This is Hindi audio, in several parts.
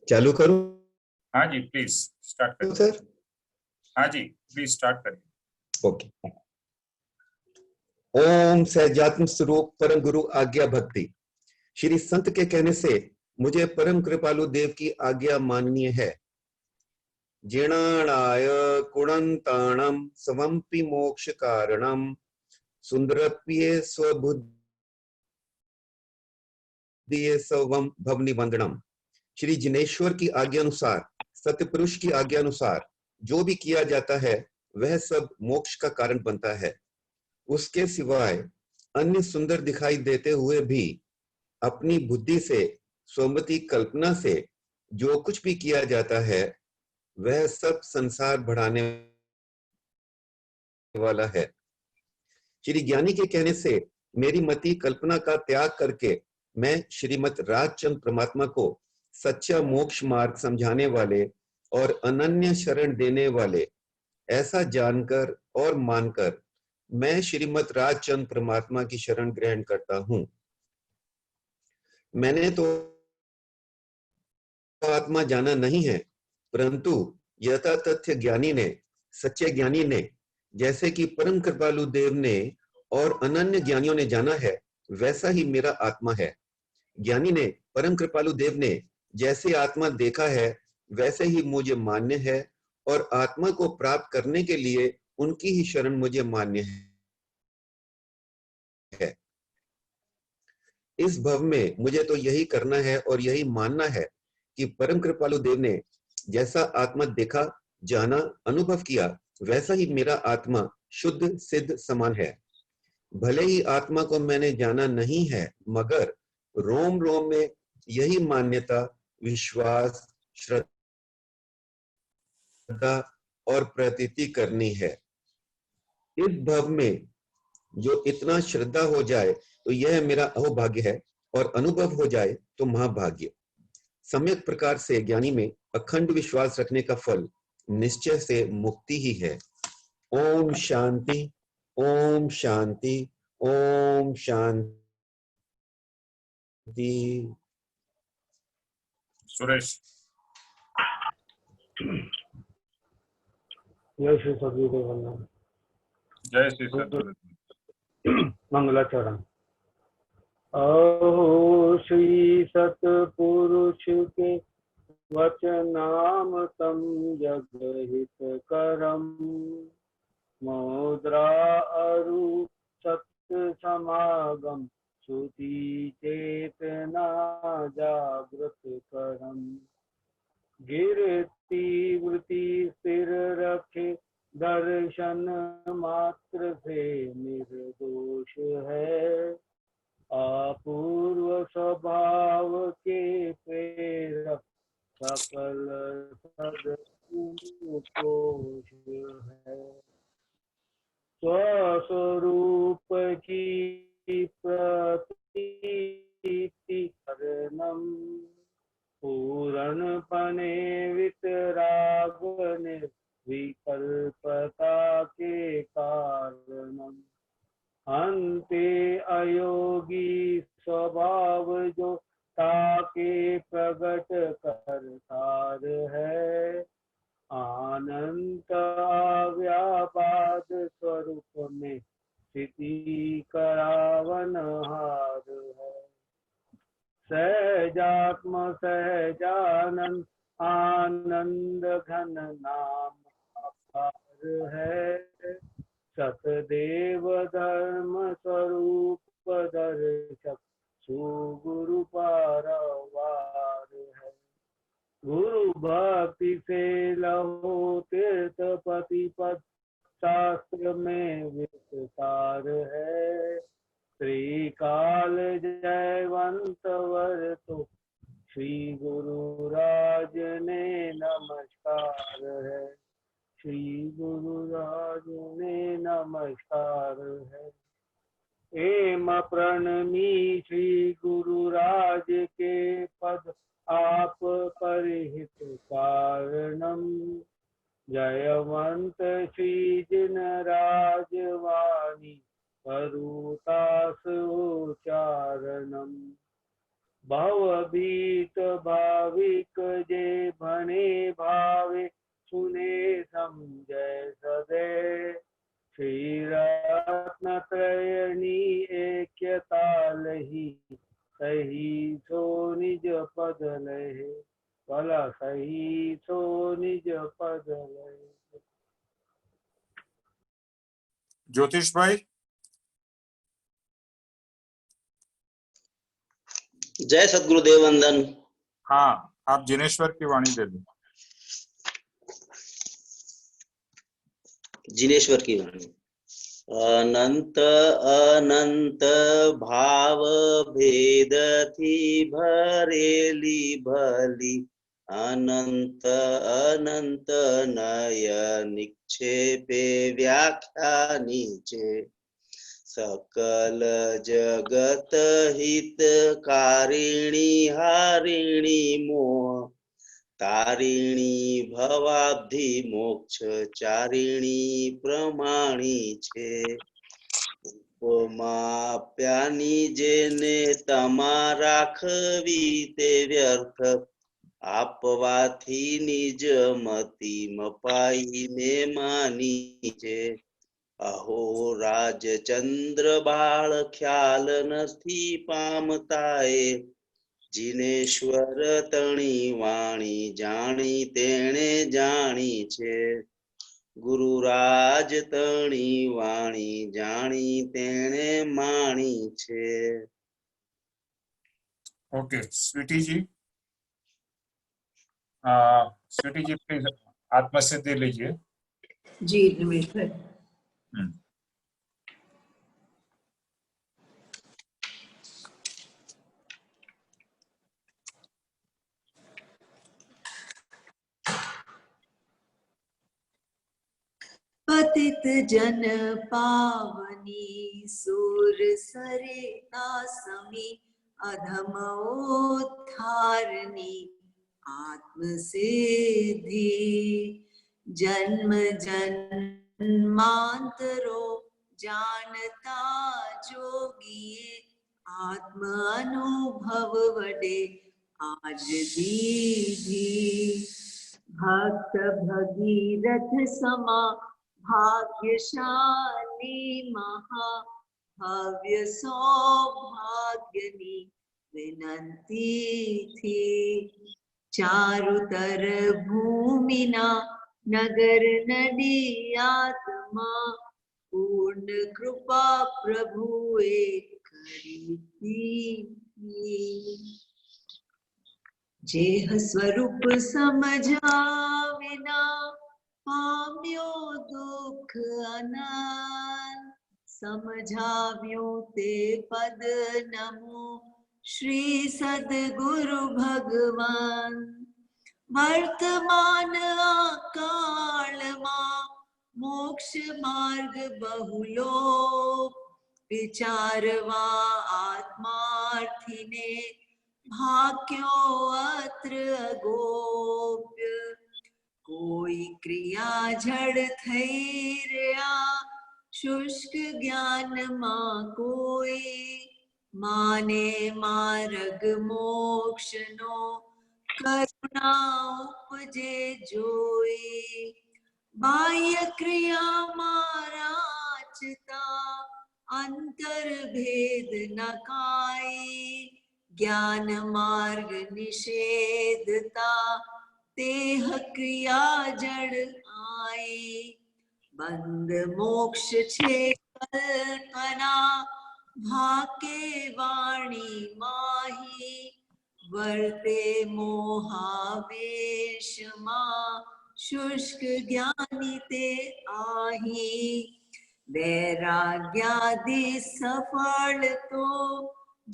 चालू करूं? हाँ जी, प्लीज स्टार्ट करें सर। हाँ जी, प्लीज स्टार्ट करें। ओके। ओम सहजात्म स्वरूप परम गुरु आज्ञा भक्ति। श्री संत के कहने से मुझे परम कृपालु देव की आज्ञा माननीय है। जीर्णाणाय कुणंताणम स्वम्पि मोक्ष कारणम सुंदरप्ये स्वबुद्धिये स्वम भवनि वंदनम। श्री जिनेश्वर की आज्ञा अनुसार, सत्यपुरुष की आज्ञा अनुसार जो भी किया जाता है वह सब मोक्ष का कारण बनता है। उसके सिवाय अन्य सुंदर दिखाई देते हुए भी अपनी बुद्धि से, स्वमति कल्पना से जो कुछ भी किया जाता है वह सब संसार बढ़ाने वाला है। श्री ज्ञानी के कहने से मेरी मति कल्पना का त्याग करके मैं श्रीमत राजचंद्र परमात्मा को सच्चा मोक्ष मार्ग समझाने वाले और अनन्य शरण देने वाले ऐसा जानकर और मानकर मैं श्रीमत राजचंद्र परमात्मा की शरण ग्रहण करता हूं। मैंने तो आत्मा जाना नहीं है, परंतु यथा तथ्य ज्ञानी ने, सच्चे ज्ञानी ने, जैसे कि परम कृपालु देव ने और अनन्य ज्ञानियों ने जाना है, वैसा ही मेरा आत्मा है। ज्ञानी ने, परम कृपालु देव ने जैसे आत्मा देखा है वैसे ही मुझे मान्य है और आत्मा को प्राप्त करने के लिए उनकी ही शरण मुझे मान्य है। इस भव में मुझे तो यही करना है और यही मानना है कि परम कृपालु देव ने जैसा आत्मा देखा, जाना, अनुभव किया, वैसा ही मेरा आत्मा शुद्ध सिद्ध समान है। भले ही आत्मा को मैंने जाना नहीं है, मगर रोम रोम में यही मान्यता, विश्वास, श्रद्धा और प्रतीति करनी है। इस भव में जो इतना श्रद्धा हो जाए तो यह मेरा अहोभाग्य है और अनुभव हो जाए तो महाभाग्य। सम्यक प्रकार से ज्ञानी में अखंड विश्वास रखने का फल निश्चय से मुक्ति ही है। ओम शांति, ओम शांति, ओम शांति। सुरेश। जय श्री सदगुरुदेव वंदना। जय श्री सतगुरु। मंगलाचरण। अहो श्री सतपुरुष के वचनामृतम जग हित करम मुद्रा अरु सत्य समागम श्रुति चेतना जागृत करम गिरती वृत्ति स्थिर रखे दर्शन मात्र से निर्दोष है अपूर्व स्वभाव के प्रेरक सकल सदकोष है स्वस्वरूप की प्रतीति करनम पूरण पने वितराग निर्विकल्पता के कारणम अंते अयोगी स्वभाव जो ताके प्रगट करतार है अनंत व्यापाद स्वरूप में स्थिति करावन हार है सहजात्म सहजानंद आनंद घन नाम अपार है सतदेव धर्म स्वरूप दर्शक सुगुरु पारवार है गुरु भक्ति से लहो तीर्थ पति पद शास्त्र में विस्तार है त्रिकाल जयवंत वर तो श्री गुरु राज ने नमस्कार है श्री गुरु राज ने नमस्कार है एम प्रणमी श्री गुरु राज के पद आप परिहित कारणम जयवंत श्री जिन राजवाणी करुतास उच्चारणम भवभीत भाविक जे भने भावे सुने समझे सदैव श्री रत्न त्रयनी ऐक्यता लही सही सो निज पद लहे भला सही सो निज पद लहे। ज्योतिष भाई। जय सद्गुरुदेव वंदन। हाँ, आप जिनेश्वर की वाणी दे दो। जिनेश्वर की वाणी। अनंत अनंत भाव भेद थी भरेली भली अनंत अनंत नय निक्षेपे व्याख्या नीचे सकल जगत हितकारिणी हारिणी मोह तारिणी भवाब्धि मोक्ष चारिणी प्रमाणी छे उपमाप्यानी जेने तमा राखवी ते व्यर्थ आपवाथी निज मति मपाई ने मानी छे अहो राजचंद्र बाळ ख्याल नथी पामताए जिनेश्वर तणी वाणी जाणी तेणे जाणी छे गुरुराज तणी वाणी जाणी तेणे माणी छे। ओके स्वीटी जी। स्वीटी जी प्लीज आत्मसिद्धि लीजिए। जी नमस्कार। पतित जन पावनी सुर सरिता समी अधम उद्धारणी आत्म सिद्धि जन्म जन्मांतरो जानता जोगिए आत्म अनुभव वडे आज दीधी भक्त भगीरथ समा भाग्यशाली महा भव्य सौभाग्यनी विनंती थी चारुतर भूमिना नगर नदी आत्मा पूर्ण कृपा प्रभुए करी थी जेह स्वरूप समझा विना पाम्यो दुख अनंत समझाव्यो ते पद नमो श्री सद्गुरु भगवान वर्तमान काल मां मोक्ष मार्ग बहुलो विचारवा आत्मार्थीने भाग्यो अत्र गोप्य कोई क्रिया जड़ थई रया शुष्क ज्ञान मां कोई माने मार्ग मोक्ष नो करुणा उपजे जोई बाह्य क्रिया माराचता अंतर भेद न काई ज्ञान मार्ग निषेधता तेह क्रिया जड़ आई बंद मोक्ष छे कल्पना भाके वाणी माही वर्ते मोहावेश मां शुष्क ज्ञानी ते आही वैराग्यादि सफल तो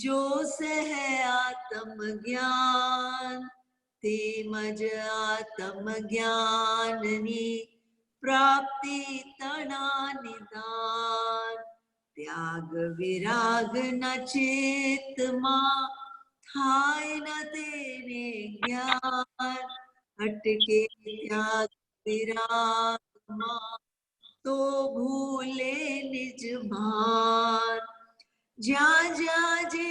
जो सह आत्म ज्ञान तेमज आत्म ज्ञाननी प्राप्ति तना निदान त्याग विराग न चेत मां थाय न तेने ज्ञान अटके त्याग विराग मां तो भूले निज भान જ્યાં જ્યાં જે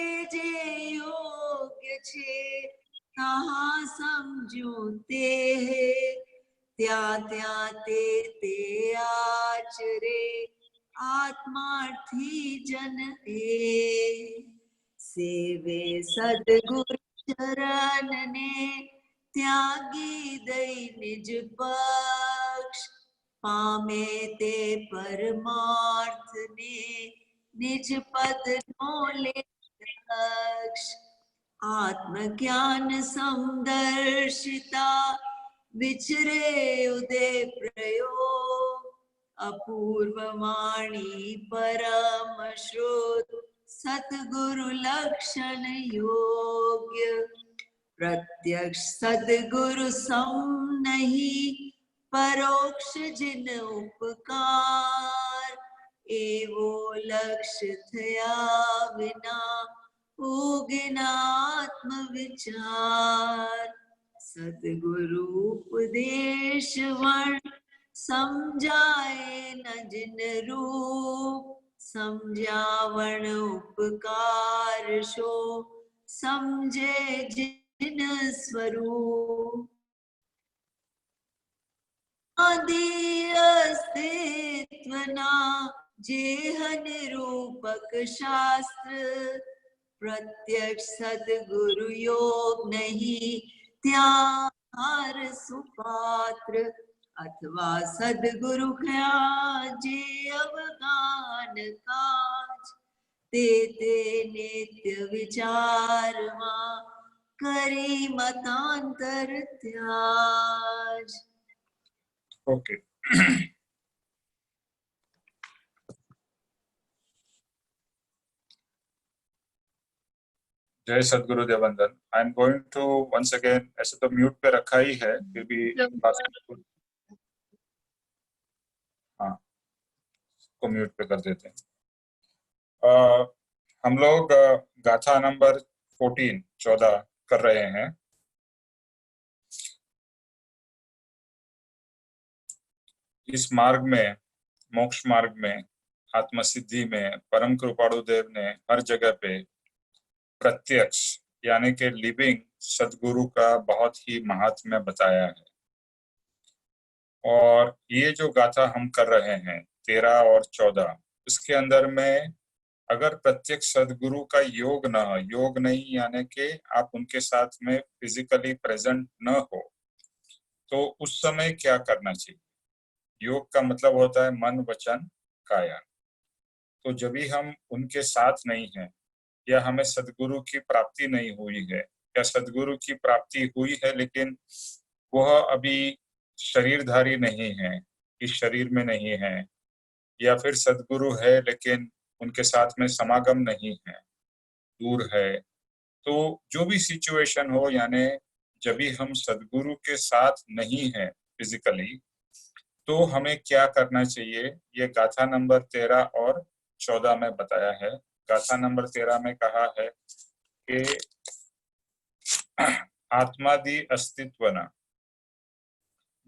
યોગ્ય છે તહાં સમજ્યું તે ત્યાં ત્યાં તે આચરે આત્માર્થી જન એ સેવે સદગુરુ ચરણ ને ત્યાગી દઈ નિજ પક્ષ પામે તે પરમાર્થ ને નિજ પદ નો લક્ષ્ય आत्मज्ञान समदर्शिता विचरे उदय प्रयोग अपूर्व वाणी परम श्रोत सतगुरु लक्षण योग्य प्रत्यक्ष सदगुरु सम नहीं परोक्ष जिन उपकार एवो लक्ष्य थया विना उगनात्म विचार सदगुरु उपदेश वर्ण समझाए न जिन रूप समझावण उपकार शो समझे जिन स्वरूप आदि अस्तित्व ना जेह निरूपक शास्त्र प्रत्यक्ष सदगुरु योग नहीं त्यार सुपात्र अथवा सदगुरु क्या जे अवगान काज ते नित्य विचार मां करी मतांतर त्याज। ओके जय सदगुरु देवंदन। I am going to once again, ऐसे तो म्यूट पे रखा ही है फिर भी हाँ को म्यूट पे कर देते हैं। हम लोग गाथा नंबर 14 कर रहे हैं। इस मार्ग में, मोक्ष मार्ग में, आत्म सिद्धि में परम कृपाणु देव ने हर जगह पे प्रत्यक्ष यानी कि लिविंग सदगुरु का बहुत ही महात्म्य बताया है। और ये जो गाथा हम कर रहे हैं 13 और 14, इसके अंदर में अगर प्रत्यक्ष सदगुरु का योग नहीं यानी कि आप उनके साथ में फिजिकली प्रेजेंट न हो तो उस समय क्या करना चाहिए। योग का मतलब होता है मन वचन काया। तो जब भी हम उनके साथ नहीं हैं या हमें सदगुरु की प्राप्ति नहीं हुई है या सदगुरु की प्राप्ति हुई है लेकिन वह अभी शरीरधारी नहीं है, इस शरीर में नहीं है, या फिर सदगुरु है लेकिन उनके साथ में समागम नहीं है, दूर है, तो जो भी सिचुएशन हो यानी जब भी हम सदगुरु के साथ नहीं है फिजिकली तो हमें क्या करना चाहिए, ये गाथा नंबर 13 और 14 में बताया है। गाथा नंबर 13 में कहा है कि आत्मादि अस्तित्वना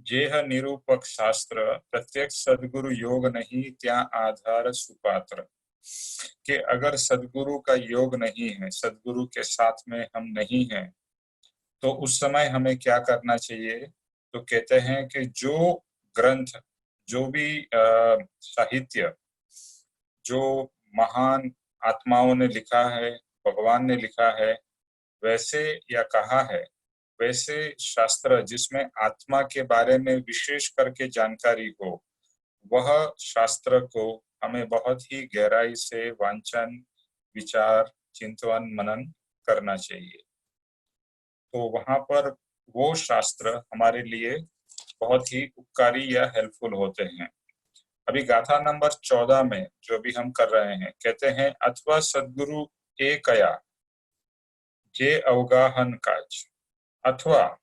जेह निरूपक शास्त्र प्रत्यक्ष सदगुरु योग नहीं त्या आधार सुपात्र। कि अगर सदगुरु का योग नहीं है, सदगुरु के साथ में हम नहीं हैं, तो उस समय हमें क्या करना चाहिए। तो कहते हैं कि जो ग्रंथ, जो भी साहित्य जो महान आत्माओं ने लिखा है, भगवान ने लिखा है, वैसे या कहा है वैसे शास्त्र जिसमें आत्मा के बारे में विशेष करके जानकारी हो, वह शास्त्र को हमें बहुत ही गहराई से वांचन, विचार, चिंतन, मनन करना चाहिए। तो वहां पर वो शास्त्र हमारे लिए बहुत ही उपकारी या हेल्पफुल होते हैं। अभी गाथा नंबर 14 में जो भी हम कर रहे हैं, कहते हैं अथवा सदगुरु एकया जे अवगाहन काज। अथवा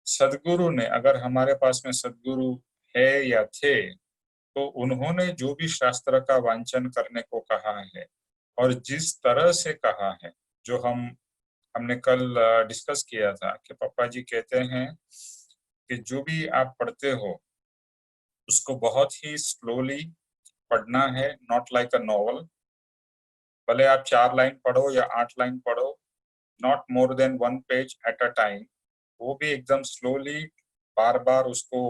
सदगुरु ने, अगर हमारे पास में सदगुरु है या थे, तो उन्होंने जो भी शास्त्र का वांचन करने को कहा है और जिस तरह से कहा है, जो हमने कल डिस्कस किया था कि पापा जी कहते हैं कि जो भी आप पढ़ते हो उसको बहुत ही स्लोली पढ़ना है, नॉट लाइक अ नॉवल, भले आप 4 लाइन पढ़ो या 8 लाइन पढ़ो, not more than 1 page eight a time, वो भी एकदम स्लोली बार बार उसको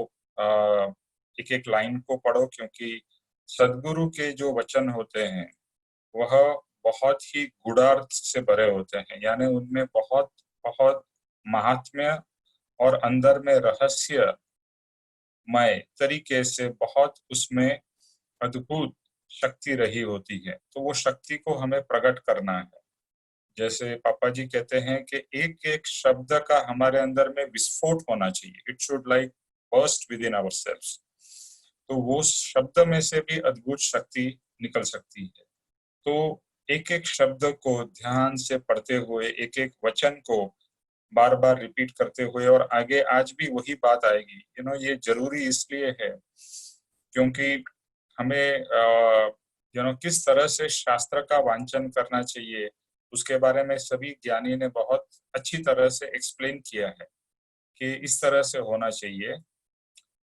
एक एक लाइन को पढ़ो, क्योंकि सदगुरु के जो वचन होते हैं वह बहुत ही गूढ़ार्थ से भरे होते हैं, यानी उनमें बहुत बहुत महात्म्य और अंदर में रहस्यमय तरीके से बहुत उसमें अद्भुत शक्ति रही होती है। तो वो शक्ति को हमें प्रकट करना है। जैसे पापा जी कहते हैं कि एक एक शब्द का हमारे अंदर में विस्फोट होना चाहिए, it should like burst with in ourselves. तो वो शब्द में से भी अद्भुत शक्ति निकल सकती है। तो एक एक शब्द को ध्यान से पढ़ते हुए, एक एक वचन को बार बार रिपीट करते हुए, और आगे आज भी वही बात आएगी। ये जरूरी इसलिए है क्योंकि हमें किस तरह से शास्त्र का वांचन करना चाहिए, उसके बारे में सभी ज्ञानी ने बहुत अच्छी तरह से एक्सप्लेन किया है कि इस तरह से होना चाहिए।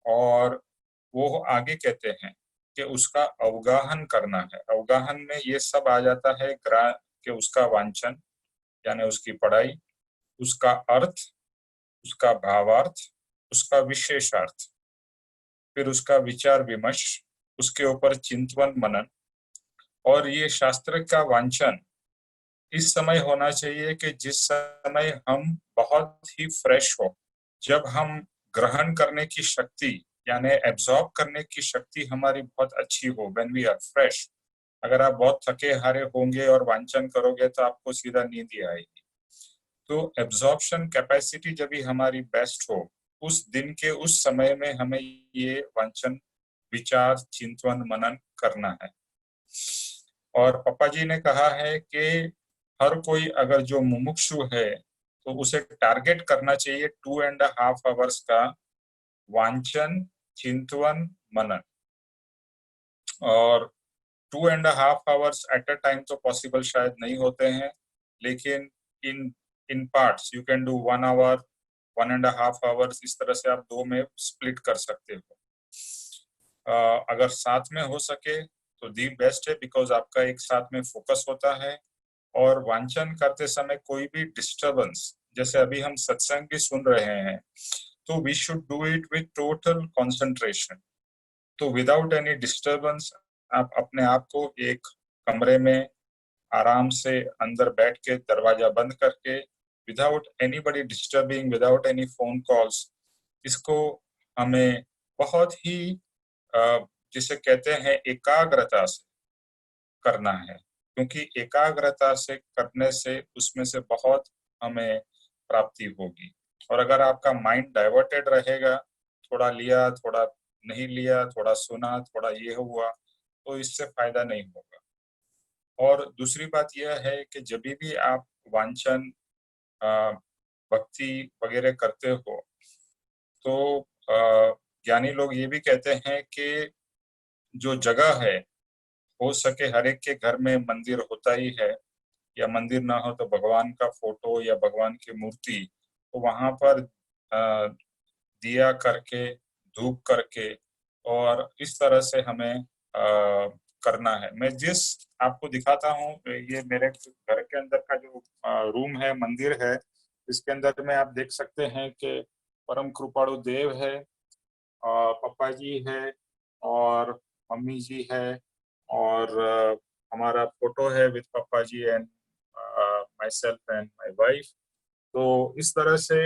और वो आगे कहते हैं कि उसका अवगाहन करना है। अवगाहन में ये सब आ जाता है कि उसका वांचन यानी उसकी पढ़ाई, उसका अर्थ, उसका भावार्थ, उसका विशेषार्थ, फिर उसका विचार विमर्श, उसके ऊपर चिंतन मनन। और ये शास्त्र का वांचन इस समय होना चाहिए कि जिस समय हम बहुत ही फ्रेश हो, जब हम ग्रहण करने की शक्ति यानी एब्जॉर्ब करने की शक्ति हमारी बहुत अच्छी हो, व्हेन वी आर फ्रेश। अगर आप बहुत थके हारे होंगे और वांचन करोगे तो आपको सीधा नींद ही आएगी। तो एब्जॉर्प्शन कैपेसिटी जब भी हमारी बेस्ट हो, उस दिन के उस समय में हमें ये वांचन, विचार, चिंतन मनन करना है। और पापा जी ने कहा है कि हर कोई अगर जो मुमुक्षु है तो उसे टारगेट करना चाहिए 2.5 आवर्स का वांचन, चिंतन, मनन। और 2.5 आवर्स एट अ टाइम तो पॉसिबल शायद नहीं होते हैं, लेकिन in parts you can do 1 hour, 1.5 hours, इस तरह से आप 2 में स्प्लिट कर सकते हो। अगर साथ में हो सके तो दी बेस्ट है, बिकॉज आपका एक साथ में फोकस होता है। और वांचन करते समय कोई भी डिस्टरबेंस, जैसे अभी हम सत्संग भी सुन रहे हैं, तो we should do it with total concentration. तो विदाउट एनी डिस्टरबेंस आप अपने आप को एक कमरे में आराम से अंदर बैठ के दरवाजा बंद करके, without anybody disturbing, without any phone calls, इसको हमें बहुत ही जिसे कहते हैं एकाग्रता से करना है, क्योंकि एकाग्रता से करने से उसमें से बहुत हमें प्राप्ति होगी। और अगर आपका माइंड डाइवर्टेड रहेगा, थोड़ा लिया थोड़ा नहीं लिया, थोड़ा सुना थोड़ा ये हुआ, तो इससे फायदा नहीं होगा। और दूसरी बात यह है कि जब भी आप वांचन, भक्ति वगैरह करते हो, तो ज्ञानी लोग ये भी कहते हैं कि जो जगह है, हो सके हर एक के घर में मंदिर होता ही है, या मंदिर ना हो तो भगवान का फोटो या भगवान की मूर्ति, तो वहां पर दिया करके, धूप करके, और इस तरह से हमें करना है। मैं जिस आपको दिखाता हूँ, ये मेरे घर के अंदर का जो रूम है, मंदिर है, इसके अंदर में आप देख सकते हैं कि परम कृपाणु देव है, पापा जी है, और मम्मी जी है, और हमारा फोटो है विद पापा जी and myself and my wife. तो इस तरह से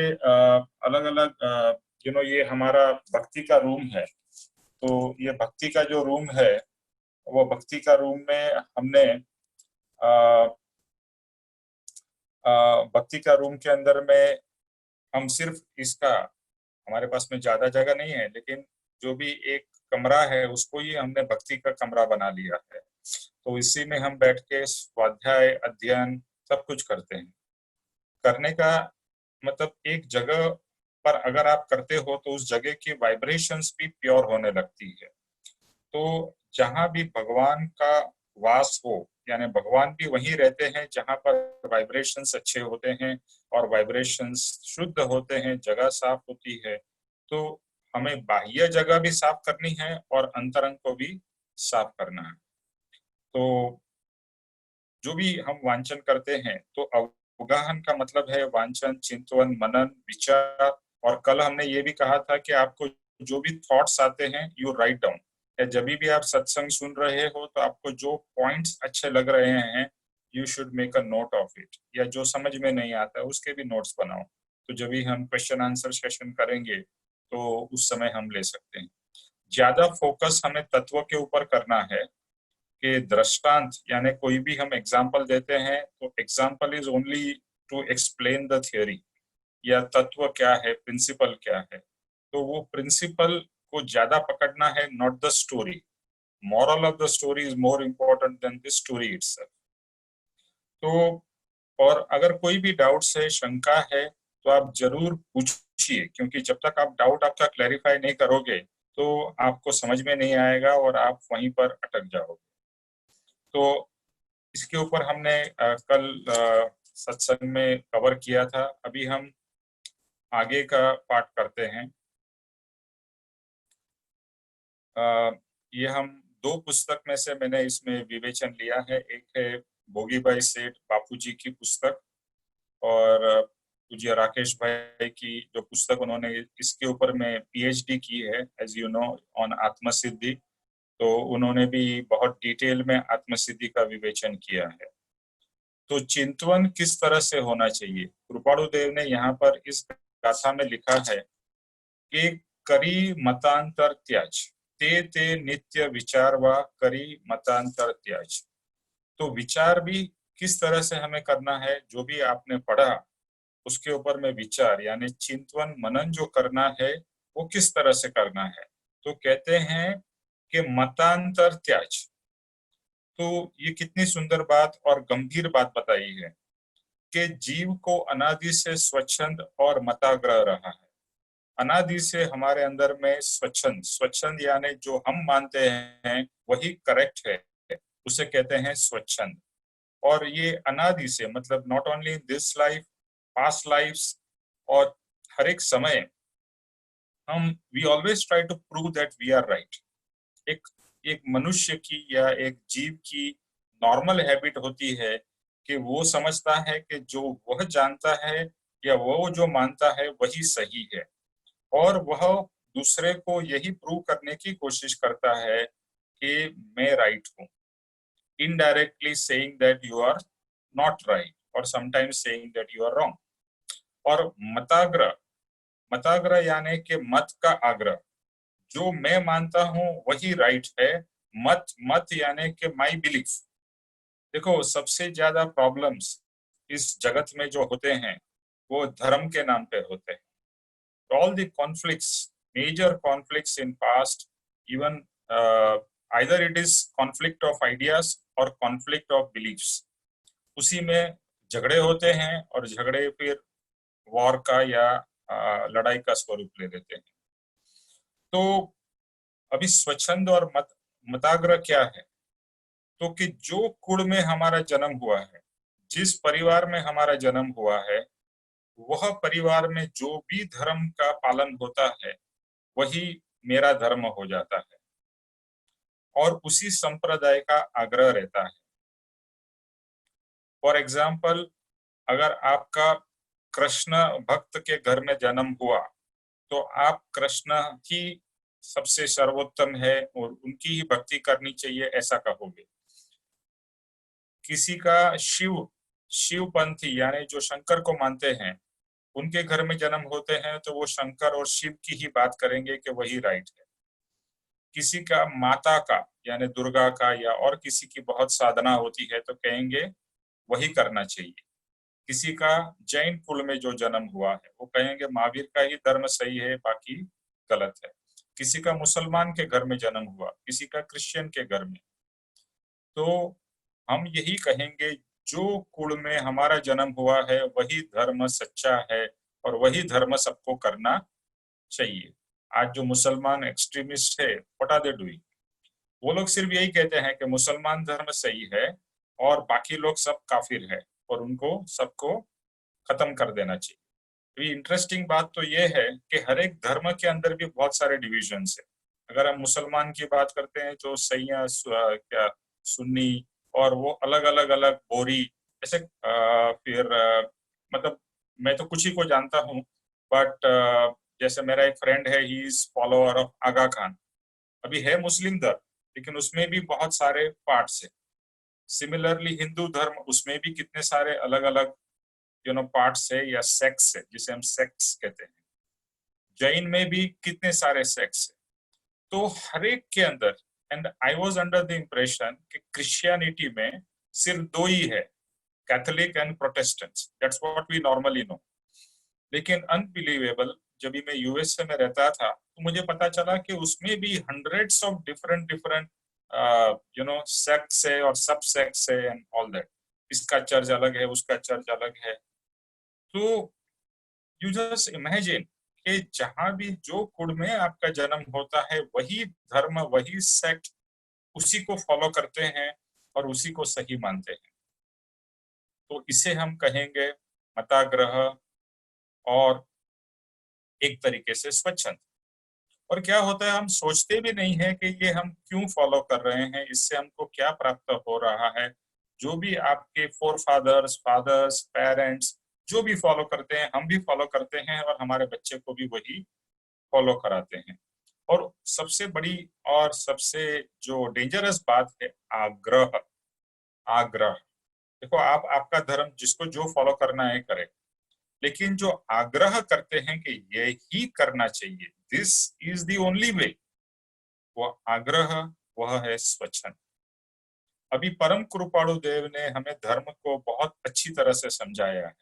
अलग अलग ये हमारा भक्ति का रूम है। तो ये भक्ति का जो रूम है, वो भक्ति का रूम में हमने भक्ति का रूम के अंदर में हम सिर्फ इसका, हमारे पास में ज्यादा जगह नहीं है, लेकिन जो भी एक कमरा है उसको ही हमने भक्ति का कमरा बना लिया है। तो इसी में हम बैठ के स्वाध्याय, अध्ययन सब कुछ करते हैं। करने का मतलब एक जगह पर अगर आप करते हो तो उस जगह की वाइब्रेशंस भी प्योर होने लगती है। तो जहां भी भगवान का वास हो, यानी भगवान भी वहीं रहते हैं जहां पर वाइब्रेशंस अच्छे होते हैं और वाइब्रेशंस शुद्ध होते हैं, जगह साफ होती है। तो हमें बाह्य जगह भी साफ करनी है और अंतरंग को भी साफ करना है। तो जो भी हम वांछन करते हैं, तो अवगाहन का मतलब है वांछन, चिंतन, मनन, विचार। और कल हमने ये भी कहा था कि आपको जो भी थॉट्स आते हैं यू राइट डाउन, या जब भी आप सत्संग सुन रहे हो तो आपको जो पॉइंट्स अच्छे लग रहे हैं you should make a note of it, या जो समझ में नहीं आता है उसके भी नोट्स बनाओ। तो जब भी हम क्वेश्चन आंसर सेशन करेंगे तो उस समय हम ले सकते हैं। ज्यादा फोकस हमें तत्व के ऊपर करना है कि दृष्टांत, यानी कोई भी हम एग्जाम्पल देते हैं तो example is only to explain the theory, या तत्व क्या है, प्रिंसिपल क्या है। तो वो प्रिंसिपल को ज्यादा पकड़ना है, not the story. Moral of the story is more important then the story itself. तो और अगर कोई भी डाउट्स है, शंका है, तो आप जरूर पूछिए, क्योंकि जब तक आप डाउट आपका क्लैरिफाई नहीं करोगे तो आपको समझ में नहीं आएगा और आप वहीं पर अटक जाओगे। तो इसके ऊपर हमने कल सत्संग में कवर किया था। अभी हम आगे का पाठ करते हैं। ये हम दो पुस्तक में से मैंने इसमें विवेचन लिया है। एक है भोगीभाई सेठ बापूजी की पुस्तक, और पूज्य राकेश भाई की जो पुस्तक उन्होंने इसके ऊपर में पीएचडी की है, एज यू नो, ऑन आत्मसिद्धि। तो उन्होंने भी बहुत डिटेल में आत्मसिद्धि का विवेचन किया है। तो चिंतन किस तरह से होना चाहिए, कृपाणु देव ने यहाँ पर इस गाथा में लिखा है कि करी मतांतर त्याज, ते नित्य विचार व करी मतांतर त्याज। तो विचार भी किस तरह से हमें करना है, जो भी आपने पढ़ा उसके ऊपर में विचार यानी चिंतन मनन जो करना है वो किस तरह से करना है। तो कहते हैं कि मतांतर त्याज। तो ये कितनी सुंदर बात और गंभीर बात बताई है कि जीव को अनादि से स्वच्छंद और मताग्रह रहा है। अनादि से हमारे अंदर में स्वच्छंद, स्वच्छंद यानी जो हम मानते हैं वही करेक्ट है, उसे कहते हैं स्वच्छंद। और ये अनादि से मतलब not only in this life, past lives, और हर एक समय हम we always try to prove that we are right. एक मनुष्य की या एक जीव की नॉर्मल हैबिट होती है कि वो समझता है कि जो वह जानता है या वो जो मानता है वही सही है, और वह दूसरे को यही प्रूव करने की कोशिश करता है कि मैं राइट हूँ, indirectly saying that you are not right और sometimes saying that you are wrong. और मताग्रह, मताग्रह यानी कि मत का आग्रह, जो मैं मानता हूं वही राइट है। मत मत यानी कि माई बिलीफ। देखो, सबसे ज्यादा प्रॉब्लम्स इस जगत में जो होते हैं वो धर्म के नाम पे होते हैं। All the conflicts, major conflicts in past, even either it is conflict of ideas और कॉन्फ्लिक्ट ऑफ बिलीफ्स, उसी में झगड़े होते हैं, और झगड़े फिर वॉर का या लड़ाई का स्वरूप ले लेते हैं। तो अभी स्वच्छंद और मताग्रह क्या है, तो कि जो कुल में हमारा जन्म हुआ है, जिस परिवार में हमारा जन्म हुआ है, वह परिवार में जो भी धर्म का पालन होता है वही मेरा धर्म हो जाता है, और उसी संप्रदाय का आग्रह रहता है। फॉर एग्जाम्पल, अगर आपका कृष्ण भक्त के घर में जन्म हुआ तो आप कृष्ण ही सबसे सर्वोत्तम है और उनकी ही भक्ति करनी चाहिए, ऐसा कहोगे। किसी का शिवपंथी यानी जो शंकर को मानते हैं, उनके घर में जन्म होते हैं तो वो शंकर और शिव की ही बात करेंगे कि वही राइट है। किसी का माता का यानी दुर्गा का या और किसी की बहुत साधना होती है तो कहेंगे वही करना चाहिए। किसी का जैन कुल में जो जन्म हुआ है वो कहेंगे महावीर का ही धर्म सही है, बाकी गलत है। किसी का मुसलमान के घर में जन्म हुआ, किसी का क्रिश्चियन के घर में, तो हम यही कहेंगे जो कुल में हमारा जन्म हुआ है वही धर्म सच्चा है और वही धर्म सबको करना चाहिए। आज जो मुसलमान एक्सट्रीमिस्ट है, व्हाट आर दे डूइंग? वो लोग सिर्फ यही कहते हैं कि मुसलमान धर्म सही है और बाकी लोग सब काफिर है और उनको सबको खत्म कर देना चाहिए। तो इंटरेस्टिंग बात तो ये है कि हर एक धर्म के अंदर भी बहुत सारे डिविजन्स है। अगर हम मुसलमान की बात करते हैं तो सैया क्या सुन्नी, और वो अलग अलग अलग बोरी ऐसे फिर मतलब मैं तो कुछ ही को जानता हूँ, बट जैसे मेरा एक फ्रेंड है, ही इज फॉलोअर ऑफ आगा खान, अभी है मुस्लिम धर्म लेकिन उसमें भी बहुत सारे पार्ट्स है। सिमिलरली हिंदू धर्म, उसमें भी कितने सारे अलग अलग पार्ट्स है या सेक्स है, जिसे हम सेक्स कहते हैं। जैन में भी कितने सारे सेक्स है। तो हर एक के अंदर, and I was under the impression कि क्रिश्चियनिटी में सिर्फ दो ही है, Catholic and Protestants, that's what we normally know. लेकिन अनबिलीवेबल, जब भी मैं यूएसए में रहता था तो मुझे पता चला कि उसमें भी hundreds of different different sex है और सब सेक्स है एंड ऑल दैट। इसका चर्च अलग है, उसका चर्च अलग है। तो यू जस्ट इमेजिन कि जहां भी जो कुल में आपका जन्म होता है वही धर्म, वही सेक्ट, उसी को फॉलो करते हैं और उसी को सही मानते हैं। तो इसे हम कहेंगे मताग्रह और एक तरीके से स्वच्छंद। और क्या होता है, हम सोचते भी नहीं है कि ये हम क्यों फॉलो कर रहे हैं, इससे हमको क्या प्राप्त हो रहा है। जो भी आपके फोर फादर्स, पेरेंट्स जो भी फॉलो करते हैं, हम भी फॉलो करते हैं और हमारे बच्चे को भी वही फॉलो कराते हैं। और सबसे बड़ी और सबसे जो डेंजरस बात है, आग्रह। आग्रह, देखो आप आपका धर्म जिसको जो फॉलो करना है करे, लेकिन जो आग्रह करते हैं कि ये ही करना चाहिए, this is the only way, वह आग्रह, वह है स्वच्छंद। अभी परम कृपाणु देव ने हमें धर्म को बहुत अच्छी तरह से समझाया है।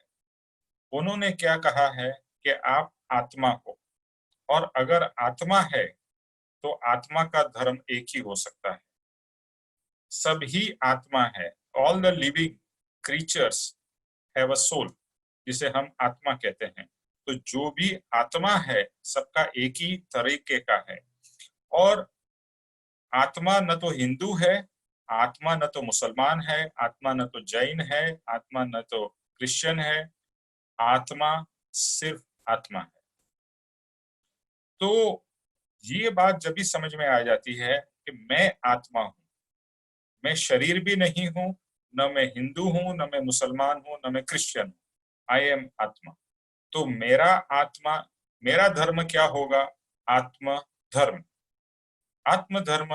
उन्होंने क्या कहा है कि आप आत्मा हो, और अगर आत्मा है तो आत्मा का धर्म एक ही हो सकता है। सभी आत्मा है, all the living creatures have a soul, जिसे हम आत्मा कहते हैं। तो जो भी आत्मा है सबका एक ही तरीके का है। और आत्मा न तो हिंदू है, आत्मा न तो मुसलमान है, आत्मा न तो जैन है, आत्मा न तो क्रिश्चियन है, आत्मा सिर्फ आत्मा है। तो ये बात जब भी समझ में आ जाती है कि मैं आत्मा हूं, मैं शरीर भी नहीं हूं, न मैं हिंदू हूं, न मैं मुसलमान हूं, न मैं क्रिश्चियन हूं, आई एम आत्मा। तो मेरा आत्मा, मेरा धर्म क्या होगा? आत्म धर्म। आत्म धर्म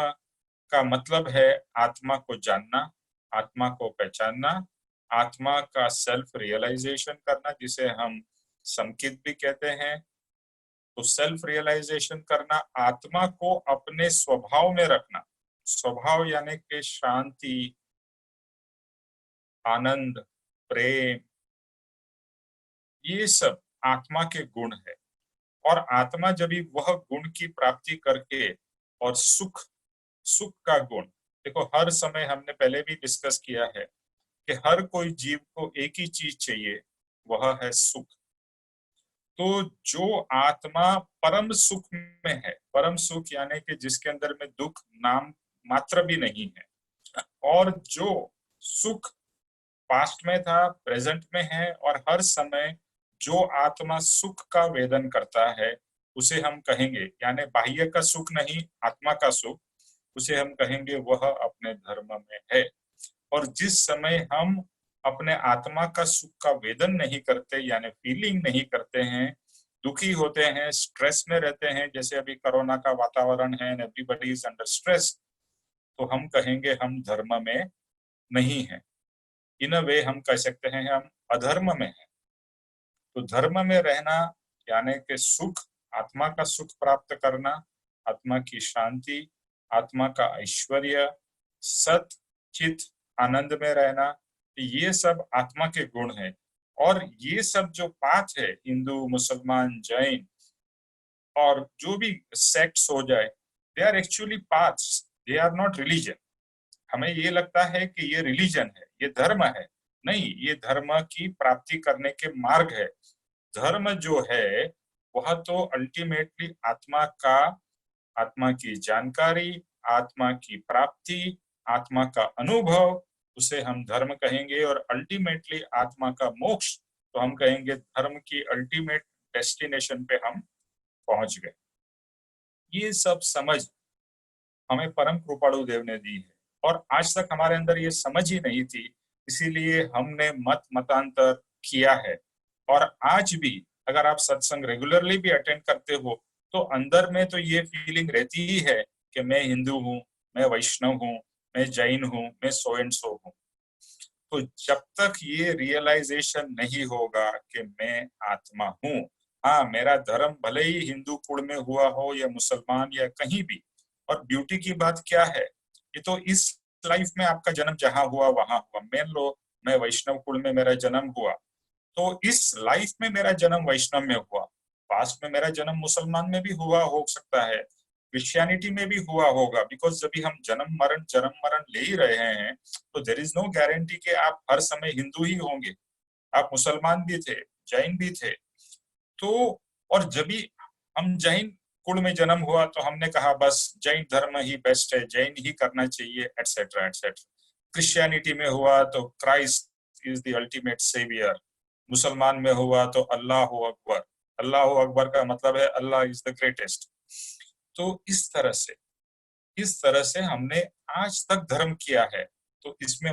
का मतलब है आत्मा को जानना, आत्मा को पहचानना, आत्मा का सेल्फ रियलाइजेशन करना, जिसे हम समकित भी कहते हैं। तो सेल्फ रियलाइजेशन करना, आत्मा को अपने स्वभाव में रखना। स्वभाव यानी कि शांति, आनंद, प्रेम, ये सब आत्मा के गुण है। और आत्मा जब भी वह गुण की प्राप्ति करके, और सुख, सुख का गुण, देखो हर समय हमने पहले भी डिस्कस किया है कि हर कोई जीव को एक ही चीज चाहिए, वह है सुख। तो जो आत्मा परम सुख में है, परम सुख यानी कि जिसके अंदर में दुख नाम मात्र भी नहीं है, और जो सुख पास्ट में था, प्रेजेंट में है, और हर समय जो आत्मा सुख का वेदन करता है उसे हम कहेंगे, यानी बाह्य का सुख नहीं, आत्मा का सुख, उसे हम कहेंगे वह अपने धर्म में है। और जिस समय हम अपने आत्मा का सुख का वेदन नहीं करते, यानी फीलिंग नहीं करते हैं, दुखी होते हैं, स्ट्रेस में रहते हैं, जैसे अभी कोरोना का वातावरण है, एवरीबॉडी इज अंडर स्ट्रेस, तो हम कहेंगे हम धर्म में नहीं है। इन अ वे हम कह सकते हैं हम अधर्म में हैं। तो धर्म में रहना यानी कि सुख, आत्मा का सुख प्राप्त करना, आत्मा की शांति, आत्मा का ऐश्वर्य, सत चित आनंद में रहना, ये सब आत्मा के गुण हैं। और ये सब जो पाथ है, हिंदू, मुसलमान, जैन और जो भी सेक्ट्स हो जाए, they are actually paths, they are not religion. हमें ये लगता है कि ये रिलीजन है, ये धर्म है, नहीं, ये धर्म की प्राप्ति करने के मार्ग है। धर्म जो है वह तो अल्टीमेटली आत्मा की जानकारी, आत्मा की प्राप्ति, आत्मा का अनुभव, उसे हम धर्म कहेंगे। और अल्टीमेटली आत्मा का मोक्ष, तो हम कहेंगे धर्म की अल्टीमेट डेस्टिनेशन पे हम पहुंच गए। ये सब समझ हमें परम कृपाणु देव ने दी है, और आज तक हमारे अंदर ये समझ ही नहीं थी, इसीलिए हमने मतांतर किया है। और आज भी अगर आप सत्संग रेगुलरली भी अटेंड करते हो तो अंदर में तो ये फीलिंग रहती ही है कि मैं हिंदू हूँ, मैं वैष्णव हूँ, मैं जैन हूँ, मैं सो एंड सो हूँ। तो जब तक ये रियलाइजेशन नहीं होगा कि मैं आत्मा हूँ, हाँ मेरा धर्म भले ही हिंदू कुल में हुआ हो या मुसलमान या कहीं भी, और ब्यूटी की बात क्या है, ये तो इस लाइफ में आपका जन्म जहां हुआ वहां हुआ। मान लो मैं वैष्णव कुल में मेरा जन्म हुआ, तो इस लाइफ में मेरा जन्म वैष्णव में हुआ, पास्ट में मेरा जन्म मुसलमान में भी हुआ हो सकता है, क्रिश्चियनिटी में भी हुआ होगा, बिकॉज जब भी हम जन्म मरण ले ही रहे हैं तो देयर इज नो गारंटी कि आप हर समय हिंदू ही होंगे, आप मुसलमान भी थे, जैन भी थे। तो और जब भी हम जैन कुल में जन्म हुआ तो हमने कहा बस जैन धर्म ही बेस्ट है, जैन ही करना चाहिए, एटसेट्रा एटसेट्रा। क्रिश्चियनिटी में हुआ तो Christ is the ultimate saviour, मुसलमान में हुआ तो अल्लाह अकबर, अल्लाह अकबर का मतलब है अल्लाह इज द ग्रेटेस्ट। तो इस तरह से हमने आज तक धर्म किया है, तो इसमें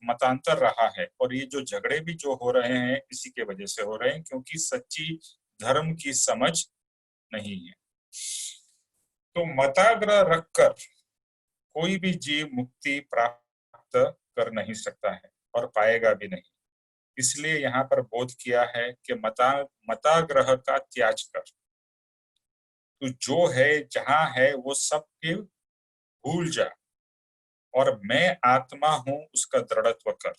मतांतर रहा है, और ये जो झगड़े भी जो हो रहे हैं इसी के वजह से हो रहे हैं, क्योंकि सच्ची धर्म की समझ नहीं है। तो मताग्रह रखकर कोई भी जीव मुक्ति प्राप्त कर नहीं सकता है और पाएगा भी नहीं। इसलिए यहाँ पर बोध किया है कि मताग्रह का त्याग कर, तो जो है जहां है वो सब के भूल जा, और मैं आत्मा हूं उसका दृढ़त्व कर,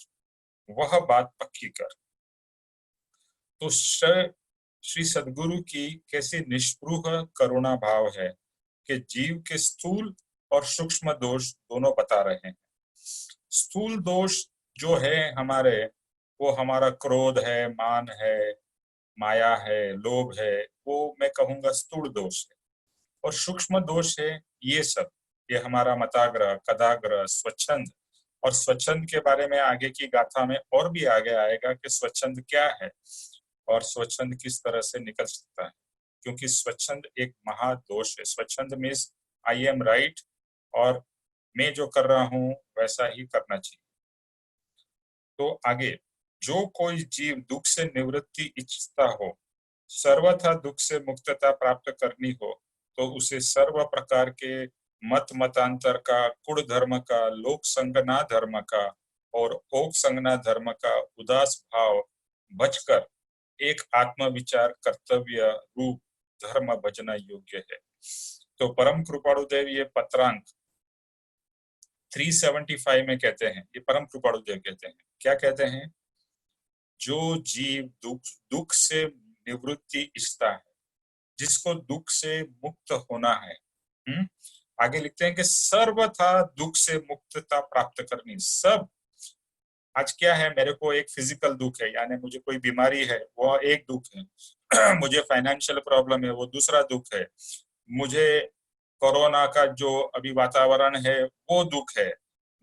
वह बात पक्की कर। तो श्री सद्गुरु की कैसी निष्पृह करुणा भाव है कि जीव के स्थूल और सूक्ष्म दोष दोनों बता रहे हैं। स्थूल दोष जो है हमारे, वो हमारा क्रोध है, मान है, माया है, लोभ है, वो मैं कहूंगा स्थूल दोष है। और सूक्ष्म दोष है ये सब, ये हमारा मताग्रह, कदाग्रह, स्वच्छंद। और स्वच्छंद के बारे में आगे की गाथा में और भी आगे आएगा कि स्वच्छंद क्या है और स्वच्छंद किस तरह से निकल सकता है, क्योंकि स्वच्छंद एक महादोष है। स्वच्छंद मीन्स आई एम राइट और मैं जो कर रहा हूं वैसा ही करना चाहिए। तो आगे, जो कोई जीव दुख से निवृत्ति इच्छता हो, सर्वथा दुख से मुक्तता प्राप्त करनी हो, तो उसे सर्व प्रकार के मतांतर का, कुड़ धर्म का, लोक संगना धर्म का और ओक संगना धर्म का उदास भाव बचकर एक आत्म विचार कर्तव्य रूप धर्म भजना योग्य है। तो परम कृपाणु देव ये पत्रांक 375 में कहते हैं, ये परम कृपाणु देव कहते हैं, क्या कहते हैं, जो जीव दुख से निवृत्ति इच्छता है, जिसको दुख से मुक्त होना है, आगे लिखते हैं कि सर्वथा दुख से मुक्तता प्राप्त करनी। सब आज क्या है, मेरे को एक फिजिकल दुख है, यानी मुझे कोई बीमारी है, वो एक दुख है मुझे फाइनेंशियल प्रॉब्लम है, वो दूसरा दुख है, मुझे कोरोना का जो अभी वातावरण है वो दुख है,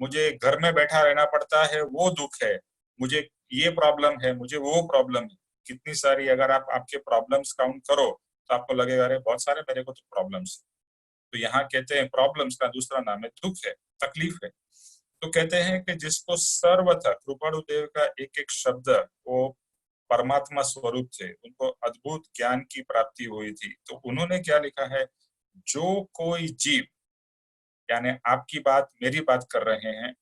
मुझे घर में बैठा रहना पड़ता है वो दुख है, मुझे ये प्रॉब्लम है, मुझे वो प्रॉब्लम है। कितनी सारी अगर आप आपके प्रॉब्लम्स काउंट करो तो आपको लगेगा अरे बहुत सारे मेरे को तो प्रॉब्लम्स है। तो यहाँ कहते हैं प्रॉब्लम्स का दूसरा नाम है दुख है, तकलीफ है। तो कहते हैं कि जिसको सर्वथा, कृपाणु देव का एक एक शब्द वो परमात्मा स्वरूप थे, उनको अद्भुत ज्ञान की प्राप्ति हुई थी। तो उन्होंने क्या लिखा है, जो कोई जीव, यानी आपकी बात मेरी बात कर रहे हैं,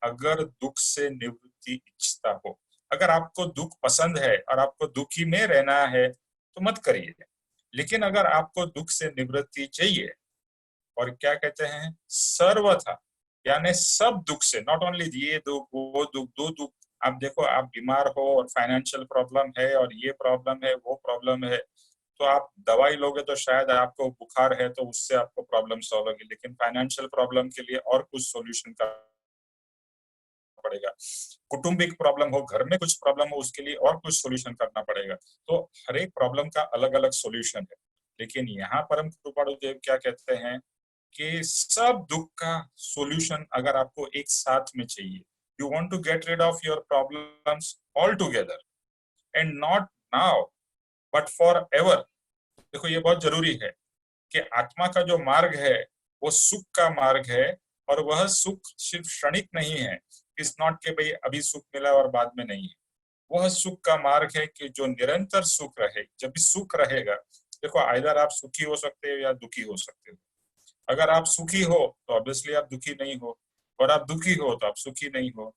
अगर दुख से निवृत्ति इच्छता हो, अगर आपको दुख पसंद है और आपको दुखी में रहना है तो मत करिए, लेकिन अगर आपको दुख से निवृत्ति चाहिए, और क्या कहते हैं, सर्वथा, यानी सब दुख से, नॉट ओनली ये दुख वो दुख, दो दुख, आप देखो आप बीमार हो और फाइनेंशियल प्रॉब्लम है और ये प्रॉब्लम है वो प्रॉब्लम है, तो आप दवाई लोगे तो शायद आपको बुखार है तो उससे आपको प्रॉब्लम सॉल्व होगी, लेकिन फाइनेंशियल प्रॉब्लम के लिए और कुछ सॉल्यूशन करना पड़ेगा। कुटुंबिक प्रॉब्लम हो, घर में कुछ प्रॉब्लम हो, उसके लिए और कुछ सॉल्यूशन करना पड़ेगा। तो हर एक प्रॉब्लम का अलग अलग सॉल्यूशन है। लेकिन यहाँ परम कृपाणु देव क्या कहते हैं कि सब दुख का सॉल्यूशन अगर आपको एक साथ में चाहिए, you want to get rid of your problems all together and not now but for ever. देखो ये बहुत जरूरी है कि आत्मा का जो मार्ग है वो सुख का मार्ग है, और वह सुख सिर्फ क्षणिक नहीं है, इस नॉट के भाई अभी सुख मिला और बाद में नहीं है। वह सुख का मार्ग है कि जो निरंतर सुख रहे। जब भी सुख रहेगा, देखो आइदर आप सुखी हो सकते हो या दुखी हो सकते हो। अगर आप सुखी हो तो ऑब्वियसली आप दुखी नहीं हो, और आप दुखी हो तो आप सुखी नहीं हो।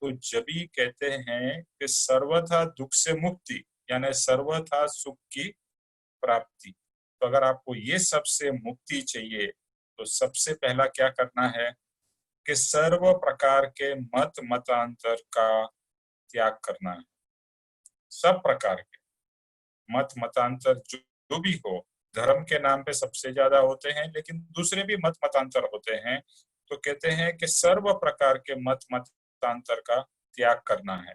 तो जब भी कहते हैं कि सर्वथा दुख से मुक्ति यानी सर्वथा सुख की प्राप्ति, तो अगर आपको ये सबसे मुक्ति चाहिए तो सबसे पहला क्या करना है कि सर्व प्रकार के मत मतांतर का त्याग करना है। सब प्रकार के मत मतांतर जो भी हो, धर्म के नाम पे सबसे ज्यादा होते हैं, लेकिन दूसरे भी मत मतांतर होते हैं। तो कहते हैं कि सर्व प्रकार के मत मतांतर का त्याग करना है।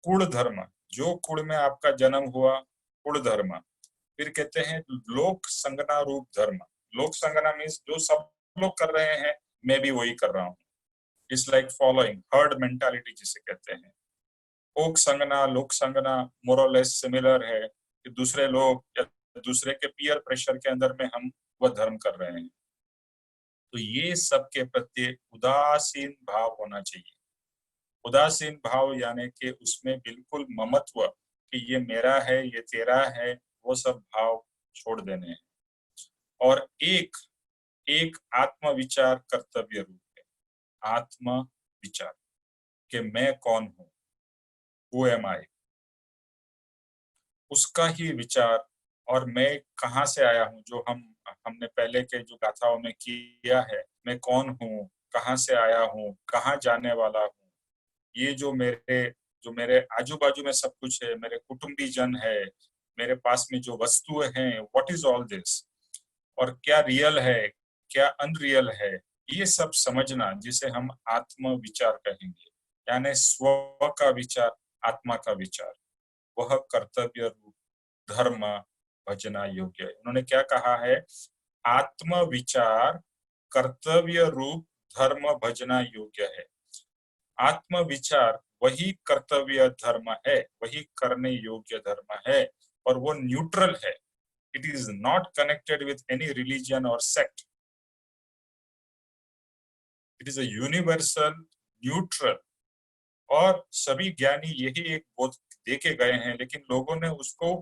कुल धर्म, जो कुल में आपका जन्म हुआ, कुल धर्म। फिर कहते हैं लोक संगना रूप धर्म। लोक संगना मीन्स जो सब लोग कर रहे हैं मैं भी वही कर रहा हूँ। It's like following herd mentality जिसे कहते हैं। ओक संगना लोक संगना मोर और लेस सिमिलर है कि दूसरे लोग या दूसरे के पीयर प्रेशर के अंदर में हम वह धर्म कर रहे हैं। तो ये सब के प्रति उदासीन भाव होना चाहिए। उदासीन भाव यानी कि उसमें बिल्कुल ममत्व कि ये मेरा है ये तेरा है, वो सब भाव छोड़ देने हैं। और एक आत्म विचार कर्तव्य रूप है। आत्म विचार कि मैं कौन हूं, हु एम आई, उसका ही विचार। और मैं कहाँ से आया हूँ, जो हमने पहले के जो गाथाओं में किया है, मैं कौन हूँ, कहाँ से आया हूँ, कहाँ जाने वाला हूँ। ये जो मेरे आजू बाजू में सब कुछ है, मेरे कुटुंबी जन है, मेरे पास में जो वस्तुएं हैं, व्हाट इज ऑल दिस, और क्या रियल है क्या अनरियल है, ये सब समझना जिसे हम आत्म विचार कहेंगे। यानी स्व का विचार, आत्मा का विचार, वह कर्तव्य रूप धर्म भजना योग्य है। उन्होंने क्या कहा है, आत्म विचार कर्तव्य रूप धर्म भजना योग्य है। आत्म विचार वही कर्तव्य धर्म है, वही करने योग्य धर्म है, और वो न्यूट्रल है। It is not connected with any religion और sect. It is a universal neutral. और सभी ज्ञानी यही एक बोध देके गए हैं, लेकिन लोगों ने उसको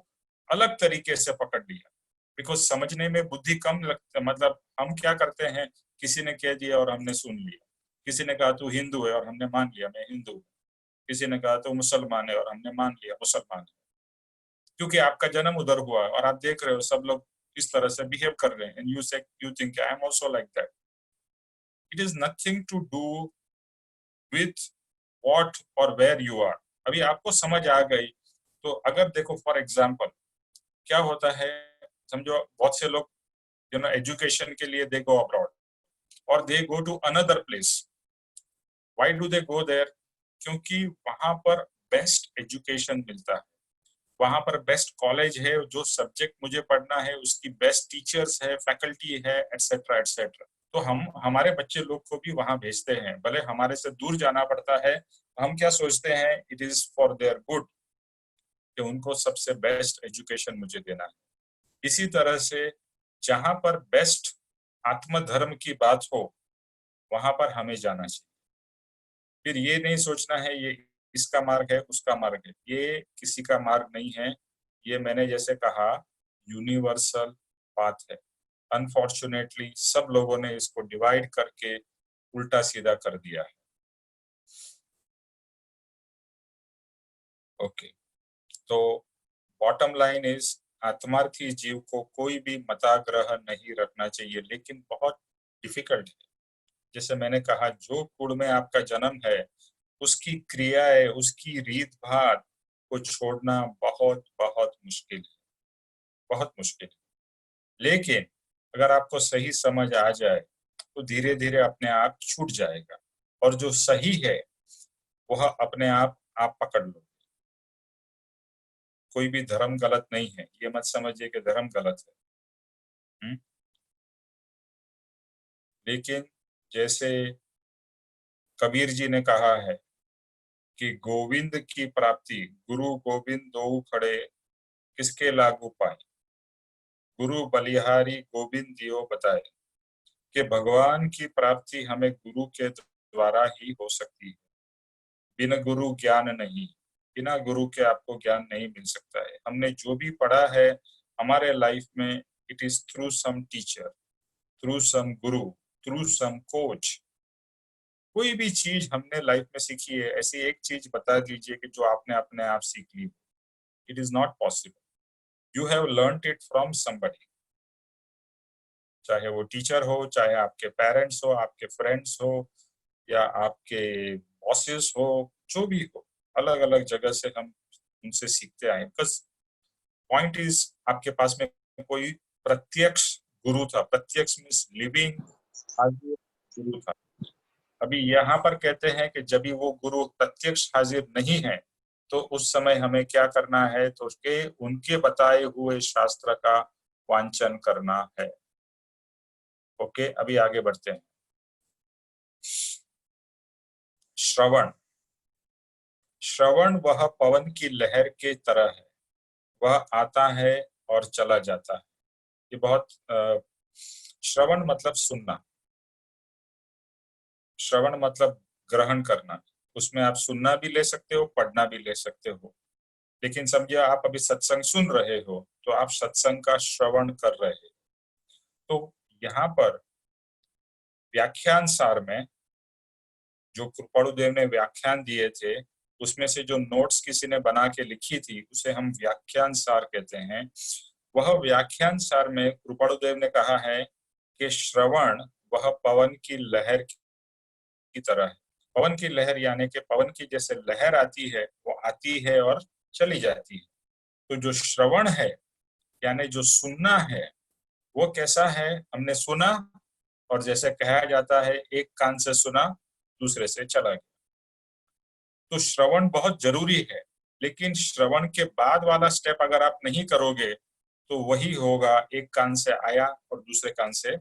अलग तरीके से पकड़ लिया। बिकॉज समझने में बुद्धि कम लगता, मतलब हम क्या करते हैं, किसी ने कह दिया और हमने सुन लिया। किसी ने कहा तू हिंदू है और हमने मान लिया मैं हिंदू हूँ। किसी ने कहा तो मुसलमान है और हमने मान लिया मुसलमान है, क्योंकि आपका जन्म उधर हुआ और आप देख रहे हो सब लोग इस तरह से बिहेव कर रहे हैं, and you think I am also like that. It is nothing to do with what और वेयर यू आर। अभी आपको समझ आ गई तो अगर देखो फॉर एग्जांपल क्या होता है, समझो बहुत से लोग एजुकेशन के लिए दे गो अब्रॉड और they go to another place. Why do they go there? क्योंकि वहां पर बेस्ट एजुकेशन मिलता है, वहां पर बेस्ट कॉलेज है, जो सब्जेक्ट मुझे पढ़ना है उसकी बेस्ट टीचर्स है, फैकल्टी है, एटसेट्रा एटसेट्रा। तो हम हमारे बच्चे लोग को भी वहां भेजते हैं, भले हमारे से दूर जाना पड़ता है। हम क्या सोचते हैं, it is for their good, कि उनको सबसे बेस्ट एजुकेशन मुझे देना है। इसी तरह से जहां पर बेस्ट आत्मधर्म की बात हो वहां पर हमें जाना चाहिए। फिर ये नहीं सोचना है ये इसका मार्ग है उसका मार्ग है, ये किसी का मार्ग नहीं है। ये मैंने जैसे कहा यूनिवर्सल पाथ है। अनफॉर्चुनेटली सब लोगों ने इसको डिवाइड करके उल्टा सीधा कर दिया है। ओके, तो बॉटम लाइन इज आत्मार्थी जीव को कोई भी मताग्रह नहीं रखना चाहिए, लेकिन बहुत डिफिकल्ट है। जैसे मैंने कहा जो कुल में आपका जन्म है उसकी क्रियाएं, उसकी रीत भात को छोड़ना बहुत बहुत मुश्किल है, बहुत मुश्किल है। लेकिन अगर आपको सही समझ आ जाए तो धीरे धीरे अपने आप छूट जाएगा, और जो सही है वह अपने आप पकड़ लो। कोई भी धर्म गलत नहीं है, ये मत समझिए कि धर्म गलत है। लेकिन जैसे कबीर जी ने कहा है कि गोविंद की प्राप्ति, गुरु गोविंद दो खड़े किसके लागू पाए, गुरु बलिहारी गोविंद दियो बताए। कि भगवान की प्राप्ति हमें गुरु के द्वारा ही हो सकती है, बिना गुरु ज्ञान नहीं। बिना गुरु के आपको ज्ञान नहीं मिल सकता है। हमने जो भी पढ़ा है हमारे लाइफ में, it is through some teacher, through some guru, through some coach. कोई भी चीज हमने लाइफ में सीखी है, ऐसी एक चीज बता दीजिए कि जो आपने अपने आप सीख ली। It is not possible. You have learned it from somebody, चाहे वो टीचर हो, चाहे आपके पेरेंट्स हो, आपके फ्रेंड्स हो, या आपके बॉसेस हो, जो भी हो, अलग अलग जगह से हम उनसे सीखते आए। बिकॉज पॉइंट इज, आपके पास में कोई प्रत्यक्ष गुरु था। प्रत्यक्ष मीन्स लिविंग गुरु था। अभी यहाँ पर कहते हैं कि जब भी वो गुरु प्रत्यक्ष हाजिर नहीं है तो उस समय हमें क्या करना है, तो उसके उनके बताए हुए शास्त्र का वांचन करना है। ओके, अभी आगे बढ़ते हैं। श्रवण। श्रवण वह पवन की लहर के तरह है, वह आता है और चला जाता है। ये बहुत श्रवण मतलब सुनना, श्रवण मतलब ग्रहण करना। उसमें आप सुनना भी ले सकते हो, पढ़ना भी ले सकते हो। लेकिन समझिए आप अभी सत्संग सुन रहे हो तो आप सत्संग का श्रवण कर रहे हो। तो यहाँ पर व्याख्यान सार में जो कृपाणुदेव ने व्याख्यान दिए थे, उसमें से जो नोट्स किसी ने बना के लिखी थी उसे हम व्याख्यान सार कहते हैं। वह व्याख्यान सार में कृपाणुदेव ने कहा है कि श्रवण वह पवन की लहर की तरह है। पवन की लहर यानी कि पवन की जैसे लहर आती है, वो आती है और चली जाती है। तो जो श्रवण है यानी जो सुनना है, वो कैसा है? हमने सुना और जैसे कहा जाता है एक कान से सुना दूसरे से चला गया। तो श्रवण बहुत जरूरी है, लेकिन श्रवण के बाद वाला स्टेप अगर आप नहीं करोगे तो वही होगा, एक कान से आया और दूसरे कान से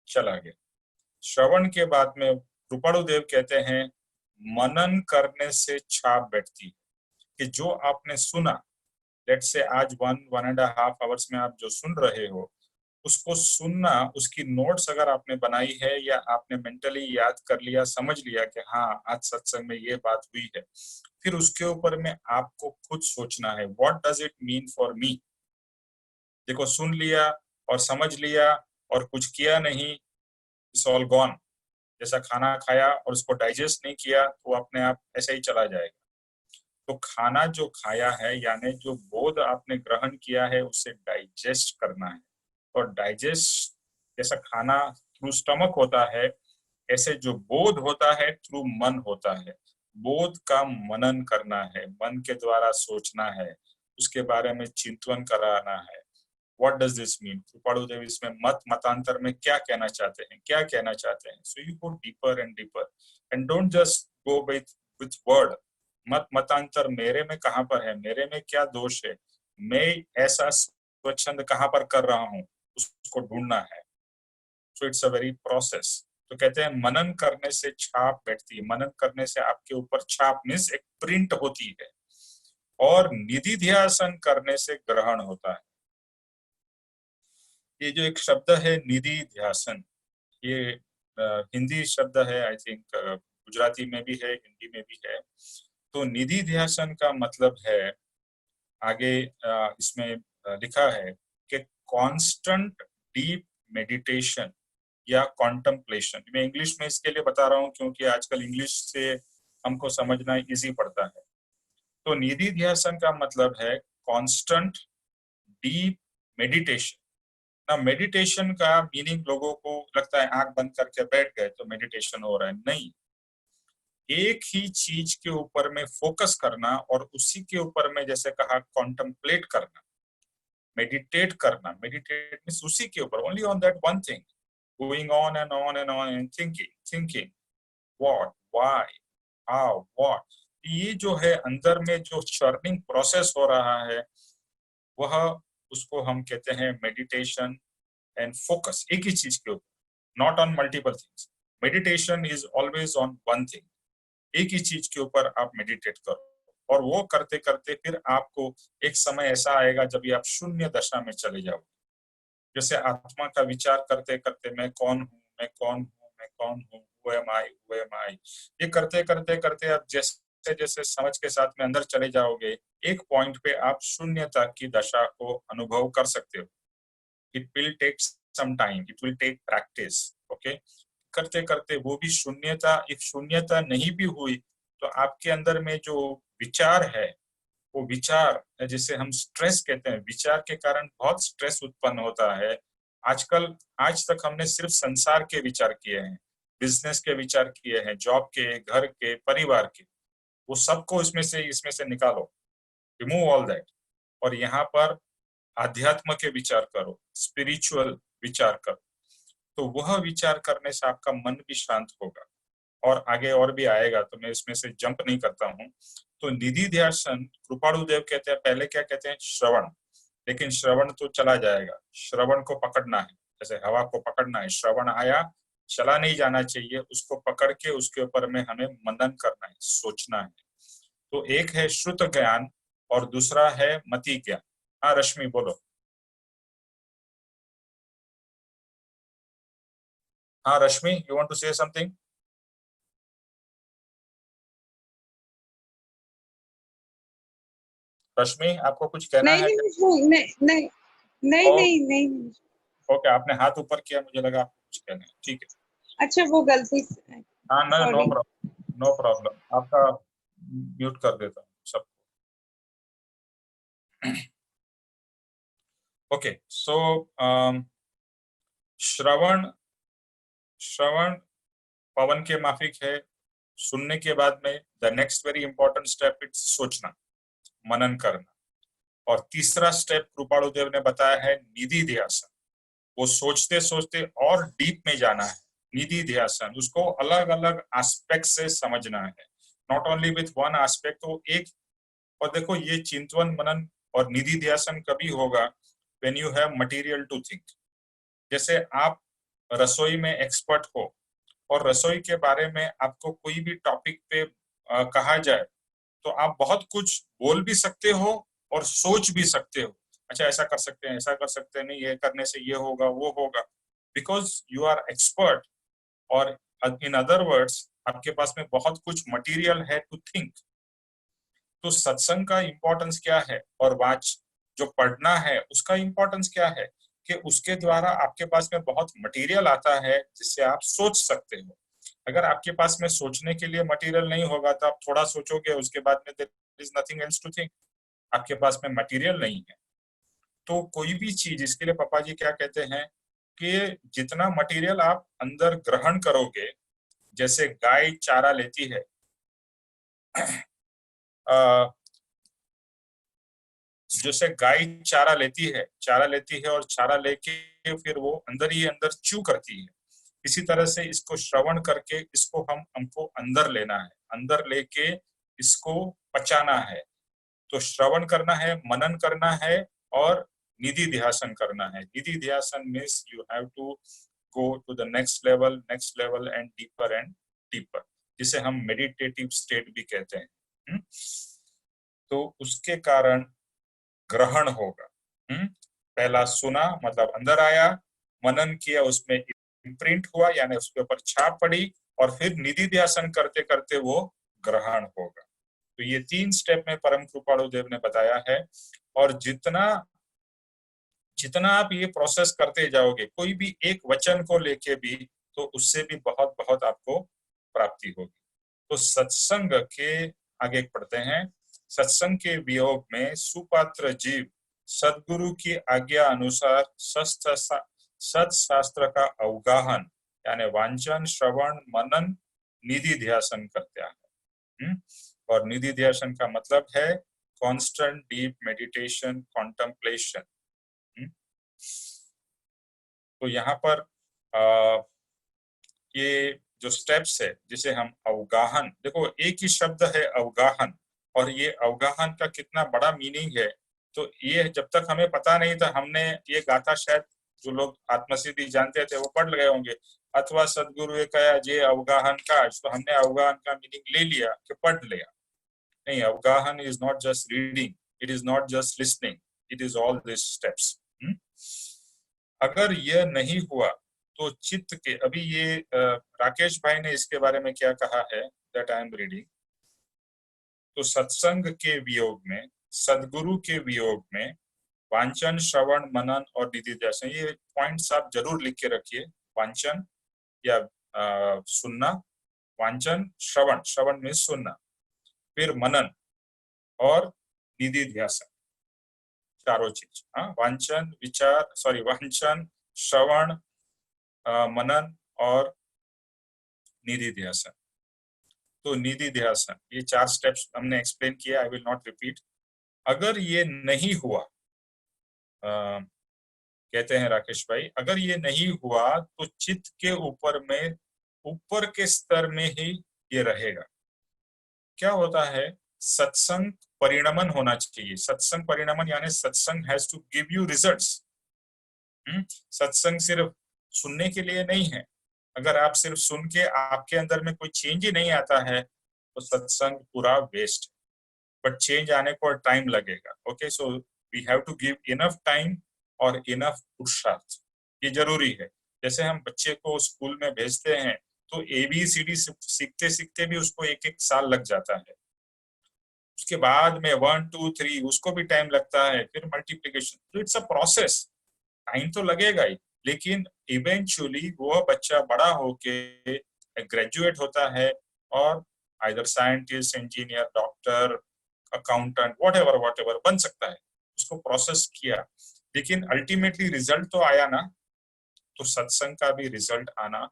चला गया। श्रवण के बाद में कृपाणुदेव कहते हैं मनन करने से छाप बैठती है, कि जो आपने सुना, लेट से आज 1.5 आवर्स में आप जो सुन रहे हो, उसको सुनना, उसकी नोट्स अगर आपने बनाई है या आपने मेंटली याद कर लिया, समझ लिया कि हाँ आज सत्संग में ये बात हुई है, फिर उसके ऊपर में आपको खुद सोचना है what does it mean for me. देखो, सुन लिया और समझ लिया और कुछ किया नहीं, इट्स ऑल गॉन। जैसा खाना खाया और उसको डाइजेस्ट नहीं किया तो अपने आप ऐसे ही चला जाएगा। तो खाना जो खाया है यानी जो बोध आपने ग्रहण किया है उसे डाइजेस्ट करना है। और डाइजेस्ट जैसा खाना थ्रू स्टमक होता है, ऐसे जो बोध होता है थ्रू मन होता है। बोध का मनन करना है, मन के द्वारा सोचना है, उसके बारे में चिंतन कराना है। What does this mean? कृपाणुदेव इसमें मतांतर में क्या कहना चाहते हैं, क्या कहना चाहते हैं? So you go deeper and deeper and don't just go with word. मतांतर मेरे में कहाँ पर है, मेरे में क्या दोष है, मैं ऐसा स्वच्छंद कहाँ पर कर रहा हूँ, उसको ढूंढना है। So it's a very process. तो कहते हैं मनन करने से छाप बैठती है। मनन करने से आपके ऊपर छाप मीन्स एक प्रिंट होती है, और निधिध्यासन करने से ग्रहण होता है। ये जो एक शब्द है निधि ध्यासन, ये हिंदी शब्द है, आई थिंक गुजराती में भी है, हिंदी में भी है। तो निधि ध्यासन का मतलब है, आगे इसमें लिखा है कि कांस्टेंट डीप मेडिटेशन या कॉन्टेम्पलेशन। मैं इंग्लिश में इसके लिए बता रहा हूँ क्योंकि आजकल इंग्लिश से हमको समझना इजी पड़ता है। तो निधि ध्यासन का मतलब है कांस्टेंट डीप मेडिटेशन। ना मेडिटेशन का मीनिंग लोगों को लगता है आंख बंद करके बैठ गए तो मेडिटेशन हो रहा है, नहीं। एक ही चीज के ऊपर में फोकस करना और उसी के ऊपर में जैसे कहा कॉन्टेम्पलेट करना, मेडिटेट करना। मेडिटेट मींस उसी के ऊपर, only on that one thing, going on and on and on and thinking what, why, how, what. ये जो है अंदर में जो चर्निंग प्रोसेस हो रहा है, वह उसको हम कहते हैं मेडिटेशन एंड फोकस। एक ही चीज के ऊपर, not on multiple things. Meditation is always on one thing. एक ही चीज के ऊपर आप मेडिटेट करो, और वो करते करते फिर आपको एक समय ऐसा आएगा जब आप शून्य दशा में चले जाओगे। जैसे आत्मा का विचार करते करते मैं कौन हूँ, मैं कौन हूँ, मैं कौन हूँ, who am I, who am I। ये करते करते करते आप जैसे जैसे समझ के साथ में अंदर चले जाओगे, एक पॉइंट पे आप शून्यता की दशा को अनुभव कर सकते हो। It will take some time, it will take practice. Okay, करते करते वो भी शून्यता, इफ शून्यता नहीं भी हुई तो आपके अंदर में जो विचार है, वो विचार जिसे हम स्ट्रेस कहते हैं, विचार के कारण बहुत स्ट्रेस उत्पन्न होता है। आजकल, आज तक हमने सिर्फ संसार के विचार किए हैं, बिजनेस के विचार किए हैं, जॉब के, घर के, परिवार के, वो सबको इसमें से निकालो, रिमूव ऑल दैट, और यहाँ पर आध्यात्म के विचार करो, स्पिरिचुअल विचार करो। तो वह विचार करने से आपका मन भी शांत होगा, और आगे और भी आएगा, तो मैं इसमें से जंप नहीं करता हूँ। तो निधि ध्यान, कृपाणु देव कहते हैं, पहले क्या कहते हैं, श्रवण, लेकिन श्रवण तो चला जाएगा, श्रवण को पकड़ना है, जैसे हवा को पकड़ना है। श्रवण आया, चला नहीं जाना चाहिए, उसको पकड़ के उसके ऊपर में हमें मनन करना है, सोचना है। तो एक है श्रुत ज्ञान और दूसरा है मति ज्ञान। हाँ रश्मि बोलो। हाँ Rashmi, you want to say something? Rashmi, आपको कुछ कहना है? नहीं नहीं। ओके, आपने हाथ ऊपर किया, मुझे लगा आपको कुछ कहना है। ठीक है, अच्छा, वो गलती से। हाँ नो प्रॉब्लम, आपका म्यूट कर देता हूँ सबको। ओके, सो श्रवण पवन के माफिक है। सुनने के बाद में the next very important step it's सोचना, मनन करना। और तीसरा स्टेप कृपाणु देव ने बताया है निधि ध्यासन। वो सोचते सोचते और डीप में जाना है। निधि ध्यासन, उसको अलग अलग एस्पेक्ट से समझना है, not only with one aspect. तो एक, और देखो ये चिंतवन मनन और निधि ध्यासन कभी होगा when you have material to think. जैसे आप रसोई में एक्सपर्ट हो और रसोई के बारे में आपको कोई भी टॉपिक पे कहा जाए तो आप बहुत कुछ बोल भी सकते हो और सोच भी सकते हो, अच्छा ऐसा कर सकते हैं, ऐसा कर सकते हैं, नहीं ये करने से ये होगा वो होगा, बिकॉज यू आर एक्सपर्ट। और इन अदर वर्ड्स, आपके पास में बहुत कुछ मटेरियल है टू थिंक। तो सत्संग का इंपॉर्टेंस क्या है, और वाच जो पढ़ना है उसका इंपॉर्टेंस क्या है, कि उसके द्वारा आपके पास में बहुत मटेरियल आता है जिससे आप सोच सकते हो। अगर आपके पास में सोचने के लिए मटेरियल नहीं होगा तो आप थोड़ा सोचोगे, उसके बाद में there is nothing else to think, आपके पास में मटेरियल नहीं है। तो कोई भी चीज, इसके लिए पापा जी क्या कहते हैं कि जितना मटेरियल आप अंदर ग्रहण करोगे, जैसे गाय चारा लेती है, जैसे गाय चारा लेती है और चारा लेके फिर वो अंदर ही अंदर च्यू करती है, इसी तरह से इसको श्रवण करके इसको हमको अंदर लेना है, अंदर लेके इसको पचाना है। तो श्रवण करना है, मनन करना है और निधि ध्यासन करना है। निधि ध्यासन means you have to go to the next level and deeper, जिसे हम मेडिटेटिव स्टेट भी कहते हैं। तो उसके कारण ग्रहण होगा। पहला सुना मतलब अंदर आया, मनन किया, उसमें इम्प्रिंट हुआ यानी उसके ऊपर छाप पड़ी, और फिर निधि ध्यासन करते करते वो ग्रहण होगा। तो ये 3 स्टेप में परम कृपाणु देव ने बताया है। और जितना आप ये प्रोसेस करते जाओगे, कोई भी एक वचन को लेके भी, तो उससे भी बहुत बहुत आपको प्राप्ति होगी। तो सत्संग के आगे पढ़ते हैं। सत्संग के वियोग में सुपात्र जीव सद्गुरु की आज्ञा अनुसार सत्शास्त्र का अवगाहन यानी वांचन, श्रवण, मनन, निधि ध्यासन करता है। और निधि ध्यासन का मतलब है कॉन्स्टेंट डीप मेडिटेशन, कॉन्टेम्पलेशन। तो यहाँ पर ये जो स्टेप्स है जिसे हम अवगाहन, देखो एक ही शब्द है अवगाहन, और ये अवगाहन का कितना बड़ा मीनिंग है। तो ये जब तक हमें पता नहीं था, हमने ये गाथा शायद जो लोग आत्मसिद्धि जानते थे वो पढ़ गए होंगे, अथवा सदगुरु कहा जे अवगाहन का, तो हमने अवगाहन का मीनिंग ले लिया कि पढ़ लिया। नहीं, अवगाहन is not just reading, it is not just listening, it is all this steps. अगर यह नहीं हुआ तो चित्त के, अभी ये राकेश भाई ने इसके बारे में क्या कहा है, दैट आई एम रीडिंग। तो सत्संग के वियोग में, सदगुरु के वियोग में, वांचन, श्रवण, मनन और निधिध्यासन, ये पॉइंट्स आप जरूर लिख के रखिए। वांचन या सुनना, वांचन, श्रवण, श्रवण में सुनना, फिर मनन और निधिध्यासन, चारों चीज। वांचन, विचार, सॉरी, वांचन, श्रवण, मनन और निधिध्यासन। तो निधिध्यासन, ये 4 स्टेप्स हमने एक्सप्लेन किया, आई विल नॉट रिपीट। अगर ये नहीं हुआ, कहते हैं राकेश भाई, अगर ये नहीं हुआ तो चित्त के ऊपर में, ऊपर के स्तर में ही ये रहेगा। क्या होता है, सत्संग परिणमन होना चाहिए। सत्संग परिणमन यानी सत्संग has to give you results. सत्संग सिर्फ सुनने के लिए नहीं है। अगर आप सिर्फ सुन के आपके अंदर में कोई चेंज ही नहीं आता है तो सत्संग पूरा वेस्ट। बट चेंज आने को टाइम लगेगा। Okay, so we have to give enough time और इनफ पुरुषार्थ, ये जरूरी है। जैसे हम बच्चे को स्कूल में भेजते हैं तो ABCD सीखते सीखते भी उसको 1-1 साल लग जाता है। उसके बाद में 1 2 3 उसको भी टाइम लगता है, फिर मल्टीप्लिकेशन। तो इट्स अ प्रोसेस, टाइम तो लगेगा ही, लेकिन इवेंचुअली वो बच्चा बड़ा होके ग्रेजुएट होता है और either scientist, engineer, doctor, accountant, whatever बन सकता है। उसको प्रोसेस किया, लेकिन अल्टीमेटली रिजल्ट तो आया ना। तो सत्संग का भी रिजल्ट आना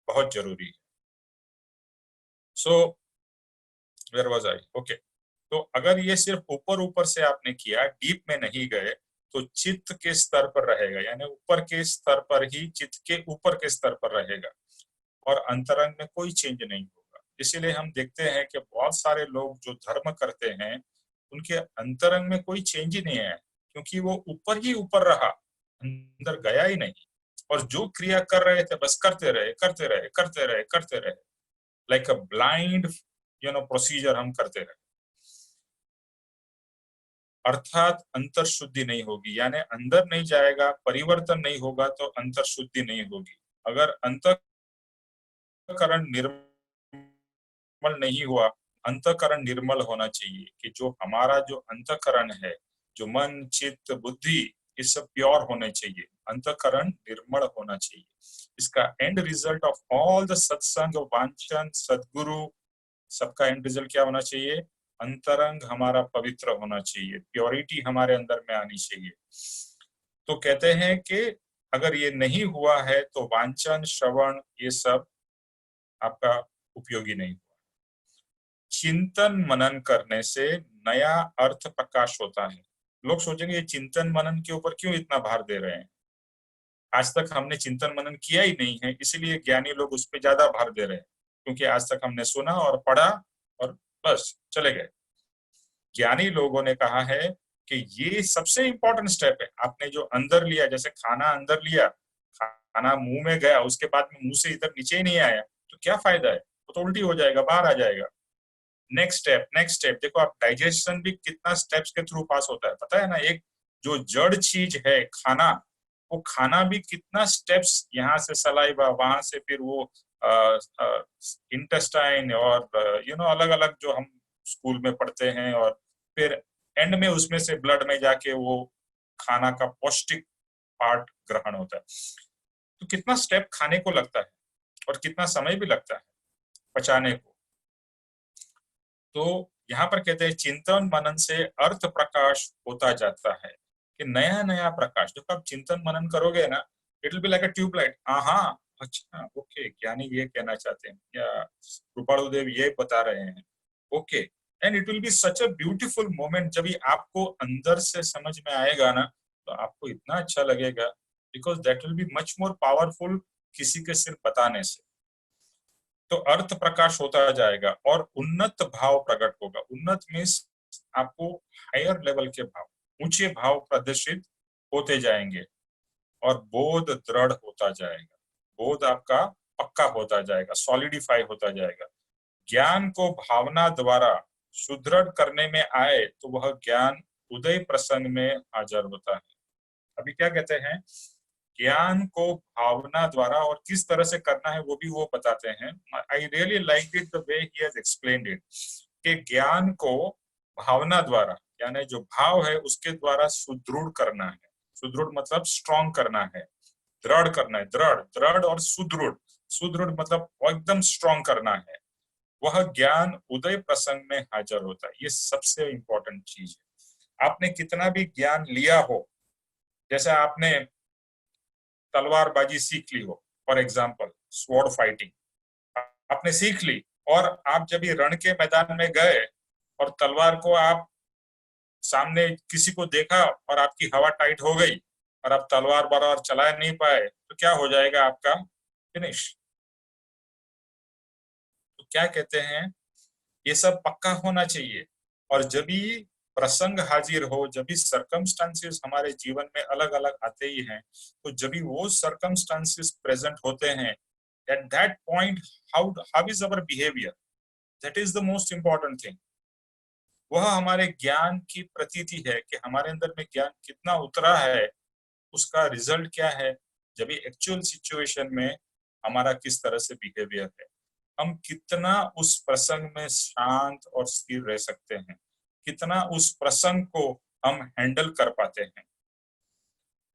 बहुत जरूरी है। So where was I? Okay, तो अगर ये सिर्फ ऊपर ऊपर से आपने किया, डीप में नहीं गए, तो चित्त के स्तर पर रहेगा, यानी ऊपर के स्तर पर ही, चित्त के ऊपर के स्तर पर रहेगा और अंतरंग में कोई चेंज नहीं होगा। इसीलिए हम देखते हैं कि बहुत सारे लोग जो धर्म करते हैं उनके अंतरंग में कोई चेंज ही नहीं है, क्योंकि वो ऊपर ही ऊपर रहा, अंदर गया ही नहीं। और जो क्रिया कर रहे थे बस करते रहे, लाइक अ ब्लाइंड प्रोसीजर हम करते रहे। अर्थात अंतर शुद्धि नहीं होगी, यानी अंदर नहीं जाएगा, परिवर्तन नहीं होगा तो अंतर शुद्धि नहीं होगी। अगर अंतःकरण निर्मल नहीं हुआ, अंतःकरण निर्मल होना चाहिए कि जो हमारा जो अंतःकरण है, जो मन, चित्त, बुद्धि, ये सब प्योर होने चाहिए, अंतःकरण निर्मल होना चाहिए। इसका and result of all the सत्संग, वांचन, सदगुरु, सबका एंड रिजल्ट क्या होना चाहिए? अंतरंग हमारा पवित्र होना चाहिए, प्योरिटी हमारे अंदर में आनी चाहिए। तो कहते हैं कि अगर ये नहीं हुआ है तो वांचन, श्रवण, ये सब आपका उपयोगी नहीं हुआ। चिंतन मनन करने से नया अर्थ प्रकाश होता है। लोग सोचेंगे ये चिंतन मनन के ऊपर क्यों इतना भार दे रहे हैं? आज तक हमने चिंतन मनन किया ही नहीं है, इसीलिए ज्ञानी लोग उस पर ज्यादा भार दे रहे हैं, क्योंकि आज तक हमने सुना और पढ़ा और बस चले गए। ज्ञानी लोगों ने कहा है कि ये सबसे इंपॉर्टेंट स्टेप है। आपने जो अंदर लिया, जैसे खाना अंदर लिया, खाना मुंह में गया, उसके बाद में मुंह से इधर नीचे ही नहीं आया, तो क्या फायदा है? वो तो उल्टी हो जाएगा, बाहर आ जाएगा। नेक्स्ट स्टेप देखो, आप डाइजेशन भी कितना स्टेप्स के थ्रू पास होता है, पता है ना? एक जो जड़ चीज है खाना, वो खाना भी कितना स्टेप्स, यहाँ से सलाइवा, वहां से फिर वो इंटेस्टाइन और अलग अलग जो हम स्कूल में पढ़ते हैं, और फिर एंड में उसमें से ब्लड में जाके वो खाना का पौष्टिक पार्ट ग्रहण होता है। तो कितना स्टेप खाने को लगता है और कितना समय भी लगता है पचाने को। तो यहाँ पर कहते हैं चिंतन मनन से अर्थ प्रकाश होता जाता है, कि नया नया प्रकाश। जब आप चिंतन मनन करोगे ना, it will be like a tubelight. हाँ, अच्छा, ओके, ज्ञानी ये कहना चाहते हैं, या कृपालुदेव ये बता रहे हैं, okay. And it will B such a beautiful moment. जब ये आपको अंदर से समझ में आएगा ना, तो आपको इतना अच्छा लगेगा, because that will be much more powerful किसी के सिर्फ बताने से। तो अर्थ प्रकाश होता जाएगा और उन्नत भाव प्रकट होगा। उन्नत मीन्स आपको हायर लेवल के भाव, ऊंचे भाव प्रदर्शित होते जाएंगे और बोध दृढ़ होता जाएगा। बोध आपका पक्का होता जाएगा, सॉलिडिफाई होता जाएगा। ज्ञान को भावना द्वारा सुदृढ़ करने में आए तो वह ज्ञान उदय प्रसंग में हाजिर होता है। अभी क्या कहते हैं ज्ञान को भावना द्वारा और किस तरह से करना है वो भी वो बताते हैं। I really like it the way he has explained it कि ज्ञान को भावना द्वारा यानी जो भाव है उसके द्वारा सुदृढ़ करना है। सुदृढ़ मतलब स्ट्रॉन्ग करना है, दृढ़ करना है, दृढ़ दृढ़ और सुदृढ़। सुदृढ़ मतलब एकदम स्ट्रॉन्ग करना है। वह ज्ञान उदय प्रसंग में हाजिर होता है। ये सबसे इंपॉर्टेंट चीज है। आपने कितना भी ज्ञान लिया हो, जैसे आपने तलवारबाजी सीख ली हो, फॉर एग्जाम्पल स्वॉर्ड फाइटिंग आपने सीख ली, और आप जब ये रण के मैदान में गए और तलवार को आप सामने किसी को देखा और आपकी हवा टाइट हो गई और आप तलवार बराबर चला नहीं पाए, तो क्या हो जाएगा आपका? फिनिश। तो क्या कहते हैं, ये सब पक्का होना चाहिए। और जब भी प्रसंग हाजिर हो, जब भी सर्कमस्टांसेस हमारे जीवन में अलग अलग आते ही हैं, तो जब भी वो सर्कमस्टांसेस प्रेजेंट होते हैं, at that point how is our behaviour, that is the most important thing. वह हमारे ज्ञान की प्रतीति है कि हमारे अंदर में ज्ञान कितना उतरा है, उसका रिजल्ट क्या है। जब भी एक्चुअल सिचुएशन में हमारा किस तरह से बिहेवियर है, हम कितना उस प्रसंग में शांत और स्थिर रह सकते हैं, कितना उस प्रसंग को हम हैंडल कर पाते हैं।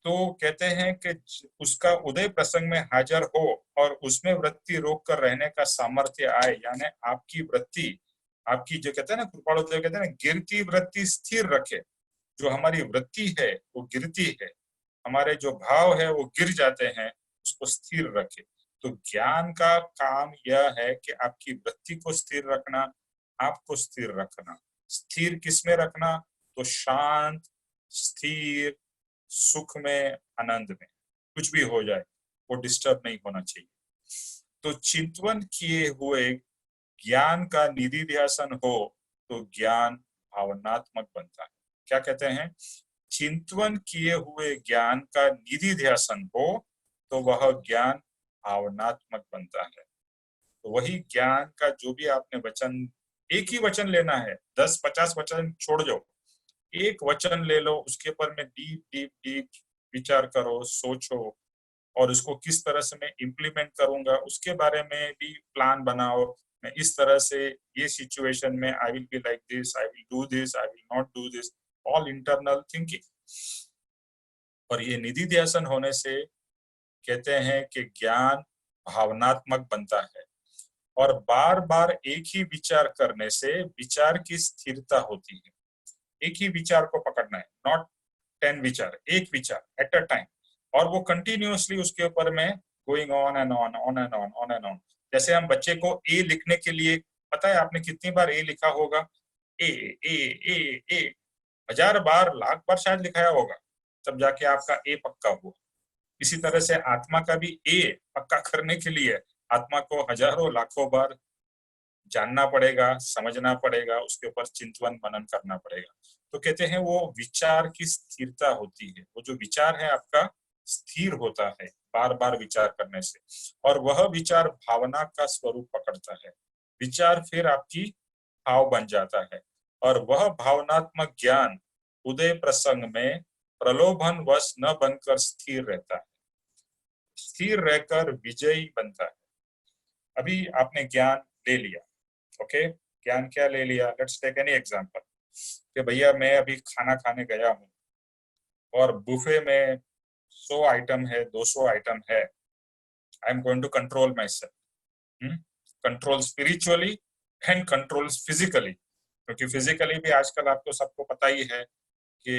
तो कहते हैं कि उसका उदय प्रसंग में हाजिर हो और उसमें वृत्ति रोक कर रहने का सामर्थ्य आए, यानी आपकी वृत्ति, आपकी जो कहते हैं ना कृपाणु देव कहते हैं ना, गिरती वृत्ति स्थिर रखे। जो हमारी वृत्ति है वो गिरती है, हमारे जो भाव है वो गिर जाते हैं, उसको स्थिर रखे। तो ज्ञान का काम यह है कि आपकी वृत्ति को स्थिर रखना, आपको स्थिर रखना। स्थिर किसमें रखना? तो शांत, स्थिर, सुख में, आनंद में। कुछ भी हो जाए वो डिस्टर्ब नहीं होना चाहिए। तो चिंतन किए हुए ज्ञान का निधिध्यासन हो तो ज्ञान भावनात्मक बनता है। क्या कहते हैं? चिंतन किए हुए ज्ञान का निधिध्यासन हो तो वह ज्ञान भावनात्मक बनता है। तो वही ज्ञान का जो भी आपने वचन, एक ही वचन लेना है, 10-50 वचन छोड़ जाओ, एक वचन ले लो, उसके ऊपर में डीप डीप डीप विचार करो, सोचो, और उसको किस तरह से मैं इम्प्लीमेंट करूंगा उसके बारे में भी प्लान बनाओ। मैं इस तरह से ये सिचुएशन में I will be like this, I will do this, I will not do this, all internal thinking. और ये निधिध्यासन होने से कहते हैं कि ज्ञान भावनात्मक बनता है। और बार बार एक ही विचार करने से विचार की स्थिरता होती है। एक ही विचार को पकड़ना है, नॉट 10 विचार, एक विचार एट अ टाइम, और वो कंटिन्यूअसली उसके ऊपर में going on and on, on and on, on and on. जैसे हम बच्चे को ए लिखने के लिए, पता है आपने कितनी बार ए लिखा होगा? ए ए ए ए 1000 बार, लाख बार शायद लिखाया होगा, तब जाके आपका ए पक्का हुआ। इसी तरह से आत्मा का भी ए पक्का करने के लिए आत्मा को हजारों लाखों बार जानना पड़ेगा, समझना पड़ेगा, उसके ऊपर चिंतन मनन करना पड़ेगा। तो कहते हैं वो विचार की स्थिरता होती है। वो जो विचार है आपका स्थिर होता है बार बार विचार करने से, और वह विचार भावना का स्वरूप पकड़ता है। विचार फिर आपकी भाव बन जाता है, और वह भावनात्मक ज्ञान उदय प्रसंग में प्रलोभन वश न बनकर स्थिर रहता है, स्थिर रहकर विजयी बनता है। अभी आपने ज्ञान ले लिया, ओके, ज्ञान क्या ले लिया? लेट्स टेक एनी एग्जांपल कि भैया मैं अभी खाना खाने गया हूँ और बुफे में 100 आइटम है, 200 आइटम है। I am going to control my self, control spiritually and control physically. क्योंकि फिजिकली भी आजकल आपको सबको पता ही है कि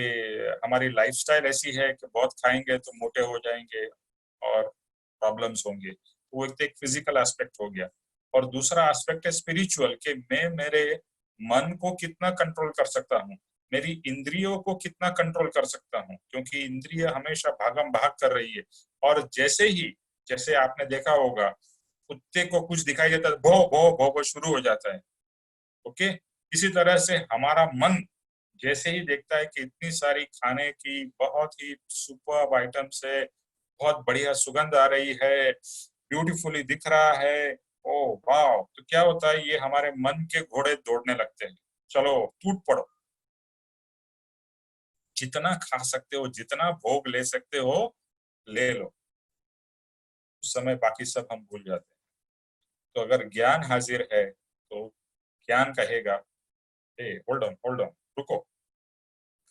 हमारी लाइफस्टाइल ऐसी है कि बहुत खाएंगे तो मोटे हो जाएंगे और प्रॉब्लम्स होंगे। वो एक फिजिकल एस्पेक्ट हो गया। और दूसरा एस्पेक्ट है स्पिरिचुअल, कि मैं मेरे मन को कितना कंट्रोल कर सकता हूँ, मेरी इंद्रियों को कितना कंट्रोल कर सकता हूँ, क्योंकि इंद्रिय हमेशा भागम भाग कर रही है। और जैसे आपने देखा होगा, कुत्ते को कुछ दिखाई देता है, भो भो भो भो शुरू हो जाता है, ओके। इसी तरह से हमारा मन जैसे ही देखता है कि इतनी सारी खाने की बहुत ही सुपर्ब आइटम्स है, बहुत बढ़िया सुगंध आ रही है, ब्यूटीफुली दिख रहा है, ओ वाह, तो क्या होता है, ये हमारे मन के घोड़े दौड़ने लगते हैं, चलो टूट पड़ो, जितना खा सकते हो, जितना भोग ले सकते हो ले लो, उस समय बाकी सब हम भूल जाते हैं। तो अगर ज्ञान हाजिर है तो ज्ञान कहेगा ए होल्ड ऑन रुको,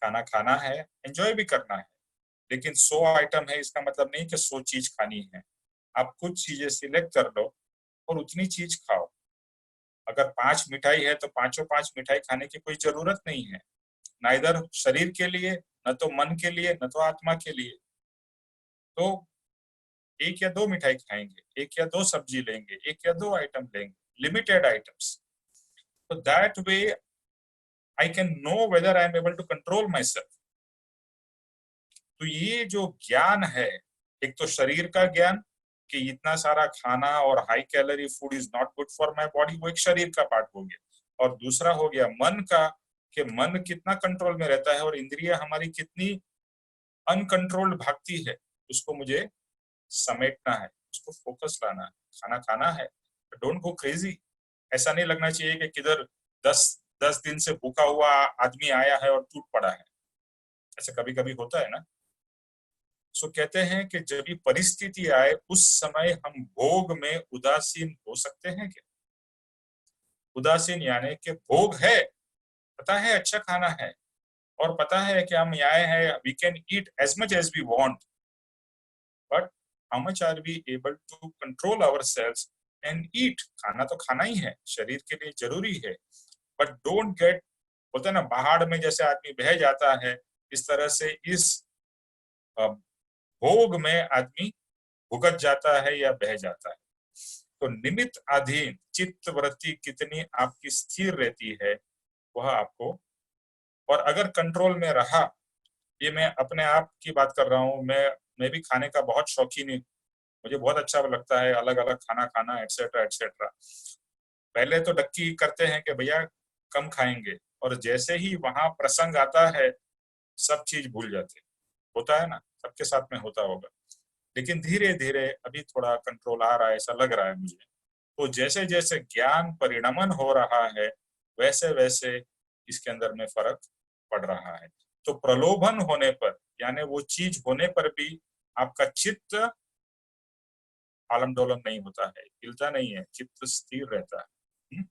खाना खाना है, एंजॉय भी करना है, लेकिन 100 आइटम है इसका मतलब नहीं कि 100 चीज खानी है। आप कुछ चीजें सिलेक्ट कर लो और उतनी चीज खाओ। अगर 5 मिठाई है तो पांचों 5 मिठाई खाने की कोई जरूरत नहीं है, ना इधर शरीर के लिए, न तो मन के लिए, न तो आत्मा के लिए। तो 1 या 2 मिठाई खाएंगे, 1 या 2 सब्जी लेंगे, 1 या 2 आइटम लेंगे, लिमिटेड आइटम्स। तो that way I can know whether I am able to control my self. तो ये जो ज्ञान है, एक तो शरीर का ज्ञान कि इतना सारा खाना और high calorie food is not good for my body, वो एक शरीर का पार्ट हो गया। और दूसरा हो गया मन का, कि मन कितना कंट्रोल में रहता है और इंद्रिय हमारी कितनी अनकंट्रोल्ड भागती है, उसको मुझे समेटना है, उसको फोकस लाना है। खाना खाना है, डोंट गो क्रेजी। ऐसा नहीं लगना चाहिए कि किधर 10 दिन से भूखा हुआ आदमी आया है और टूट पड़ा है। ऐसा कभी कभी होता है ना। सो कहते हैं कि जब भी परिस्थिति आए उस समय हम भोग में उदासीन हो सकते हैं क्या? उदासीन यानी कि भोग है, पता है अच्छा खाना है और पता है कि हम आए हैं, we can eat as much as we want, but how much are we able to control ourselves and eat? खाना तो खाना ही है, शरीर के लिए जरूरी है, बट डोंट गेट, बोलते हैं ना पहाड़ में जैसे आदमी बह जाता है, इस तरह से इस भोग में आदमी भुगत जाता है या बह जाता है। तो निमित्त अधीन चित्त वृत्ति कितनी आपकी स्थिर रहती है वह आपको, और अगर कंट्रोल में रहा, ये मैं अपने आप की बात कर रहा हूँ, मैं भी खाने का बहुत शौकीन हूँ, मुझे बहुत अच्छा लगता है अलग अलग खाना खाना एटसेट्रा एटसेट्रा। पहले तो डक्की करते हैं कि भैया कम खाएंगे, और जैसे ही वहां प्रसंग आता है सब चीज भूल जाते हैं। होता है ना, सबके साथ में होता होगा। लेकिन धीरे धीरे अभी थोड़ा कंट्रोल आ रहा है, ऐसा लग रहा है मुझे। तो जैसे जैसे ज्ञान परिणमन हो रहा है वैसे वैसे इसके अंदर में फर्क पड़ रहा है। तो प्रलोभन होने पर, यानी वो चीज होने पर भी आपका चित्त आलम डोलम नहीं होता है, हिलता नहीं है, चित्त स्थिर रहता है।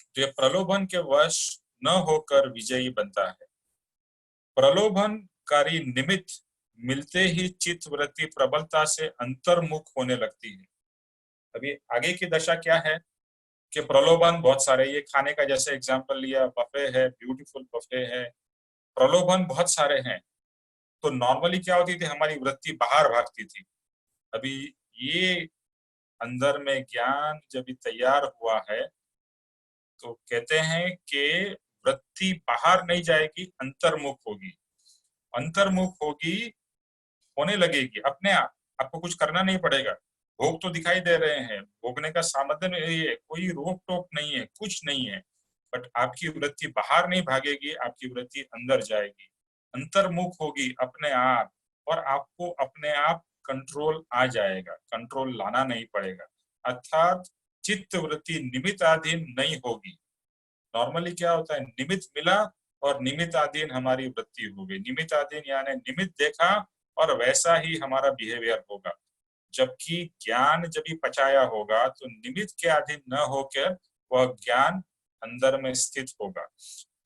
तो ये प्रलोभन के वश न होकर विजयी बनता है। प्रलोभनकारी निमित्त मिलते ही चित्त वृत्ति प्रबलता से अंतर्मुख होने लगती है। अभी आगे की दशा क्या है कि प्रलोभन बहुत सारे, ये खाने का जैसे एग्जांपल लिया, बफे है, ब्यूटीफुल बफे है, प्रलोभन बहुत सारे हैं। तो नॉर्मली क्या होती थी, हमारी वृत्ति बाहर भागती थी। अभी ये अंदर में ज्ञान जब तैयार हुआ है तो कहते हैं कि वृत्ति बाहर नहीं जाएगी, अंतर्मुख होगी। अंतर्मुख होगी, होने लगेगी अपने आप, आपको कुछ करना नहीं पड़ेगा। भोग तो दिखाई दे रहे हैं, भोगने का सामर्थ्य नहीं है, कोई रोक टोक नहीं है, कुछ नहीं है, बट आपकी वृत्ति बाहर नहीं भागेगी, आपकी वृत्ति अंदर जाएगी, अंतर्मुख होगी अपने आप, और आपको अपने आप कंट्रोल आ जाएगा, कंट्रोल लाना नहीं पड़ेगा। अर्थात चित्त वृत्ति निमित्ताधीन नहीं होगी। नॉर्मली क्या होता है, निमित्त मिला और निमित्ताधीन हमारी वृत्ति हो गई। निमित्ताधीन यानी निमित्त देखा और वैसा ही हमारा बिहेवियर होगा। जबकि ज्ञान जब भी पचाया होगा तो निमित्त के अधीन न होकर वह ज्ञान अंदर में स्थित होगा।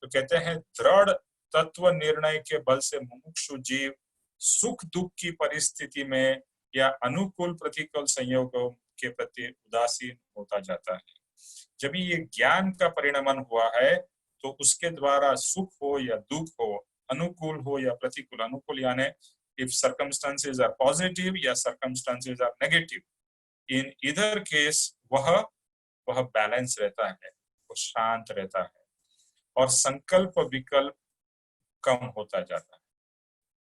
तो कहते हैं दृढ़ तत्व निर्णय के बल से मुमुक्षु जीव सुख दुख की परिस्थिति में या अनुकूल प्रतिकूल संयोगों के प्रति उदासीन होता जाता है। जब ये ज्ञान का परिणमन हुआ है तो उसके द्वारा सुख हो या दुख हो, अनुकूल हो या प्रतिकूल, अनुकूल यानी if circumstances are positive या circumstances are negative, in either case वह बैलेंस रहता है, वो शांत रहता है और संकल्प विकल्प कम होता जाता है।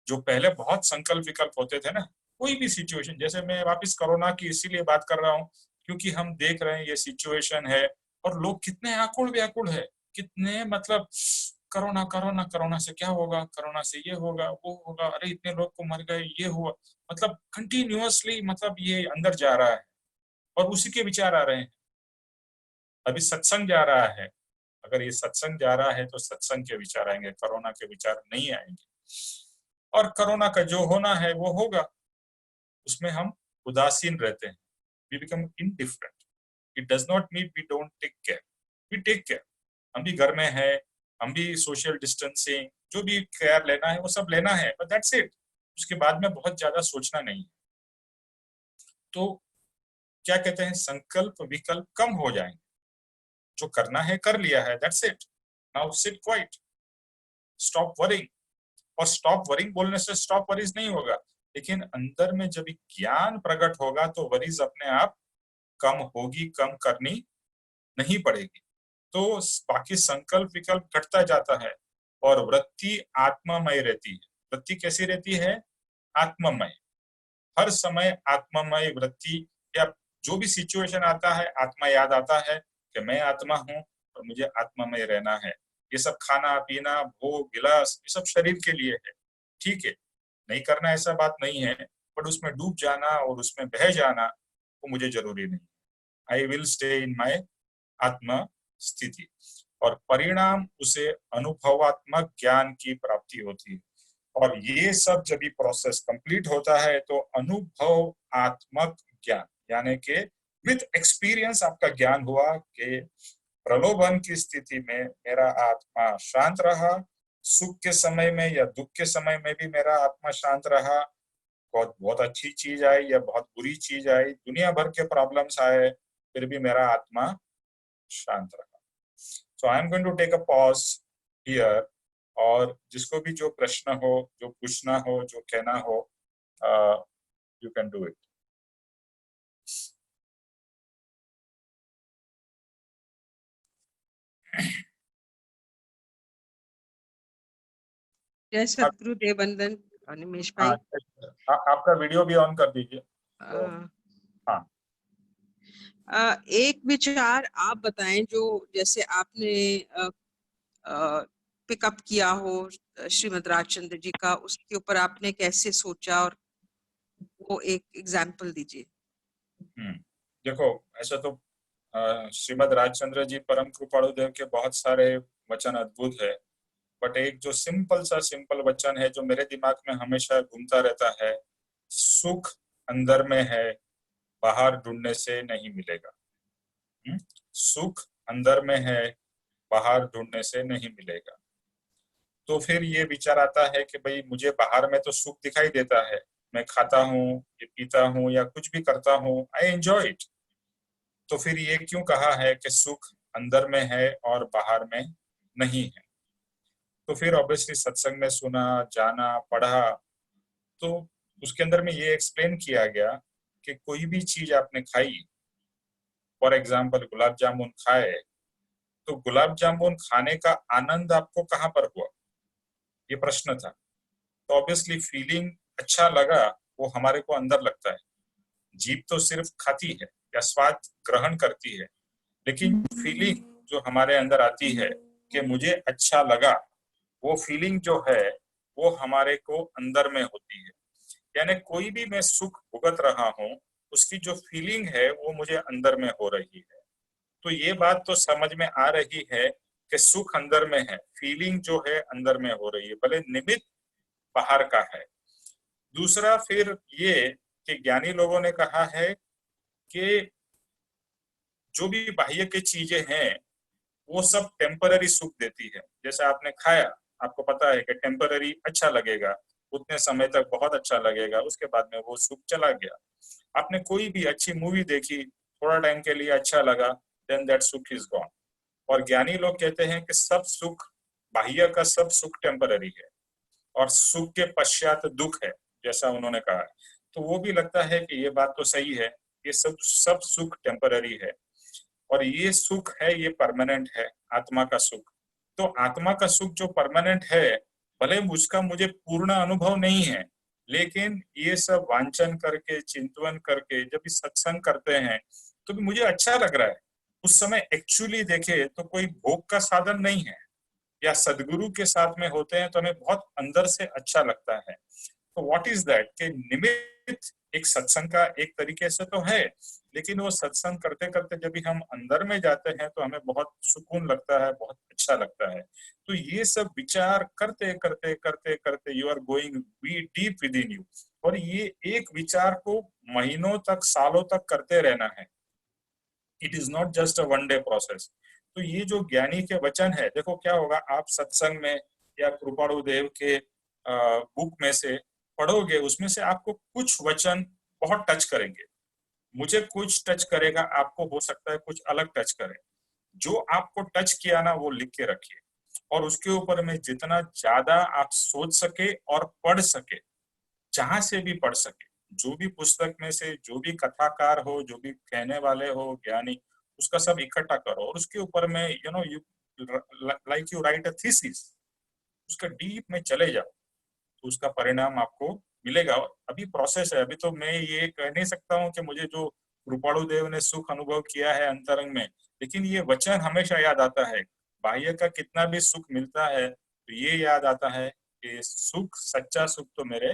जो पहले बहुत संकल्प विकल्प होते थे ना, कोई भी सिचुएशन, जैसे मैं वापस कोरोना की इसीलिए बात कर रहा हूँ क्योंकि हम देख रहे हैं ये सिचुएशन है और लोग कितने आकुल व्याकुल है, कितने मतलब कोरोना कोरोना कोरोना से क्या होगा, कोरोना से ये होगा वो होगा, अरे इतने लोग को मर गए, ये हुआ, मतलब कंटिन्यूअसली मतलब ये अंदर जा रहा है और उसी के विचार आ रहे हैं। अभी सत्संग जा रहा है, अगर ये सत्संग जा रहा है तो सत्संग के विचार आएंगे, कोरोना के विचार नहीं आएंगे। और कोरोना का जो होना है वो होगा, उसमें हम उदासीन रहते हैं, we become indifferent. It does not mean we don't take care. We take care. हम भी घर में है, हम भी सोशल डिस्टेंसिंग, जो भी केयर लेना है वो सब लेना है, but that's it. उसके बाद में बहुत ज्यादा सोचना नहीं है। तो क्या कहते हैं, संकल्प विकल्प कम हो जाएंगे, जो करना है कर लिया है, that's it. Now sit quiet. Stop worrying. और स्टॉप वरिंग बोलने से स्टॉप वरीज नहीं होगा, लेकिन अंदर में जब ज्ञान प्रकट होगा तो वरीज अपने आप कम होगी, कम करनी नहीं पड़ेगी। तो बाकी संकल्प विकल्प घटता जाता है और वृत्ति आत्मामय रहती है। वृत्ति कैसी रहती है? आत्मामय। हर समय आत्मामय वृत्ति, या जो भी सिचुएशन आता है आत्मा याद आता है कि मैं आत्मा हूँ और मुझे आत्मामय रहना है। ये सब खाना पीना भोग विलास ये सब शरीर के लिए है, ठीक है, नहीं करना ऐसा बात नहीं है, बट उसमें डूब जाना और उसमें बह जाना वो मुझे जरूरी नहीं। I will stay in my आत्मा स्थिति, और परिणाम उसे अनुभवात्मक ज्ञान की प्राप्ति होती है। और ये सब जब भी प्रोसेस कंप्लीट होता है तो अनुभव आत्मक ज्ञान, यानी कि विथ एक्सपीरियंस आपका ज्ञान हुआ कि प्रलोभन की स्थिति में मेरा आत्मा शांत रहा, सुख के समय में या दुख के समय में भी मेरा आत्मा शांत रहा, बहुत अच्छी चीज आई या बहुत बुरी चीज आई, दुनिया भर के प्रॉब्लम्स आए, फिर भी मेरा आत्मा शांत रहा। So I am going to take a pause here, और जिसको भी जो प्रश्न हो, जो पूछना हो, जो कहना हो, यू कैन डू इट। जय सतगुरु देवबंदन निमेश भाई। आपका वीडियो भी ऑन कर दीजिए। हाँ, एक विचार आप बताएं जो जैसे आपने पिकअप किया हो श्रीमद राजचंद्र जी का, उसके ऊपर आपने कैसे सोचा, और वो एक एग्जाम्पल दीजिए। देखो ऐसा तो श्रीमद राजचंद्र जी परम कृपालु देव के बहुत सारे वचन अद्भुत है, बट एक जो सिंपल वचन है जो मेरे दिमाग में हमेशा घूमता रहता है, सुख अंदर में है, बाहर ढूंढने से नहीं मिलेगा। सुख अंदर में है, बाहर ढूंढने से नहीं मिलेगा। तो फिर ये विचार आता है कि भाई मुझे बाहर में तो सुख दिखाई देता है, मैं खाता हूँ, ये पीता हूँ या कुछ भी करता हूँ, आई एंजॉय इट। तो फिर ये क्यों कहा है कि सुख अंदर में है और बाहर में नहीं है? तो फिर ऑब्वियसली सत्संग में सुना, जाना, पढ़ा, तो उसके अंदर में ये एक्सप्लेन किया गया कि कोई भी चीज आपने खाई, फॉर एग्जाम्पल गुलाब जामुन खाए, तो गुलाब जामुन खाने का आनंद आपको कहाँ पर हुआ, ये प्रश्न था। तो ऑब्वियसली फीलिंग अच्छा लगा वो हमारे को अंदर लगता है। जीभ तो सिर्फ खाती है या स्वाद ग्रहण करती है, लेकिन फीलिंग जो हमारे अंदर आती है कि मुझे अच्छा लगा, वो फीलिंग जो है वो हमारे को अंदर में होती है। यानी कोई भी मैं सुख भुगत रहा हूँ, उसकी जो फीलिंग है वो मुझे अंदर में हो रही है। तो ये बात तो समझ में आ रही है कि सुख अंदर में है, फीलिंग जो है अंदर में हो रही है, भले निमित्त बाहर का है। दूसरा फिर ये कि ज्ञानी लोगों ने कहा है कि जो भी बाह्य की चीजें हैं वो सब टेम्पररी सुख देती है। जैसे आपने खाया, आपको पता है कि टेम्पररी अच्छा लगेगा, उतने समय तक बहुत अच्छा लगेगा, उसके बाद में वो सुख चला गया। आपने कोई भी अच्छी मूवी देखी, थोड़ा टाइम के लिए अच्छा लगा, देन दैट सुख इज गॉन। और ज्ञानी लोग कहते हैं कि सब सुख, बाह्य का सब सुख टेम्पररी है, और सुख के पश्चात दुख है, जैसा उन्होंने कहा है। तो वो भी लगता है कि ये बात तो सही है, ये सब सुख टेम्पररी है, और ये सुख है ये परमानेंट है, आत्मा का सुख। तो आत्मा का सुख जो परमानेंट है, भले उसका मुझे पूर्ण अनुभव नहीं है, लेकिन ये सब वांछन करके, चिंतन करके जब भी सत्संग करते हैं तो भी मुझे अच्छा लग रहा है। उस समय एक्चुअली देखे तो कोई भोग का साधन नहीं है, या सदगुरु के साथ में होते हैं तो हमें बहुत अंदर से अच्छा लगता है। तो व्हाट इज दैट कि निमित्त एक सत्संग का एक तरीके से तो है, लेकिन वो सत्संग करते करते जब भी हम अंदर में जाते हैं तो हमें बहुत सुकून लगता है, बहुत अच्छा लगता है। तो ये सब विचार करते करते करते करते you are going be deep within you, और ये एक विचार को महीनों तक, सालों तक करते रहना है। It is not just a one day process. तो ये जो ज्ञानी के वचन है, देखो क्या होगा, आप सत्संग में या कृपाणु देव के बुक में से पढ़ोगे, उसमें से आपको कुछ वचन बहुत टच करेंगे, मुझे कुछ टच करेगा, आपको हो सकता है कुछ अलग टच करे। जो आपको टच किया ना वो लिख के रखिए, और उसके ऊपर में जितना ज्यादा आप सोच सके और पढ़ सके, जहां से भी पढ़ सके, जो भी पुस्तक में से जो भी कथाकार हो, जो भी कहने वाले हो ज्ञानी, उसका सब इकट्ठा करो, और उसके ऊपर में you know you like you right a thesis, उसका डीप में चले जाओ, तो उसका परिणाम आपको मिलेगा। अभी प्रोसेस है, अभी तो मैं ये कह नहीं सकता हूँ कि मुझे जो कृपाणु देव ने सुख अनुभव किया है अंतरंग में, लेकिन ये वचन हमेशा याद आता है। बाह्य का कितना भी सुख मिलता है तो ये याद आता है कि सुख, सच्चा सुख तो मेरे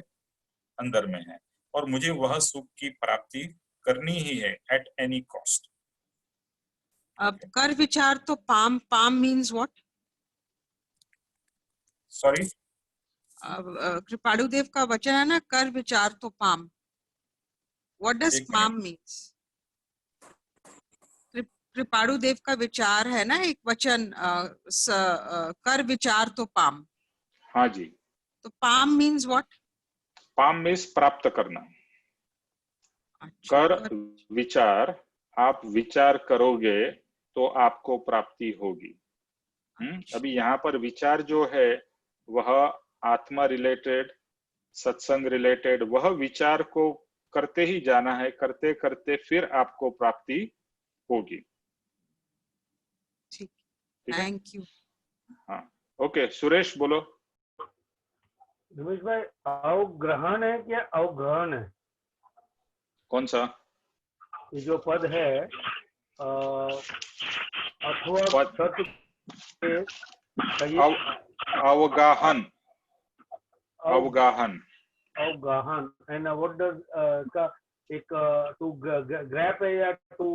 अंदर में है, और मुझे वह सुख की प्राप्ति करनी ही है एट एनी कॉस्ट। अब कर विचार तो पाम, पाम means what? Sorry, Kripalu Dev का वचन है ना, कर विचार तो पाम, व्हाट डज एक पाम मिनट, मीन्स? कृपाणु देव का विचार है ना एक वचन, कर विचार तो पाम, हाँ जी, तो palm means what? Palm means प्राप्त करना। अच्छा, कर विचार, आप विचार करोगे तो आपको प्राप्ति होगी। अभी यहाँ पर विचार जो है वह आत्मा रिलेटेड, सत्संग रिलेटेड, वह विचार को करते ही जाना है, करते करते फिर आपको प्राप्ति होगी। ठीक, ठीक है, थैंक यू। हाँ, ओके, सुरेश बोलो। रमेश भाई, अवग्रहण है क्या अवग्रहण है? कौन सा ये जो पद है अथवा पद? सत्य के अवगाहन, अवगाहन, अवगाहन, एंड व्हाट डज का एक टू ग्रैप है या टू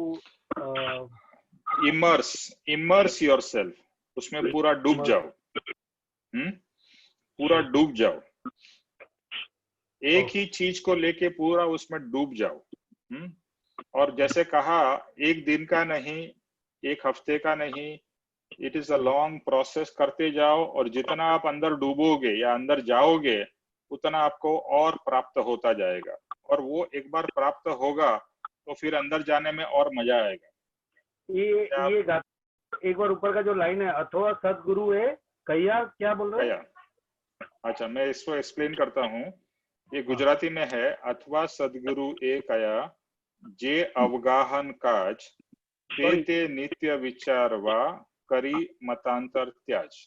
इमर्स, इमर्स योरसेल्फ, उसमें पूरा डूब जाओ। पूरा डूब जाओ, एक ही चीज को लेके पूरा उसमें डूब जाओ। और जैसे कहा, एक दिन का नहीं, एक हफ्ते का नहीं, it is a long process. करते जाओ, और जितना आप अंदर डूबोगे या अंदर जाओगे उतना आपको और प्राप्त होता जाएगा, और वो एक बार प्राप्त होगा तो फिर अंदर जाने में और मजा आएगा। ये एक बार ऊपर का जो लाइन है, अथवा सदगुरु है कहिया, क्या बोल रहे हैं? अच्छा, मैं इसको एक्सप्लेन करता हूँ। ये गुजराती में है, अथवा सदगुरु ए कया जे अवगाहन काज ते ते नित्य विचार वा करी मतांतर त्याज।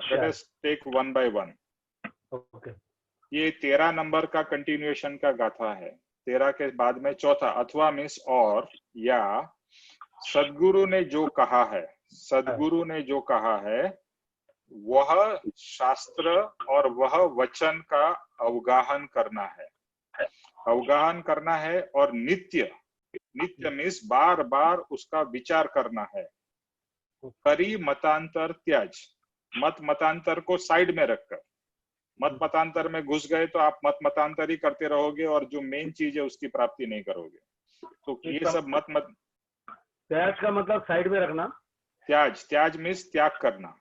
Let us take one by one. Okay, ये 13 नंबर का कंटिन्यूएशन का गाथा है। 13 के बाद में चौथा, अथवा मीन्स और, या सदगुरु ने जो कहा है, सदगुरु ने जो कहा है वह शास्त्र और वह वचन का अवगाहन करना है, अवगाहन करना है, और नित्य, नित्य मीन्स बार बार उसका विचार करना है। करी मतांतर त्याज, मत मतांतर को साइड में रखकर, मत मतांतर में घुस गए तो आप मत मतांतर ही करते रहोगे और जो मेन चीज है उसकी प्राप्ति नहीं करोगे। तो ये सब मत त्याग का मतलब साइड में रखना। त्याज, त्याज मीन्स त्याग करना,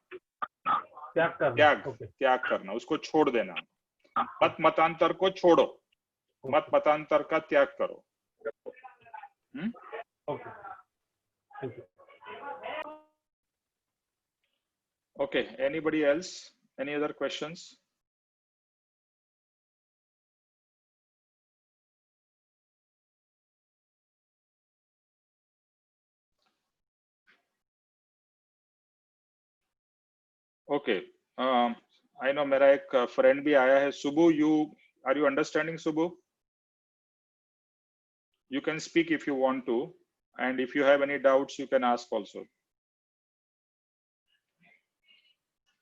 त्याग करना, त्याग करना, उसको छोड़ देना। मत मतांतर को छोड़ो, मत मतांतर का त्याग करो। Okay, anybody else, any other questions? Okay, I know, मेरा एक फ्रेंड भी आया है, Subu, are you understanding? Subu, you can speak if you want to, and if you have any doubts you can ask also.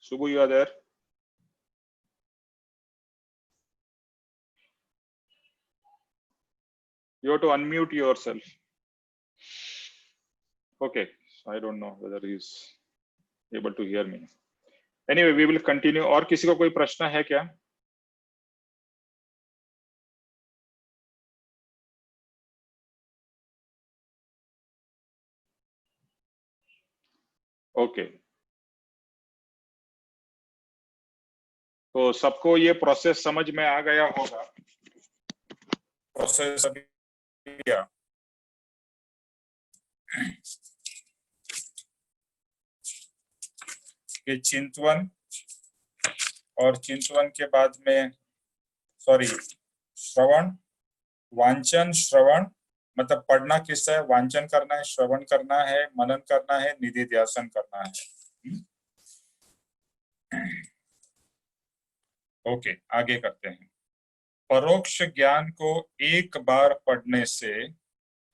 Subbu, you are there? You have to unmute yourself. Okay, so I don't know whether he is able to hear me. Anyway, we will continue. और किसी को कोई प्रश्न है क्या? ओके, तो सबको ये प्रोसेस समझ में आ गया होगा. प्रोसेस अभी ये चिंतवन और चिंतवन के बाद में श्रवण, वांचन, श्रवण मतलब पढ़ना किससे है, वांचन करना है, श्रवण करना है, मनन करना है, निधिध्यासन करना है. ओके, आगे करते हैं. परोक्ष ज्ञान को एक बार पढ़ने से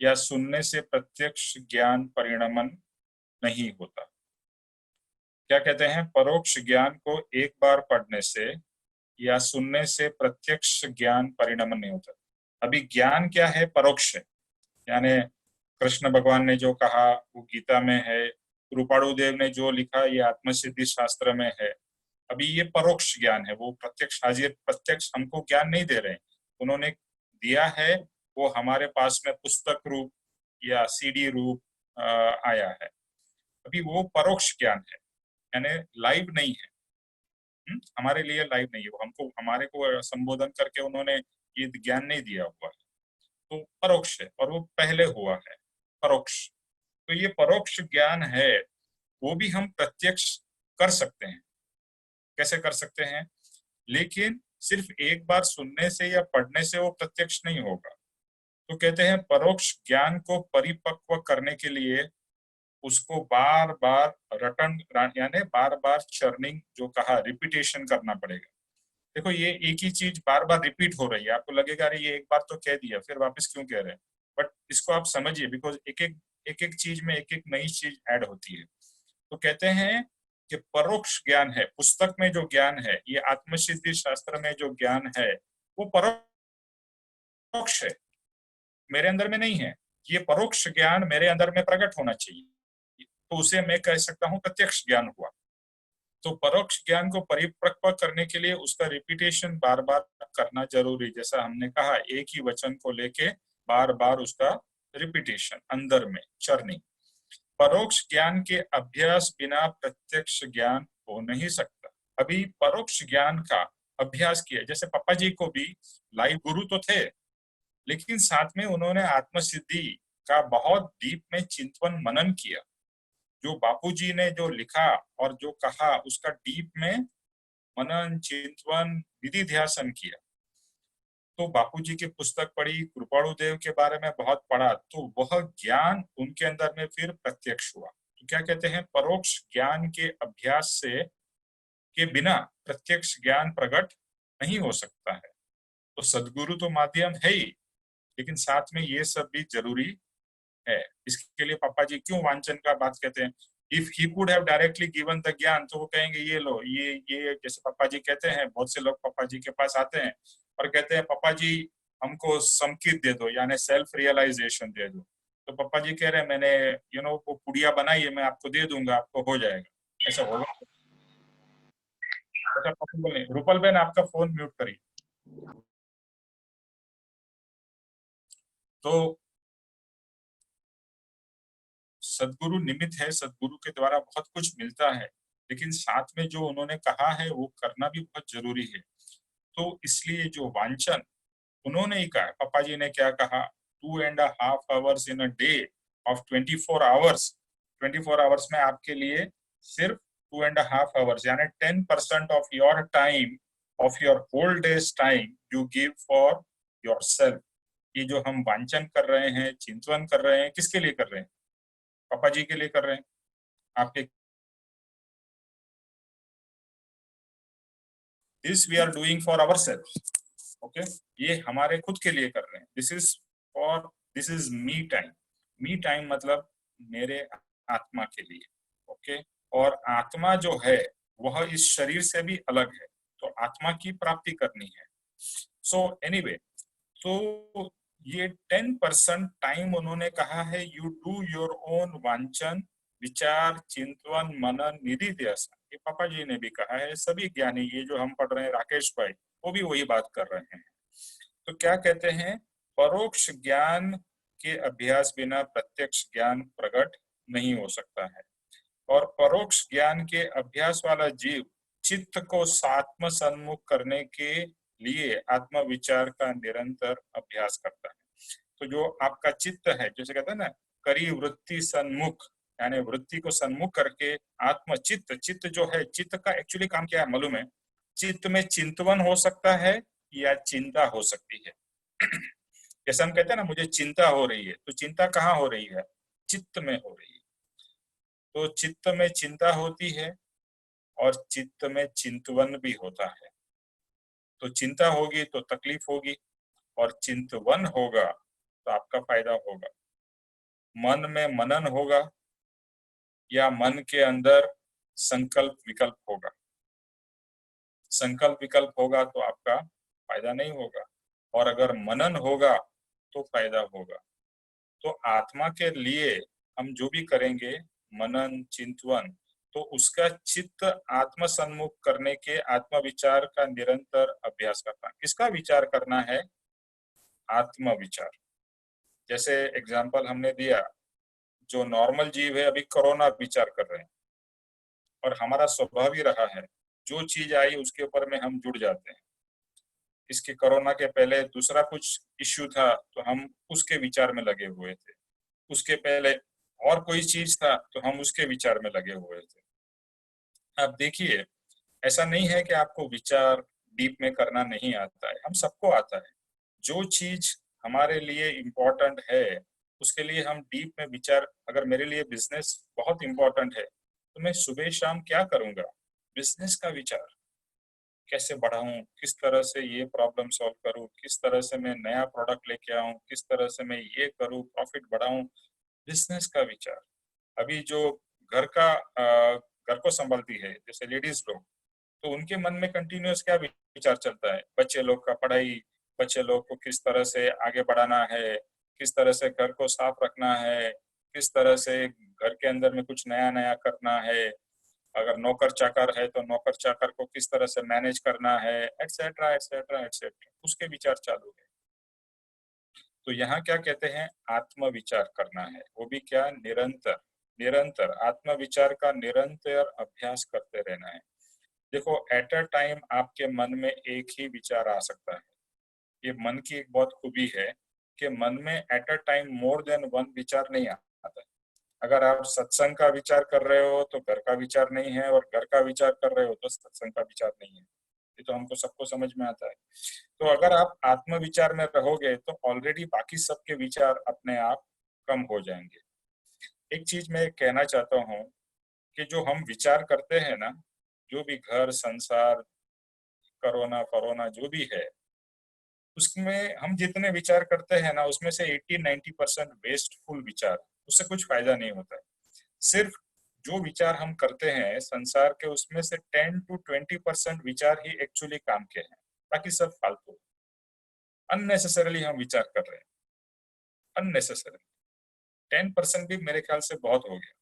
या सुनने से प्रत्यक्ष ज्ञान परिणमन नहीं होता. क्या कहते हैं? परोक्ष ज्ञान को एक बार पढ़ने से या सुनने से प्रत्यक्ष ज्ञान परिणमन नहीं होता. अभी ज्ञान क्या है? परोक्ष है. यानी कृष्ण भगवान ने जो कहा वो गीता में है, रूपाणु देव ने जो लिखा ये आत्मसिद्धि शास्त्र में है. अभी ये परोक्ष ज्ञान है, वो प्रत्यक्ष हाजिर प्रत्यक्ष हमको ज्ञान नहीं दे रहे. उन्होंने दिया है वो हमारे पास में पुस्तक रूप या सीडी रूप आया है. अभी वो परोक्ष ज्ञान है, यानी लाइव नहीं है. हमारे लिए लाइव नहीं है. वो हमको हमारे को संबोधन करके उन्होंने ये ज्ञान नहीं दिया हुआ है. तो परोक्ष है और वो पहले हुआ है परोक्ष. तो ये परोक्ष ज्ञान है, वो भी हम प्रत्यक्ष कर सकते हैं. कैसे कर सकते हैं? लेकिन सिर्फ एक बार सुनने से या पढ़ने से वो प्रत्यक्ष नहीं होगा. तो कहते हैं परोक्ष ज्ञान को परिपक्व करने के लिए उसको बार बार रटन यानी बार बार चर्निंग जो कहा रिपीटेशन करना पड़ेगा. देखो ये एक ही चीज बार बार रिपीट हो रही है, आपको लगेगा अरे ये एक बार तो कह दिया फिर वापस क्यों कह रहे हैं. बट इसको आप समझिए, बिकॉज एक एक चीज में एक एक नई चीज ऐड होती है. तो कहते हैं कि परोक्ष ज्ञान है, पुस्तक में जो ज्ञान है, ये आत्मसिद्धि शास्त्र में जो ज्ञान है वो परोक्ष है, मेरे अंदर में नहीं है. ये परोक्ष ज्ञान मेरे अंदर में प्रकट होना चाहिए, तो उसे मैं कह सकता हूँ प्रत्यक्ष ज्ञान हुआ. तो परोक्ष ज्ञान को परिपक्व करने के लिए उसका रिपीटेशन बार बार करना जरूरी. जैसा हमने कहा, एक ही वचन को लेके बार बार उसका रिपीटेशन अंदर में चर्निंग. परोक्ष ज्ञान के अभ्यास बिना प्रत्यक्ष ज्ञान हो नहीं सकता. अभी परोक्ष ज्ञान का अभ्यास किया, जैसे पापा जी को भी लाइव गुरु तो थे, लेकिन साथ में उन्होंने आत्मसिद्धि का बहुत डीप में चिंतन मनन किया. जो बापूजी ने जो लिखा और जो कहा उसका डीप में मनन चिंतन विधि ध्यासन किया. तो बापूजी की पुस्तक पढ़ी, कृपाणु देव के बारे में बहुत पढ़ा, तो वह ज्ञान उनके अंदर में फिर प्रत्यक्ष हुआ. तो क्या कहते हैं? परोक्ष ज्ञान के अभ्यास से के बिना प्रत्यक्ष ज्ञान प्रकट नहीं हो सकता है. तो सदगुरु तो माध्यम है ही, लेकिन साथ में ये सब भी जरूरी है. इसके लिए पापा जी क्यों वांचन का बात कहते हैं? If he could have directly given the ज्ञान, तो वो कहेंगे ये लो, ये जैसे पापा जी कहते हैं, बहुत से लोग पापा जी के पास आते हैं और कहते हैं पापा जी हमको समकित दे दो, यानी सेल्फ रियलाइजेशन दे दो. तो पापा जी कह रहे हैं मैंने वो पुड़िया बनाई है, मैं आपको दे दूंगा, आपको हो जाएगा. ऐसा होगा? अच्छा पॉसिबल नहीं. रूपल बहन आपका फोन म्यूट करिए. तो सदगुरु निमित्त है, सदगुरु के द्वारा बहुत कुछ मिलता है, लेकिन साथ में जो उन्होंने कहा है वो करना भी बहुत जरूरी है. तो इसलिए जो वांचन उन्होंने ही कहा, पापा जी ने क्या कहा, 2.5 hours in a day of 24 hours. 24 hours में आपके लिए सिर्फ 2.5 hours यानी 10% of your time, of your whole day's time you give for yourself. ये जो हम वांचन कर रहे हैं, चिंतन कर रहे हैं, किसके लिए कर रहे हैं? पापा जी के लिए कर रहे हैं. आपके this we are doing for ourself. Okay, ये हमारे खुद के लिए कर रहे हैं. This is me time. Me time मतलब मेरे आत्मा के लिए. ओके, और आत्मा जो है वह इस शरीर से भी अलग है, तो आत्मा की प्राप्ति करनी है. सो एनीवे, तो ये 10% टाइम उन्होंने कहा है यू डू योर ओन वांचन विचार चिंतन मनन निधिध्यासन। ये पापा जी ने भी कहा है, सभी ज्ञानी, ये जो हम पढ़ रहे हैं राकेश भाई, वो भी वही बात कर रहे हैं। तो क्या कहते हैं, परोक्ष ज्ञान के अभ्यास बिना प्रत्यक्ष ज्ञान प्रकट नहीं हो सकता है, और परोक्ष ज्ञान के अभ्यास वाला जीव चित्त को आत्म सन्मुख करने के लिए आत्म विचार का निरंतर अभ्यास करता है। तो जो आपका चित्त है, जैसे कहते हैं ना, करी वृत्ति सन्मुख, यानी वृत्ति को सन्मुख करके आत्म चित्त, चित्त जो है, चित्त का एक्चुअली काम क्या है मालूम है? चित्त में चिंतवन हो सकता है या चिंता हो सकती है। जैसे हम कहते हैं ना, मुझे चिंता हो रही है, तो चिंता कहाँ हो रही है? चित्त में हो रही है। तो चित्त में चिंता होती है और चित्त में चिंतवन भी होता है। तो चिंता होगी तो तकलीफ होगी, और चिंतवन होगा तो आपका फायदा होगा। मन में मनन होगा या मन के अंदर संकल्प विकल्प होगा। संकल्प विकल्प होगा तो आपका फायदा नहीं होगा, और अगर मनन होगा तो फायदा होगा। तो आत्मा के लिए हम जो भी करेंगे, मनन चिंतवन, तो उसका चित्त आत्म सन्मुख करने के आत्म विचार का निरंतर अभ्यास करना। किसका विचार करना है? आत्म विचार। जैसे एग्जाम्पल हमने दिया, जो नॉर्मल जीव है अभी कोरोना विचार कर रहे हैं, और हमारा स्वभाव ही रहा है, जो चीज आई उसके ऊपर में हम जुड़ जाते हैं। इसके कोरोना के पहले दूसरा कुछ इश्यू था तो हम उसके विचार में लगे हुए थे, उसके पहले और कोई चीज था तो हम उसके विचार में लगे हुए थे। अब देखिए, ऐसा नहीं है कि आपको विचार डीप में करना नहीं आता है, हम सबको आता है। जो चीज हमारे लिए इम्पोर्टेंट है उसके लिए हम डीप में विचार, अगर मेरे लिए बिजनेस बहुत इम्पोर्टेंट है तो मैं सुबह शाम क्या करूंगा? बिजनेस का विचार, कैसे बढ़ाऊं, किस तरह से ये प्रॉब्लम सॉल्व करूं, किस तरह से मैं नया प्रोडक्ट लेके आऊं, किस तरह से मैं ये करूं, प्रॉफिट बढ़ाऊं, बिजनेस का विचार। अभी जो घर को संभालती है जैसे लेडीज लोग, तो उनके मन में कंटिन्यूअस क्या विचार चलता है? बच्चे लोग का पढ़ाई, बच्चे लोग को किस तरह से आगे बढ़ाना है, किस तरह से घर को साफ रखना है, किस तरह से घर के अंदर में कुछ नया नया करना है, अगर नौकर चाकर है तो नौकर चाकर को किस तरह से मैनेज करना है, एटसेट्रा एटसेट्रा एटसेट्रा, उसके विचार चालू है। तो यहाँ क्या कहते हैं? आत्म विचार करना है, वो भी क्या? निरंतर। निरंतर आत्म विचार का निरंतर अभ्यास करते रहना है। देखो, एट अ टाइम आपके मन में एक ही विचार आ सकता है। ये मन की एक बहुत खूबी है कि मन में eight a time more than one विचार नहीं आता है। अगर आप सत्संग का विचार कर रहे हो तो घर का विचार नहीं है, और घर का विचार कर रहे हो तो सत्संग का विचार नहीं है। ये तो हमको सबको समझ में आता है। तो अगर आप आत्म विचार में रहोगे तो ऑलरेडी बाकी सबके विचार अपने आप कम हो जाएंगे। एक चीज मैं कहना चाहता हूँ कि जो हम विचार करते हैं ना, जो भी घर संसार कोरोना जो भी है, उसमें हम जितने विचार करते हैं ना, उसमें से 80-90% वेस्टफुल विचार, उससे कुछ फायदा नहीं होता है। सिर्फ जो विचार हम करते हैं संसार के, उसमें से 10-20% विचार ही एक्चुअली काम के हैं, बाकी सब फालतू। अननेसेसरली हम विचार कर रहे हैं, अननेसेसरली। 10% भी मेरे ख्याल से बहुत हो गया।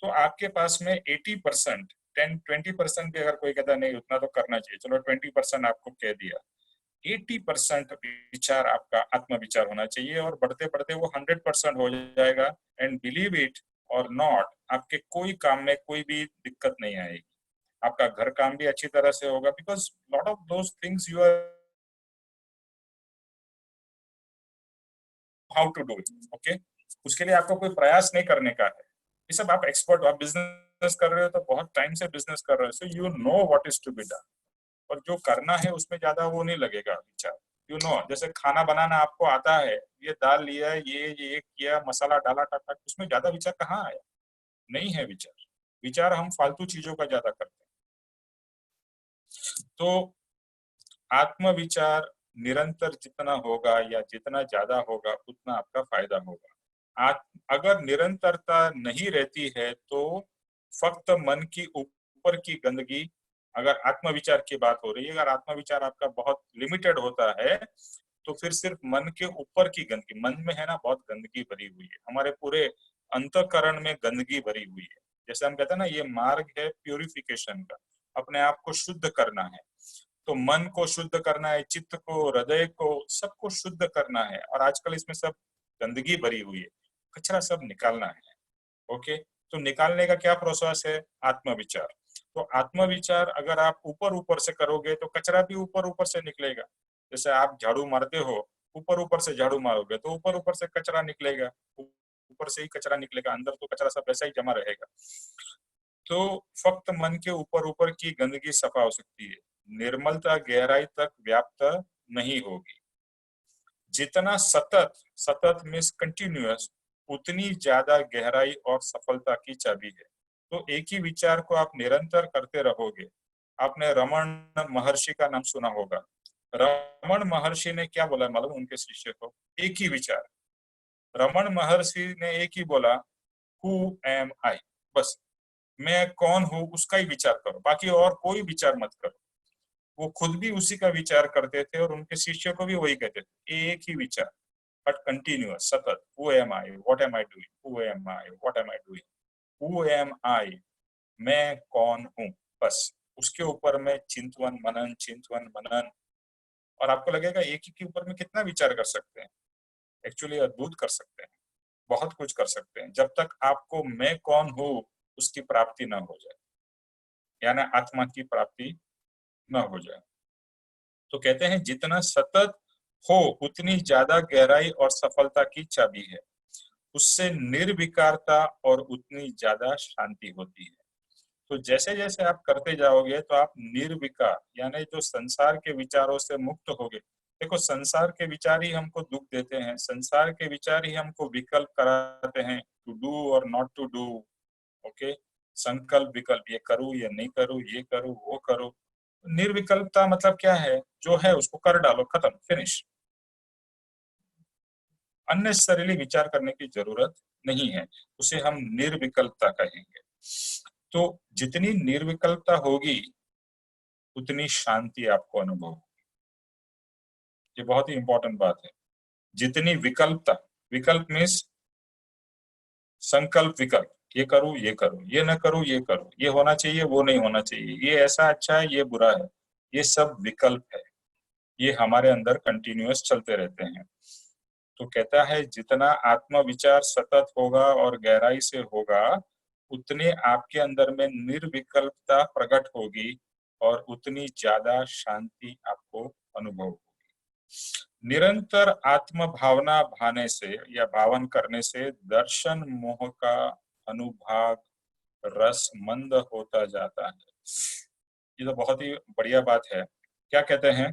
तो आपके पास में 80%, 10-20% भी अगर कोई कहता नहीं उतना तो करना चाहिए, चलो 20% आपको कह दिया, 80% विचार आपका आत्म विचार होना चाहिए, और बढ़ते बढ़ते वो 100% हो जाएगा। एंड बिलीव इट और नॉट, आपके कोई काम में कोई भी दिक्कत नहीं आएगी। आपका घर काम भी अच्छी तरह से होगा, because lot of those things you are how to do it. Okay, उसके लिए आपको कोई प्रयास नहीं करने का है। ये सब आप एक्सपर्ट हो, आप बिजनेस कर रहे हो तो बहुत टाइम से बिजनेस कर रहे हो, so you know what is to be done. और जो करना है उसमें ज्यादा वो नहीं लगेगा विचार। यू नो, जैसे खाना बनाना आपको आता है, ये दाल लिया, ये किया, मसाला डाला, टक, उसमें ज्यादा विचार कहाँ आया? नहीं है विचार। विचार हम फालतू चीजों का ज्यादा करते हैं। तो आत्म विचार निरंतर जितना होगा या जितना ज्यादा होगा उतना आपका फायदा होगा। अगर निरंतरता नहीं रहती है तो फक्त मन की ऊपर की गंदगी, अगर आत्म विचार की बात हो रही है, अगर आत्म विचार आपका बहुत लिमिटेड होता है तो फिर सिर्फ मन के ऊपर की गंदगी, मन में है ना बहुत गंदगी भरी हुई है, हमारे पूरे अंतःकरण में गंदगी भरी हुई है। जैसे हम कहते हैं ना ये मार्ग है प्यूरिफिकेशन का, अपने आप को शुद्ध करना है। तो मन को शुद्ध करना है, चित्त को, हृदय को, सबको शुद्ध करना है। और आजकल इसमें सब गंदगी भरी हुई है, कचरा सब निकालना है। ओके, तो निकालने का क्या प्रोसेस है? आत्मविचार। तो आत्मविचार अगर आप ऊपर ऊपर से करोगे तो कचरा भी ऊपर ऊपर से निकलेगा। जैसे आप झाड़ू मारते हो, ऊपर ऊपर से झाड़ू मारोगे तो ऊपर ऊपर से कचरा निकलेगा, ऊपर से ही कचरा निकलेगा, अंदर तो कचरा सब वैसा ही जमा रहेगा। तो फक्त मन के ऊपर ऊपर की गंदगी सफा हो सकती है, निर्मलता गहराई तक व्याप्त नहीं होगी। जितना सतत, सतत मीन्स कंटिन्यूअस, उतनी ज्यादा गहराई और सफलता की चाबी है। तो एक ही विचार को आप निरंतर करते रहोगे। आपने रमण महर्षि का नाम सुना होगा। रमण महर्षि ने क्या बोला मालूम उनके शिष्य को? एक ही विचार। रमण महर्षि ने एक ही बोला, हु एम आई, बस मैं कौन हूँ उसका ही विचार करो, बाकी और कोई विचार मत करो। वो खुद भी उसी का विचार करते थे और उनके शिष्य को भी वही कहते थे, एक ही विचार बट कंटिन्यूअस, सतत। Who am I, what am I doing, who am I, what am I doing, who am I, मैं कौन हूँ, बस उसके ऊपर में चिंतवन मनन, चिंतवन मनन। और आपको लगेगा एक ही के ऊपर में कितना विचार कर सकते हैं? एक्चुअली अद्भुत कर सकते हैं, बहुत कुछ कर सकते हैं, जब तक आपको मैं कौन हूँ उसकी प्राप्ति न हो जाए, यानी आत्मा की प्राप्ति न हो जाए। तो कहते हैं जितना सतत हो उतनी ज्यादा गहराई और सफलता की चाबी है, उससे निर्विकारता और उतनी ज्यादा शांति होती है। तो जैसे जैसे आप करते जाओगे तो आप निर्विकार यानी जो संसार के विचारों से मुक्त होगे। देखो संसार के विचार ही हमको दुख देते हैं, संसार के विचार ही हमको विकल्प कराते हैं, टू डू और नॉट टू डू। ओके, संकल्प विकल्प, ये करूं ये नहीं करूं, ये करूं वो करूं। निर्विकल्पता मतलब क्या है? जो है उसको कर डालो, खत्म, फिनिश। अननेसेसरीली विचार करने की जरूरत नहीं है, उसे हम निर्विकल्पता कहेंगे। तो जितनी निर्विकल्पता होगी उतनी शांति आपको अनुभव होगी। ये बहुत ही इंपॉर्टेंट बात है। जितनी विकल्पता, विकल्प मीन्स संकल्प विकल्प, ये करूं ये करूं, ये न करूं ये करूं, ये होना चाहिए वो नहीं होना चाहिए, ये ऐसा अच्छा है ये बुरा है, ये सब विकल्प है, ये हमारे अंदर कंटिन्यूअस चलते रहते हैं। तो कहता है जितना आत्म विचार सतत होगा और गहराई से होगा उतने आपके अंदर में निर्विकल्पता प्रकट होगी और उतनी ज्यादा शांति आपको अनुभव होगी। निरंतर आत्म भावना भाने से या भावन करने से दर्शन मोह का अनुभाग रस मंद होता जाता है। ये तो बहुत ही बढ़िया बात है। क्या कहते हैं?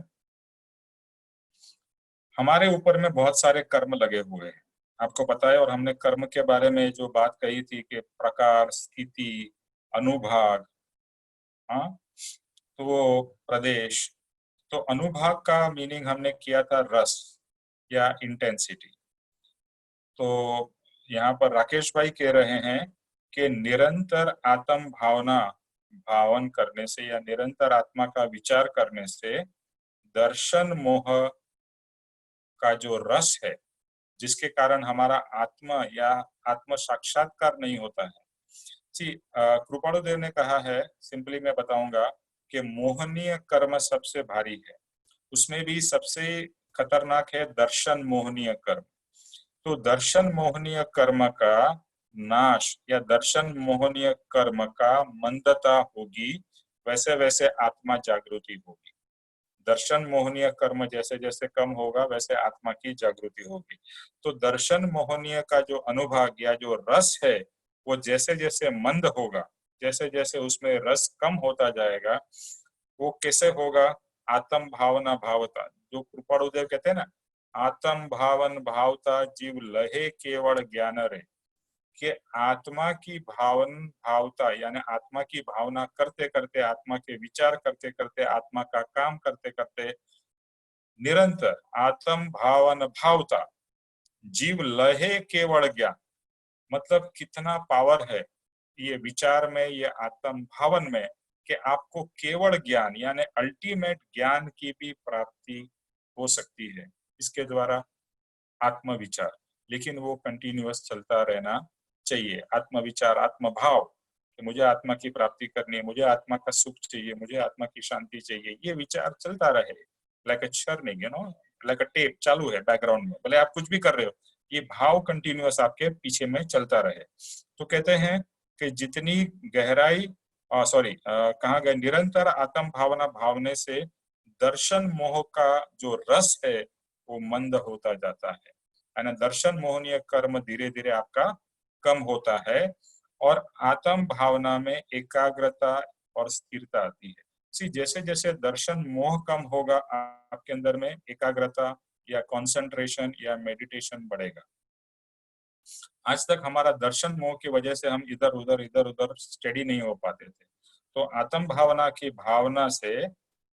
हमारे ऊपर में बहुत सारे कर्म लगे हुए हैं, आपको पता है। और हमने कर्म के बारे में जो बात कही थी कि प्रकार, स्थिति, अनुभाग, हाँ, तो वो प्रदेश। तो अनुभाग का मीनिंग हमने किया था रस या इंटेंसिटी। तो यहाँ पर राकेश भाई कह रहे हैं कि निरंतर आत्म भावना भावन करने से या निरंतर आत्मा का विचार करने से दर्शन मोह का जो रस है, जिसके कारण हमारा आत्मा या आत्म साक्षात्कार नहीं होता है। जी, कृपाणु देव ने कहा है, सिंपली मैं बताऊंगा कि मोहनीय कर्म सबसे भारी है, उसमें भी सबसे खतरनाक है दर्शन मोहनीय कर्म। तो दर्शन मोहनीय कर्म का नाश या दर्शन मोहनीय कर्म का मंदता होगी, वैसे वैसे आत्मा जागृति होगी। दर्शन मोहनीय कर्म जैसे जैसे कम होगा वैसे आत्मा की जागृति होगी। तो दर्शन मोहनीय का जो अनुभाग या जो रस है वो जैसे जैसे मंद होगा, जैसे जैसे उसमें रस कम होता जाएगा, वो कैसे होगा? आत्म भावना भावता, जो कृपाणुदेव कहते हैं ना, आत्म भावन भावता जीव लहे केवल ज्ञान रे, कि आत्मा की भावन भावता यानी आत्मा की भावना करते करते, आत्मा के विचार करते करते, आत्मा का काम करते करते, निरंतर आत्म भावन भावता जीव लहे केवल ज्ञान। मतलब कितना पावर है ये विचार में, ये आत्म भावन में, कि आपको केवल ज्ञान यानी अल्टीमेट ज्ञान की भी प्राप्ति हो सकती है। इसके द्वारा आत्मविचार, लेकिन वो कंटिन्यूअस चलता रहना चाहिए। आत्मविचार, आत्मभाव कि मुझे आत्मा की प्राप्ति करनी है, मुझे आत्मा का सुख चाहिए, मुझे आत्मा की शांति चाहिए, ये विचार चलता रहे like a churning, you know, like a tape चालू है बैकग्राउंड में, भले आप कुछ भी कर रहे हो, ये भाव कंटिन्यूअस आपके पीछे में चलता रहे। तो कहते हैं कि जितनी गहराई, कहा गया, निरंतर आत्म भावना भावने से दर्शन मोह का जो रस है वो मंद होता जाता है ना। दर्शन मोहनीय कर्म धीरे धीरे आपका कम होता है और आत्म भावना में एकाग्रता और स्थिरता आती है। जैसे जैसे दर्शन मोह कम होगा, आपके अंदर में एकाग्रता या कंसंट्रेशन या मेडिटेशन बढ़ेगा। आज तक हमारा दर्शन मोह की वजह से हम इधर उधर स्टेडी नहीं हो पाते थे। तो आत्म भावना की भावना से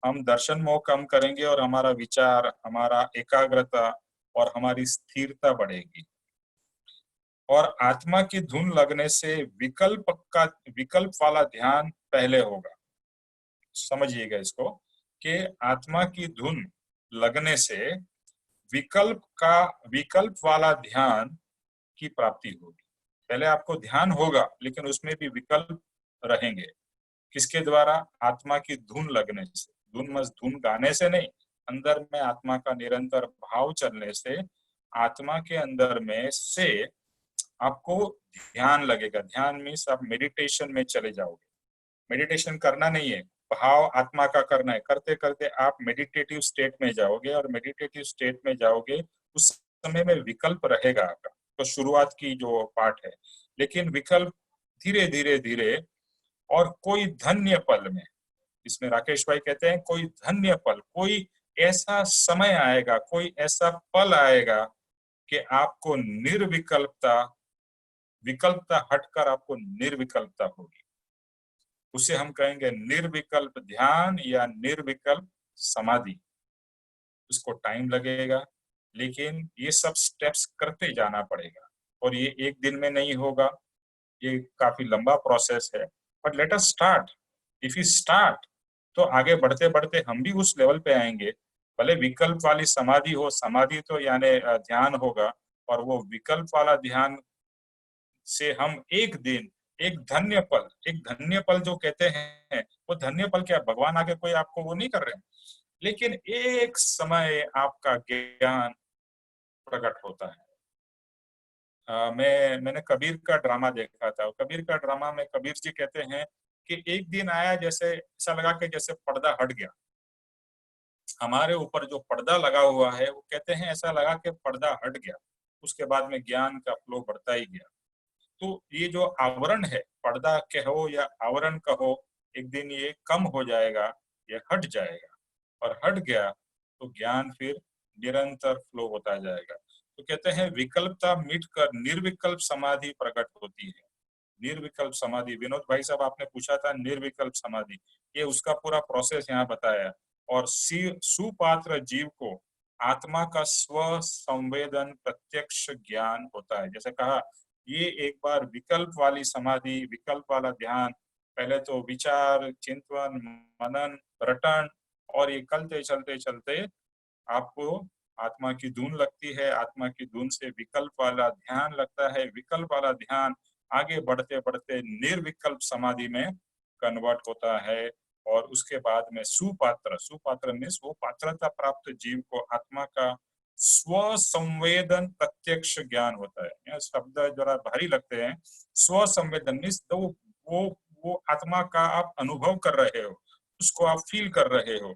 हम दर्शन मोह कम करेंगे और हमारा विचार, हमारा एकाग्रता और हमारी स्थिरता बढ़ेगी। और आत्मा की धुन लगने से विकल्प वाला ध्यान पहले होगा। समझिएगा इसको कि आत्मा की धुन लगने से विकल्प वाला ध्यान की प्राप्ति होगी। पहले आपको ध्यान होगा लेकिन उसमें भी विकल्प रहेंगे। किसके द्वारा? आत्मा की धुन लगने से। धुन गाने से नहीं, अंदर में आत्मा का निरंतर भाव चलने से आत्मा के अंदर में से आपको ध्यान लगेगा। ध्यान मीन्स आप मेडिटेशन में चले जाओगे। मेडिटेशन करना नहीं है, भाव आत्मा का करना है। करते करते आप मेडिटेटिव स्टेट में जाओगे और मेडिटेटिव स्टेट में जाओगे उस समय में विकल्प रहेगा आपका। तो शुरुआत की जो पार्ट है, लेकिन विकल्प धीरे धीरे धीरे और कोई धन्य पल में, इसमें राकेश भाई कहते हैं कोई धन्य पल, कोई ऐसा समय आएगा, कोई ऐसा पल आएगा कि आपको विकल्पता हटकर आपको निर्विकल्पता होगी। उसे हम कहेंगे निर्विकल्प ध्यान या निर्विकल्प समाधि। उसको टाइम लगेगा, लेकिन ये सब स्टेप्स करते जाना पड़ेगा और ये एक दिन में नहीं होगा, ये काफी लंबा प्रोसेस है। But let us start. If you start तो आगे बढ़ते बढ़ते हम भी उस लेवल पे आएंगे। भले विकल्प वाली समाधि हो, समाधि तो यानी ध्यान होगा, और वो विकल्प वाला ध्यान से हम एक दिन एक धन्य पल जो कहते हैं, वो धन्य पल क्या, भगवान आगे कोई आपको वो नहीं कर रहे हैं, लेकिन एक समय आपका ज्ञान प्रकट होता है। मैंने कबीर का ड्रामा देखा था। कबीर का ड्रामा में कबीर जी कहते हैं कि एक दिन आया, जैसे ऐसा लगा कि जैसे पर्दा हट गया। हमारे ऊपर जो पर्दा लगा हुआ है, वो कहते हैं ऐसा लगा कि पर्दा हट गया। उसके बाद में ज्ञान का फ्लो बढ़ता ही गया। तो ये जो आवरण है, पर्दा कहो या आवरण कहो, एक दिन ये कम हो जाएगा, ये हट जाएगा, और हट गया तो ज्ञान फिर निरंतर फ्लो होता जाएगा। तो कहते हैं विकल्पता मिटकर निर्विकल्प समाधि प्रकट होती है। निर्विकल्प समाधि, विनोद भाई साहब आपने पूछा था निर्विकल्प समाधि, ये उसका पूरा प्रोसेस यहाँ बताया। और सुपात्र जीव को आत्मा का स्व संवेदन प्रत्यक्ष ज्ञान होता है। जैसे कहा, ये एक बार विकल्प वाली समाधि, विकल्प वाला ध्यान, पहले तो विचार, चिंतन, मनन, रटन, और ये चलते चलते चलते आपको आत्मा की धुन लगती है। आत्मा की धुन से विकल्प वाला ध्यान लगता है। विकल्प वाला ध्यान आगे बढ़ते बढ़ते निर्विकल्प समाधि में कन्वर्ट होता है। और उसके बाद में सुपात्र मीन्स वो पात्रता प्राप्त जीव को आत्मा का स्व संवेदन प्रत्यक्ष ज्ञान होता है। यह शब्द जरा भारी लगते हैं। स्व संवेदन मीन्स तो वो आत्मा का आप अनुभव कर रहे हो, उसको आप फील कर रहे हो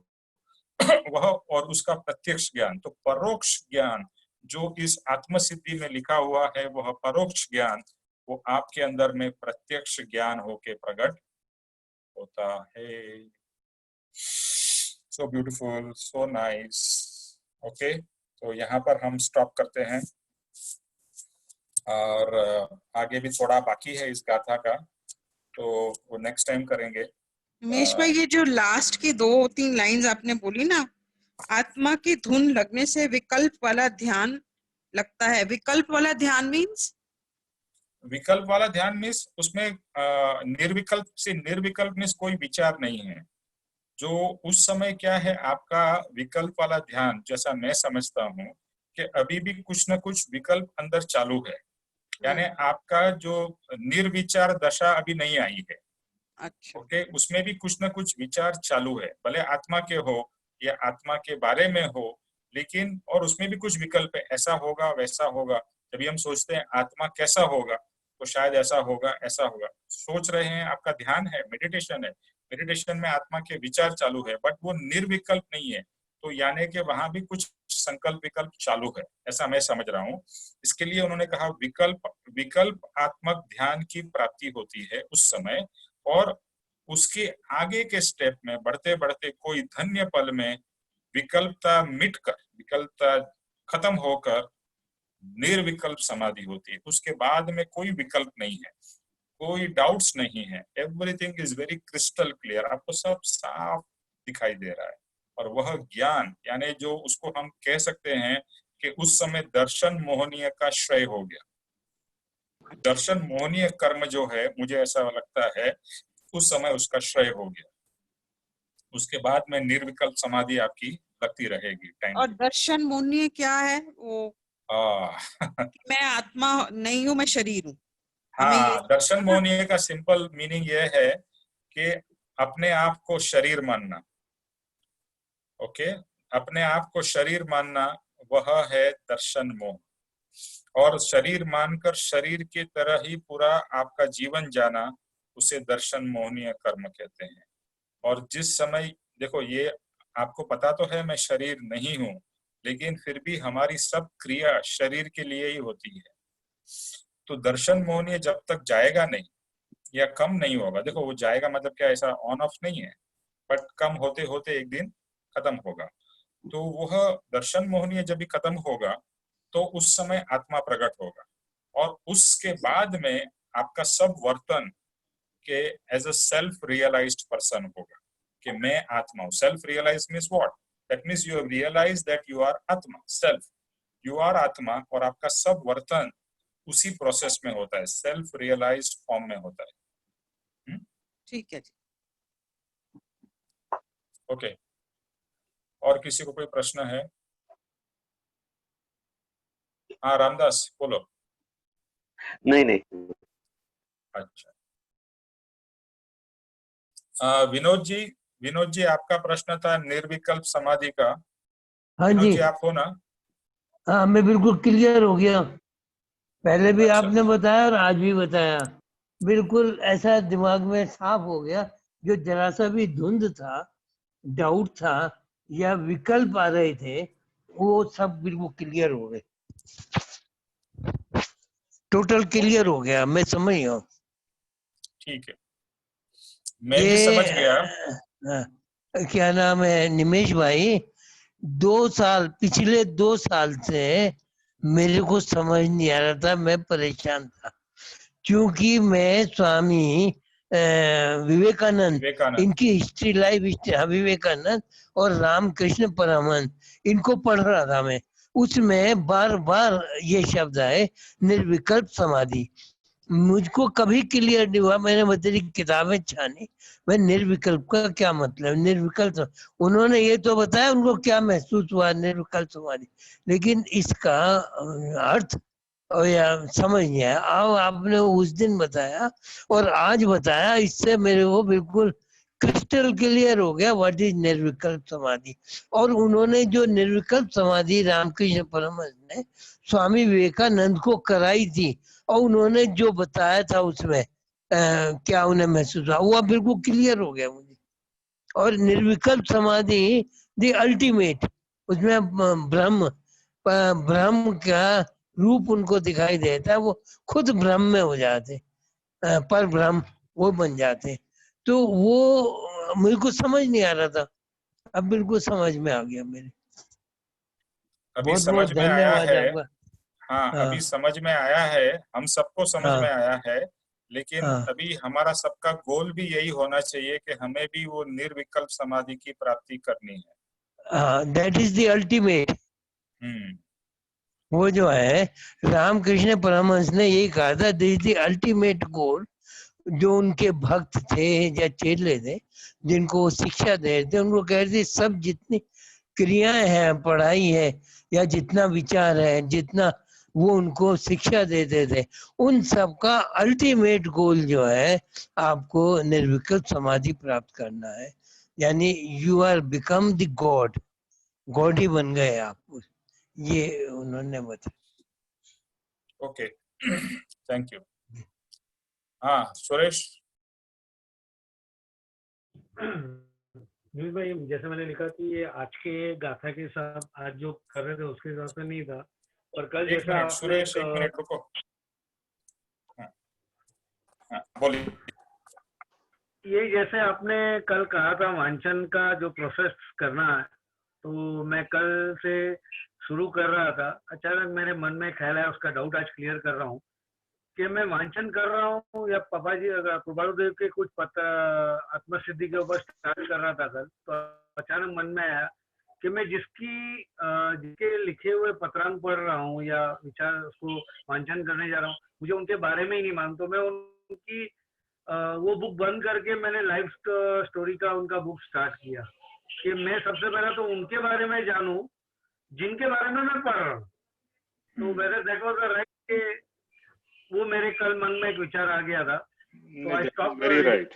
वह, और उसका प्रत्यक्ष ज्ञान। तो परोक्ष ज्ञान जो इस आत्म सिद्धि में लिखा हुआ है, वह परोक्ष ज्ञान वो आपके अंदर में प्रत्यक्ष ज्ञान होके प्रकट होता है। So beautiful, so nice. Okay, तो यहाँ पर हम स्टॉप करते हैं, और आगे भी थोड़ा बाकी है इस गाथा का, तो वो नेक्स्ट टाइम करेंगे। उमेश भाई, ये जो लास्ट की 2-3 लाइंस आपने बोली ना, आत्मा की धुन लगने से विकल्प वाला ध्यान लगता है। विकल्प वाला ध्यान मीन्स, विकल्प वाला ध्यान मीन्स उसमें निर्विकल्प मीन्स कोई विचार नहीं है। जो उस समय क्या है आपका विकल्प वाला ध्यान, जैसा मैं समझता हूँ कि अभी भी कुछ ना कुछ विकल्प अंदर चालू है, यानी आपका जो निर्विचार दशा अभी नहीं आई है। अच्छा। ओके, उसमें भी कुछ ना कुछ विचार चालू है, भले आत्मा के हो या आत्मा के बारे में हो, लेकिन और उसमें भी कुछ विकल्प है, ऐसा होगा वैसा होगा। जब हम सोचते हैं आत्मा कैसा होगा, तो शायद ऐसा होगा ऐसा होगा, सोच रहे हैं, आपका ध्यान है, मेडिटेशन है, मेडिटेशन में आत्मा के विचार चालू है, बट वो निर्विकल्प नहीं है, तो यानी कि वहां भी कुछ संकल्प विकल्प चालू है, ऐसा मैं समझ रहा हूँ। इसके लिए उन्होंने कहा विकल्प आत्मक ध्यान की प्राप्ति होती है उस समय, और उसके आगे के स्टेप में बढ़ते बढ़ते कोई धन्य पल में विकल्पता मिटकर, विकल्पता खत्म होकर निर्विकल्प समाधि होती है। उसके बाद में कोई विकल्प नहीं है, कोई डाउट्स नहीं है, everything is very crystal clear, आपको सब साफ दिखाई दे रहा है। और वह ज्ञान, यानी जो उसको हम कह सकते हैं कि उस समय दर्शन मोहनीय का श्रेय हो गया। दर्शन मोहनीय कर्म जो है, मुझे ऐसा लगता है उस समय उसका श्रेय हो गया। उसके बाद में निर्विकल्प समाधि आपकी लगती रहेगी टाइम। और दर्शन मोहनीय क्या है वो? मैं आत्मा नहीं हूँ, मैं शरीर हूँ। हाँ, दर्शन मोहनीय का सिंपल मीनिंग ये है कि अपने आप को शरीर मानना। ओके, अपने आप को शरीर मानना, वह है दर्शन मोह। और शरीर मानकर शरीर की तरह ही पूरा आपका जीवन जाना, उसे दर्शन मोहनीय कर्म कहते हैं। और जिस समय देखो, ये आपको पता तो है मैं शरीर नहीं हूं, लेकिन फिर भी हमारी सब क्रिया शरीर के लिए ही होती है। तो दर्शन मोहनीय जब तक जाएगा नहीं या कम नहीं होगा, देखो वो जाएगा मतलब क्या, ऐसा ऑन ऑफ नहीं है, बट कम होते होते एक दिन खत्म होगा। तो वह दर्शन मोहनीय जब भी खत्म होगा, तो उस समय आत्मा प्रकट होगा, और उसके बाद में आपका सब वर्तन के as a self realised person होगा कि मैं आत्मा हूं। Self realise means what? That means you have realised that you are atma, self, you are atma, और आपका सब वर्तन उसी प्रोसेस में होता है, सेल्फ रियलाइज्ड फॉर्म में होता है। ठीक है जी। ओके, और किसी को कोई प्रश्न है? हाँ रामदास बोलो। नहीं। अच्छा, विनोद जी आपका प्रश्न था निर्विकल्प समाधि का। हाँ विनोद जी, जी आप हो ना? हाँ मैं बिल्कुल क्लियर हो गया। पहले भी अच्छा। आपने बताया और आज भी बताया, बिल्कुल ऐसा दिमाग में साफ हो गया। जो जरा सा भी धुंध था, डाउट था या विकल्प आ रहे थे, वो सब बिल्कुल क्लियर हो गए। टोटल क्लियर हो गया, मैं समझ गया। ठीक है, मैं भी समझ गया। क्या नाम है निमेश भाई, पिछले 2 साल से मेरे को समझ नहीं आ रहा था, मैं परेशान था, क्योंकि मैं स्वामी विवेकानंद, इनकी हिस्ट्री, लाइफ हिस्ट्री, विवेकानंद और रामकृष्ण परमहंस, इनको पढ़ रहा था मैं। उसमें बार बार ये शब्द आए निर्विकल्प समाधि। मुझको कभी क्लियर नहीं हुआ, मैंने बतेरी किताबें छानी, मैं निर्विकल्प का क्या मतलब, निर्विकल्प उन्होंने ये तो बताया उनको क्या महसूस हुआ निर्विकल्प समाधि, लेकिन इसका अर्थ और या समझ नहीं आया। अब आपने उस दिन बताया और आज बताया, इससे मेरे को बिल्कुल क्रिस्टल क्लियर हो गया व्हाट इज निर्विकल्प समाधि। और उन्होंने जो निर्विकल्प समाधि रामकृष्ण परमहंस ने स्वामी विवेकानंद को कराई थी, और उन्होंने जो बताया था उसमें क्या उन्हें महसूस हुआ, वो बिल्कुल क्लियर हो गया मुझे। और निर्विकल्प समाधि द अल्टीमेट, उसमें ब्रह्म का रूप उनको दिखाई देता है, वो खुद ब्रह्म में हो जाते, पर ब्रह्म वो बन जाते। तो वो मुझे को समझ नहीं आ रहा था, अब बिल्कुल समझ में आ गया मेरे। अभी बहुत समझ बहुत में आया धन्यवाद है। आपका। हाँ, हाँ, अभी समझ में आया है, हम सबको समझ में आया है, लेकिन हाँ, अभी हमारा सबका गोल भी यही होना चाहिए कि हमें भी वो निर्विकल्प समाधि की प्राप्ति करनी है। That is the ultimate. Hmm, वो जो है रामकृष्ण परमहंस ने यही कहा था, this is the ultimate goal, जो उनके भक्त थे या चेले थे, जिनको वो शिक्षा दे रहे थे, उनको कह रहे थे सब जितनी क्रियाएं हैं, पढ़ाई है या जितना विचार है, जितना वो उनको शिक्षा देते थे, उन सब का अल्टीमेट गोल जो है आपको निर्विकल्प समाधि प्राप्त करना है। यानी you are become the God, God ही बन गए आप, ये उन्होंने बताया। Okay, thank you. हाँ सुरेश। नील भाई, जैसे मैंने लिखा कि ये आज के गाथा के साथ आज जो कर रहे थे उसके हिसाब से नहीं था, पर कल एक जैसा मिनट आपने सुरेश, एक मिनट रुको। हाँ, हाँ, बोलिए। ये जैसे आपने कल कहा था वांछन का जो प्रोसेस करना है, तो मैं कल से शुरू कर रहा था, अचानक मेरे मन में ख्याल आया, उसका डाउट आज क्लियर कर रहा हूँ कि मैं वांछन कर रहा हूँ या पापा जी कृपालु देव के कुछ पत्र आत्मसिद्धि के ऊपर स्टार्ट कर रहा था कल, तो अचानक मन में आया कि मैं जिसके लिखे हुए पत्रांक पढ़ रहा हूँ या विचार उसको वांछन करने जा रहा हूँ, मुझे उनके बारे में ही नहीं मालूम, तो मैं उनकी वो बुक बंद करके मैंने लाइफ स्टोरी का उनका बुक स्टार्ट किया कि मैं सबसे पहले तो उनके बारे में जानूं जिनके बारे में मैं पढ़ रहा हूँ। तो whether that was the right, वो मेरे कल मन में एक विचार आ गया था, तो आई स्टॉप वेरी राइट,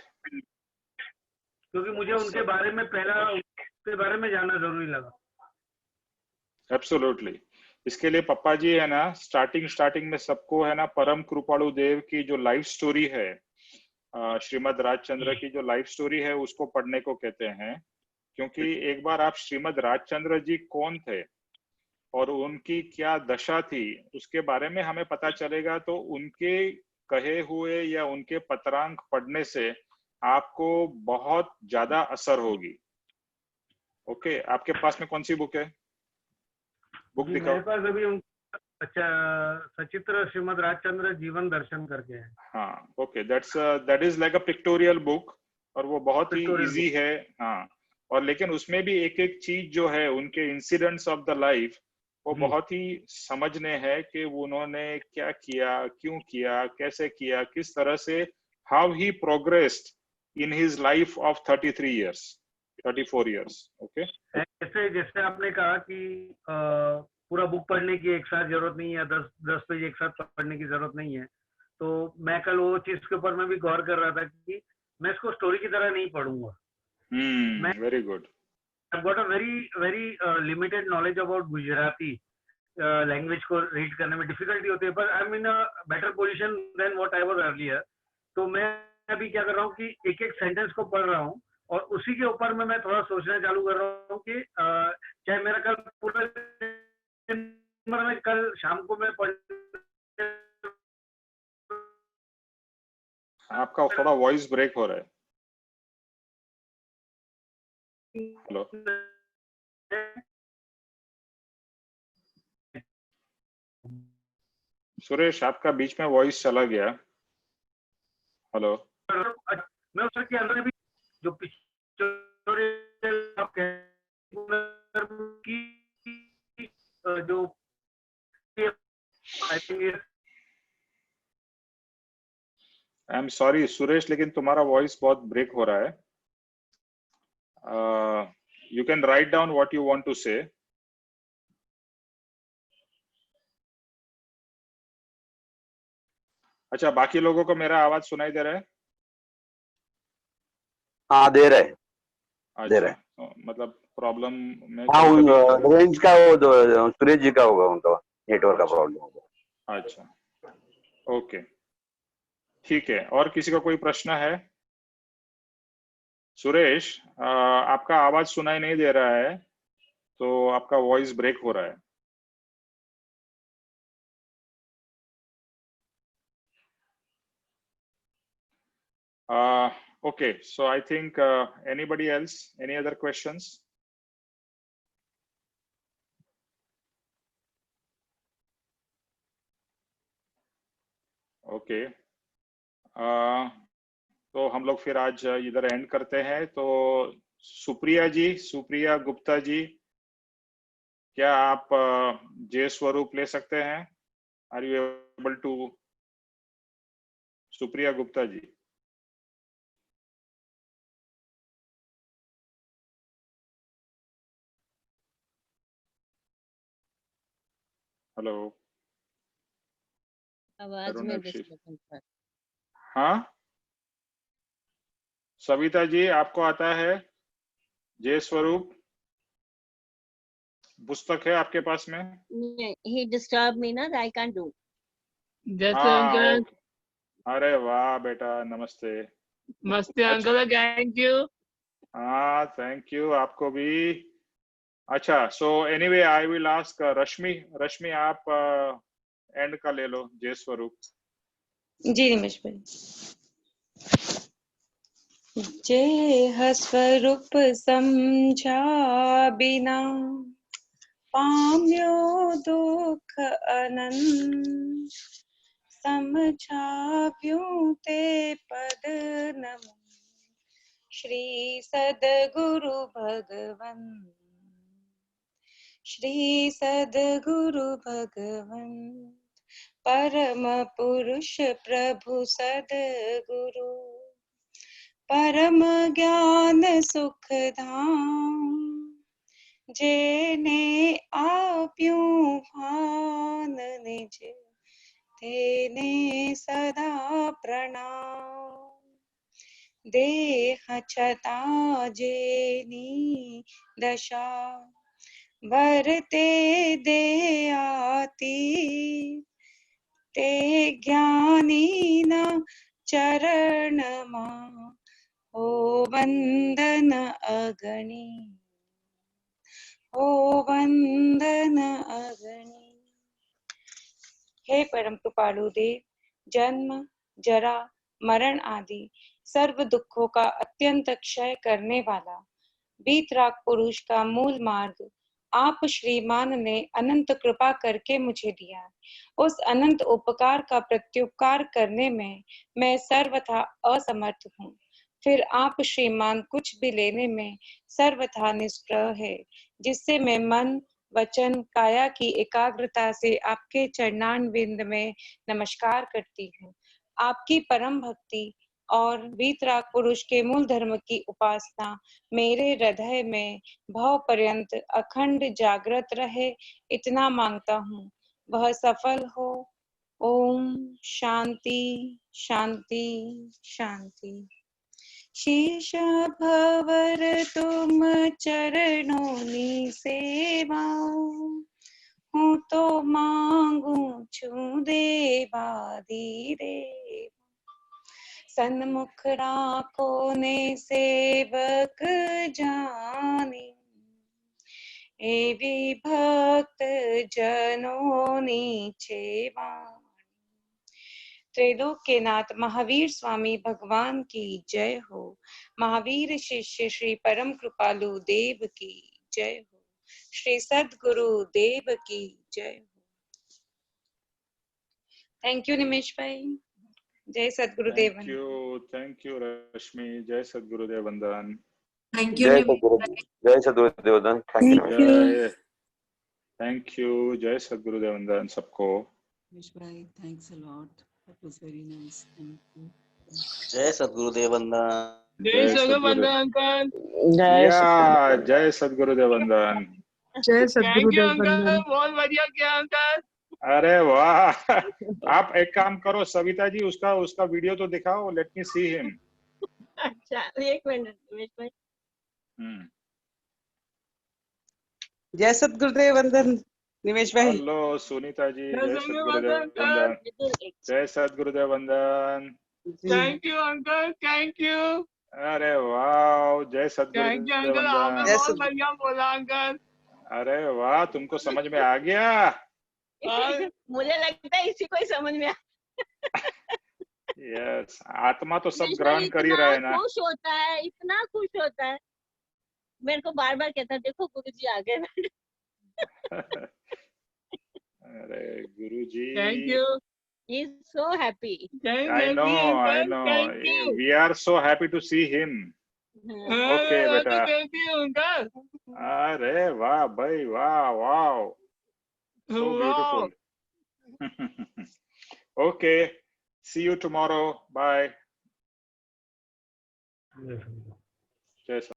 क्योंकि मुझे उनके बारे में उनके बारे में जानना जरूरी लगा। एब्सोल्युटली। इसके लिए पप्पा जी है ना, स्टार्टिंग में सबको है ना परम कृपालु देव की जो लाइफ स्टोरी है, श्रीमद राजचंद्र की जो लाइफ स्टोरी है, उसको पढ़ने को कहते हैं। क्योंकि एक बार आप श्रीमद राजचंद्र जी कौन थे और उनकी क्या दशा थी उसके बारे में हमें पता चलेगा, तो उनके कहे हुए या उनके पत्रांक पढ़ने से आपको बहुत ज्यादा असर होगी। ओके, आपके पास में कौन सी बुक है? बुक दिखाओ। मेरे पास अभी अच्छा सचित्र श्रीमद राजचंद्र जीवन दर्शन करके है। हाँ, okay, that is like a pictorial book, और वो बहुत ही इजी है। हाँ, और लेकिन उसमें भी एक एक चीज जो है उनके इंसिडेंट्स ऑफ द लाइफ, वो बहुत ही समझने हैं कि उन्होंने क्या किया, क्यों किया, कैसे किया, किस तरह से, how he progressed in his life of 34 years, 34 years। Okay, जैसे आपने कहा कि पूरा बुक पढ़ने की एक साथ जरूरत नहीं है, 10 पेज एक साथ पढ़ने की जरूरत नहीं है, तो मैं कल वो चीज के ऊपर मैं भी गौर कर रहा था कि मैं इसको स्टोरी की तरह नहीं पढ़ूंगा। Very good. I've got a very limited knowledge about Gujarati language को रीड करने में डिफिकल्टी होती है, पर I am in a better position than what I was earlier. तो मैं अभी क्या कर रहा हूँ कि एक एक सेंटेंस को पढ़ रहा हूँ और उसी के ऊपर में मैं थोड़ा सोचना चालू कर रहा हूँ कि चाहे मेरा कल पूरा में कल शाम को मैं पढ़। आपका थोड़ा वॉइस ब्रेक हो रहा है। हेलो, सुरेश, आपका बीच में वॉइस चला गया। हेलो, मैं उसके अंदर भी जो जो आई एम सॉरी सुरेश, लेकिन तुम्हारा वॉइस बहुत ब्रेक हो रहा है। You can write down what you want to say. अच्छा, बाकी लोगों को मेरा आवाज सुनाई दे रहा है? हाँ, दे रहे अच्छा, दे रहे मतलब प्रॉब्लम में हाँ, कभी रेंज का वो सुरेश जी का होगा, उनका नेटवर्क का प्रॉब्लम होगा। अच्छा, ओके, ठीक है। और किसी का कोई प्रश्न है? सुरेश, आपका आवाज सुनाई नहीं दे रहा है, तो आपका वॉइस ब्रेक हो रहा है। Okay, so I think anybody else, any other questions? Okay, तो हम लोग फिर आज इधर एंड करते हैं। तो सुप्रिया गुप्ता जी, क्या आप जय स्वरूप ले सकते हैं? Are you able to? Supriya Gupta ji. Hello आवाज अरुण में अक्षित। डिस्टर्बेंस है। हाँ सविता जी आपको आता है जय स्वरूप पुस्तक है आपके पास में? He disturbed me ना, I can't do. हाँ ओके। अरे वाह बेटा नमस्ते। नमस्ते अंकल, थैंक यू। हाँ थैंक यू आपको भी। अच्छा so anyway I will ask Rashmi आप एंड का ले लो जय स्वरूप। जी निमेश भाई। जेह स्वरूप समझा बिना पाम्यो दुख अनंत समझाव्यूं ते पद नमो श्री सद्गुरु भगवन श्री सद्गुरु भगवन परम पुरुष प्रभु सद्गुरु परम ज्ञान सुख धाम जेने आप्यूं भान निज तेने सदा प्रणाम देह छता जेनी दशा वरते दे आती ते ज्ञानी न चरण मा ओ वंदन अगणी ओ वंदन अगणी। हे परम कृपालु देव, जन्म जरा मरण आदि सर्व दुखों का अत्यंत क्षय करने वाला वीतराग पुरुष का मूल मार्ग आप श्रीमान ने अनंत कृपा करके मुझे दिया। उस अनंत उपकार का प्रत्युपकार करने में मैं सर्वथा असमर्थ हूँ। फिर आप श्रीमान कुछ भी लेने में सर्वथा निष्प्रह है, जिससे मैं मन वचन काया की एकाग्रता से आपके चरणारविंद में नमस्कार करती हूँ। आपकी परम भक्ति और वीतराग पुरुष के मूल धर्म की उपासना मेरे हृदय में भव पर्यंत अखंड जागृत रहे, इतना मांगता हूँ। वह सफल हो। ओम शांति शांति शांति। शीश भवर तुम चरणों सेवा हूँ तो मांगू छू देवाधिदेव सन्मुख राखो ने सेवक जाने एवी भक्त जनों नीचे वाणी। त्रैलोक के नाथ महावीर स्वामी भगवान की जय हो। महावीर शिष्य श्री परम कृपालु देव की जय हो। श्री सद्गुरु देव की जय हो। थैंक यू निमेश भाई। जय सद्गुरुदेव। थैंक यू रश्मि। जय सद्गुरुदेव वंदन। थैंक यू जय सद्गुरुदेव वंदन। थैंक यू जय सद्गुरुदेव वंदन सबको। Thanks a lot, that was very nice. Thank you. जय सद्गुरुदेव वंदन। जय सद्गुरुदेव अंकल। जय सद्गुरुदेव वंदन। जय थैंक यू सद्गुरुदेव अंकल, वंदन। बहुत बढ़िया किया अंकल। अरे वाह। आप एक काम करो सविता जी, उसका वीडियो तो दिखाओ, लेट मी सी हिम। अच्छा एक मिनट निमेश भाई। जय सद्गुरुदेव वंदन निमेश भाई। हेलो सुनीता जी। जय सद्गुरुदेव वंदन। जय सद्गुरुदेव वंदन। Thank you uncle, thank you. अरे वाह जय थैंक यू सद्गुरुदेव अंकल, आपने वंदन। बहुत बढ़िया बोला अंकल। अरे वाह तुमको समझ में आ गया। मुझे लगता है इसी को ही समझ में यस आत्मा तो सब निमेश ग्रहण भाई कर ही इतना रहे ना। खुश होता है, इतना खुश होता है, मेरे को बार बार कहता है देखो गुरुजी आ गए। अरे Guruji. Thank you. He is so happy. I know. Thank you. We are so happy to see him. Okay बेटा। Thank you uncle. अरे वाह भाई वाह वाह। So beautiful. Okay. See you tomorrow. Bye. Yes. Yes.